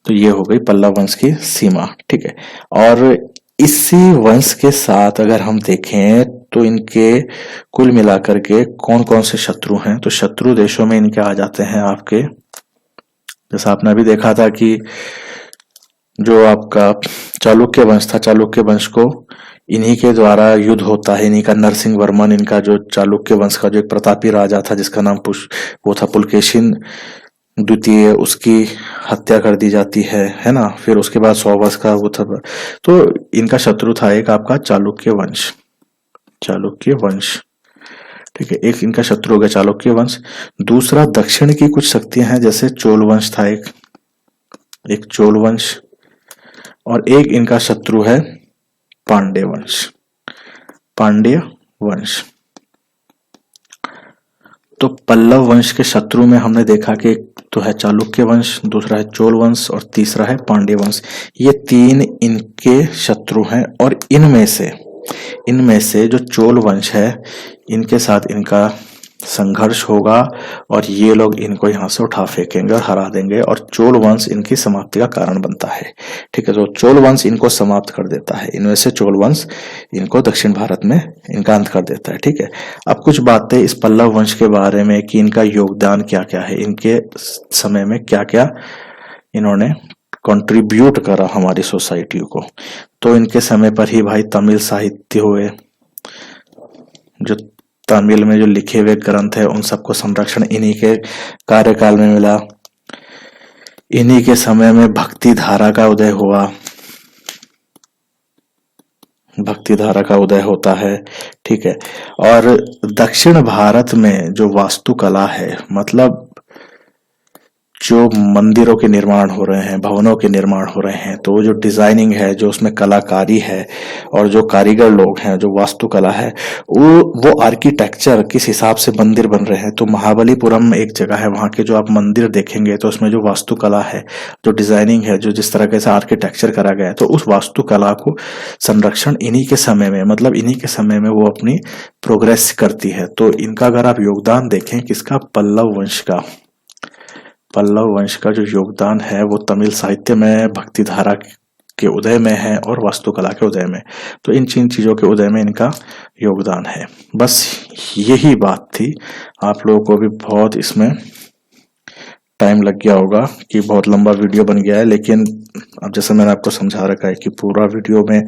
तो ये हो गई पल्लव वंश की सीमा, ठीक है। और इसी वंश के साथ अगर हम देखें तो इनके कुल मिलाकर के कौन कौन से शत्रु हैं, तो शत्रु देशों में इनके आ जाते हैं आपके, जैसा आपने अभी देखा था कि जो आपका चालुक्य वंश था, चालुक्य वंश को इन्हीं के द्वारा युद्ध होता है, इन्हीं का नरसिंह वर्मन, इनका जो चालुक्य वंश का जो एक प्रतापी राजा था जिसका नाम वो था पुलकेशिन द्वितीय, उसकी हत्या कर दी जाती है ना। फिर उसके बाद 100 वर्ष का वो था, तो इनका शत्रु था एक आपका चालुक्य वंश, ठीक है, एक इनका शत्रु हो गया चालुक्य वंश। दूसरा दक्षिण की कुछ शक्तियां हैं, जैसे चोल वंश था एक चोल वंश, और एक इनका शत्रु है पांड्य वंश। तो पल्लव वंश के शत्रु में हमने देखा कि एक तो है चालुक्य वंश, दूसरा है चोल वंश और तीसरा है पांड्य वंश। ये तीन इनके शत्रु हैं, और इनमें से जो चोल वंश है इनके साथ इनका संघर्ष होगा और ये लोग इनको यहाँ से उठा फेंकेंगे और हरा देंगे और चोल वंश इनकी समाप्ति का कारण बनता है। ठीक है, तो चोल वंश इनको समाप्त कर देता है, इनमें से चोल वंश इनको दक्षिण भारत में इनका अंत कर देता है। ठीक है, अब कुछ बातें इस पल्लव वंश के बारे में कि इनका योगदान क्या क्या है, इनके समय में क्या क्या इन्होंने कंट्रीब्यूट करा हमारी सोसाइटी को। तो इनके समय पर ही भाई तमिल साहित्य हुए, जो तमिल में जो लिखे हुए ग्रंथ है उन सबको संरक्षण इन्हीं के कार्यकाल में मिला। इन्हीं के समय में भक्ति धारा का उदय हुआ, भक्ति धारा का उदय होता है। ठीक है, और दक्षिण भारत में जो वास्तुकला है, मतलब जो मंदिरों के निर्माण हो रहे हैं, भवनों के निर्माण हो रहे हैं, तो जो डिजाइनिंग है, जो उसमें कलाकारी है और जो कारीगर लोग हैं, जो वास्तुकला है, वो आर्किटेक्चर किस हिसाब से मंदिर बन रहे हैं। तो महाबलीपुरम एक जगह है, वहां के जो आप मंदिर देखेंगे तो उसमें जो वास्तुकला है, जो डिजाइनिंग है, जो जिस तरह से आर्किटेक्चर करा गया है, तो उस वास्तुकला को संरक्षण इन्हीं के समय में, मतलब इन्हीं के समय में वो अपनी प्रोग्रेस करती है। तो इनका अगर आप योगदान देखें, किसका, पल्लव वंश का, पल्लव वंश का जो योगदान है वो तमिल साहित्य में, भक्ति धारा के उदय में है और वास्तुकला के उदय में। तो इन चीजों के उदय में इनका योगदान है। बस यही बात थी। आप लोगों को भी बहुत इसमें टाइम लग गया होगा कि बहुत लंबा वीडियो बन गया है, लेकिन अब जैसे मैंने आपको समझा रखा है कि पूरा वीडियो में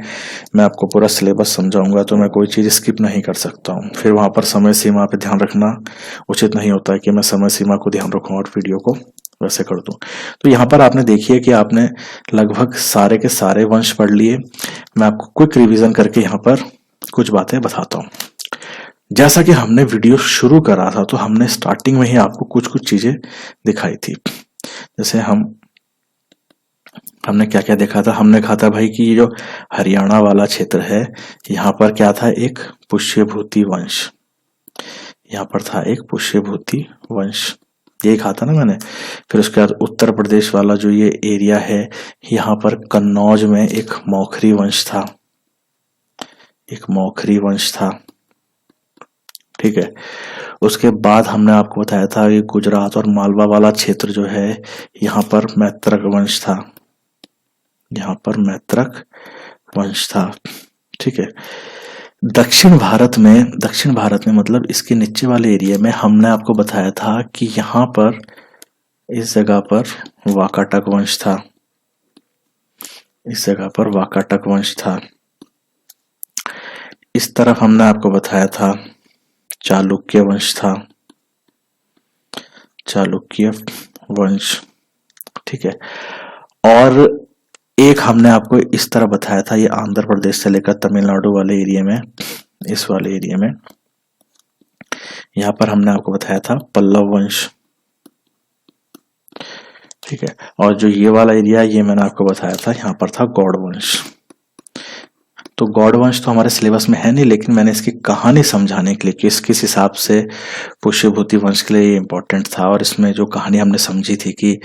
मैं आपको पूरा सिलेबस समझाऊंगा, तो मैं कोई चीज स्किप नहीं कर सकता हूँ। फिर वहां पर समय सीमा पे ध्यान रखना उचित नहीं होता है कि मैं समय सीमा को ध्यान रखूं और वीडियो को वैसे कर दूं। तो यहाँ पर आपने देखिए कि आपने लगभग सारे के सारे वंश पढ़ लिए। मैं आपको क्विक रिविजन करके यहाँ पर कुछ बातें बताता हूँ। जैसा कि हमने वीडियो शुरू करा था, तो हमने स्टार्टिंग में ही आपको कुछ कुछ चीजें दिखाई थी। जैसे हमने क्या क्या देखा था, हमने कहा था भाई कि ये जो हरियाणा वाला क्षेत्र है, यहाँ पर क्या था, एक पुष्यभूति वंश, यहाँ पर था एक पुष्यभूति वंश, ये कहा था ना मैंने। फिर उसके बाद उत्तर प्रदेश वाला जो ये एरिया है, यहाँ पर कन्नौज में एक मौखरी वंश था, एक मौखरी वंश था। ठीक है, उसके बाद हमने आपको बताया था ये गुजरात और मालवा वाला क्षेत्र जो है, यहाँ पर मैत्रक वंश था, यहाँ पर मैत्रक वंश था। ठीक है, दक्षिण भारत में मतलब इसके नीचे वाले एरिया में हमने आपको बताया था कि यहाँ पर इस जगह पर वाकाटक वंश था, इस जगह पर वाकाटक वंश था। इस तरफ हमने आपको बताया था चालुक्य वंश था, चालुक्य वंश। ठीक है, और एक हमने आपको इस तरह बताया था, ये आंध्र प्रदेश से लेकर तमिलनाडु वाले एरिया में, इस वाले एरिया में, यहाँ पर हमने आपको बताया था पल्लव वंश। ठीक है, और जो ये वाला एरिया, ये मैंने आपको बताया था, यहाँ पर था गौड़ वंश। तो गौड़ वंश तो हमारे सिलेबस में है नहीं, लेकिन मैंने इसकी कहानी समझाने के लिए कि किस हिसाब से पुष्यभूति वंश के लिए ये इंपॉर्टेंट था, और इसमें जो कहानी हमने समझी थी कि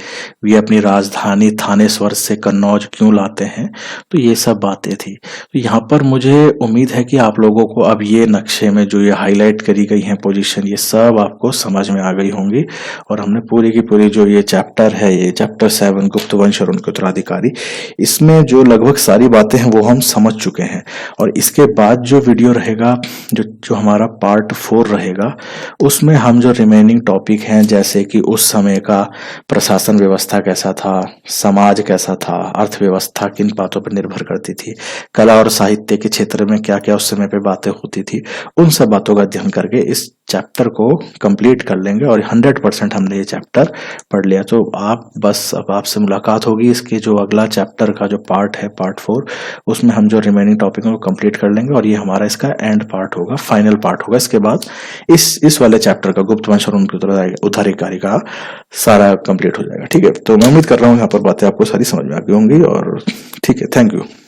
वे अपनी राजधानी थानेश्वर से कन्नौज क्यों लाते हैं, तो ये सब बातें थी। तो यहाँ पर मुझे उम्मीद है कि आप लोगों को अब ये नक्शे में जो ये हाईलाइट करी गई है पोजीशन, ये सब आपको समझ में आ गई होंगी। और हमने पूरी की पूरी जो ये चैप्टर है, ये चैप्टर 7 गुप्त वंश और उनके उत्तराधिकारी, इसमें जो लगभग सारी बातें हैं वो हम समझ चुके हैं। और इसके बाद जो वीडियो रहेगा, जो हमारा पार्ट 4 रहेगा, उसमें हम जो रिमेनिंग टॉपिक हैं, जैसे कि उस समय का प्रशासन व्यवस्था कैसा था, समाज कैसा था, अर्थव्यवस्था किन बातों पर निर्भर करती थी, कला और साहित्य के क्षेत्र में क्या क्या उस समय पे बातें होती थी, उन सब बातों का अध्ययन करके इस चैप्टर को कंप्लीट कर लेंगे। और 100% हमने ये चैप्टर पढ़ लिया। तो आप बस अब आपसे मुलाकात होगी इसके जो अगला चैप्टर का जो पार्ट है, पार्ट 4, उसमें हम जो रिमेनिंग टॉपिक को कंप्लीट कर लेंगे और ये हमारा इसका एंड पार्ट होगा, फाइनल पार्ट होगा। इसके बाद इस वाले चैप्टर का गुप्त वंश और उनके उत्तराधिकारी का सारा कंप्लीट हो जाएगा। ठीक है, तो मैं उम्मीद कर रहा हूँ यहाँ पर बातें आपको सारी समझ में आ गई होंगी। और ठीक है, थैंक यू।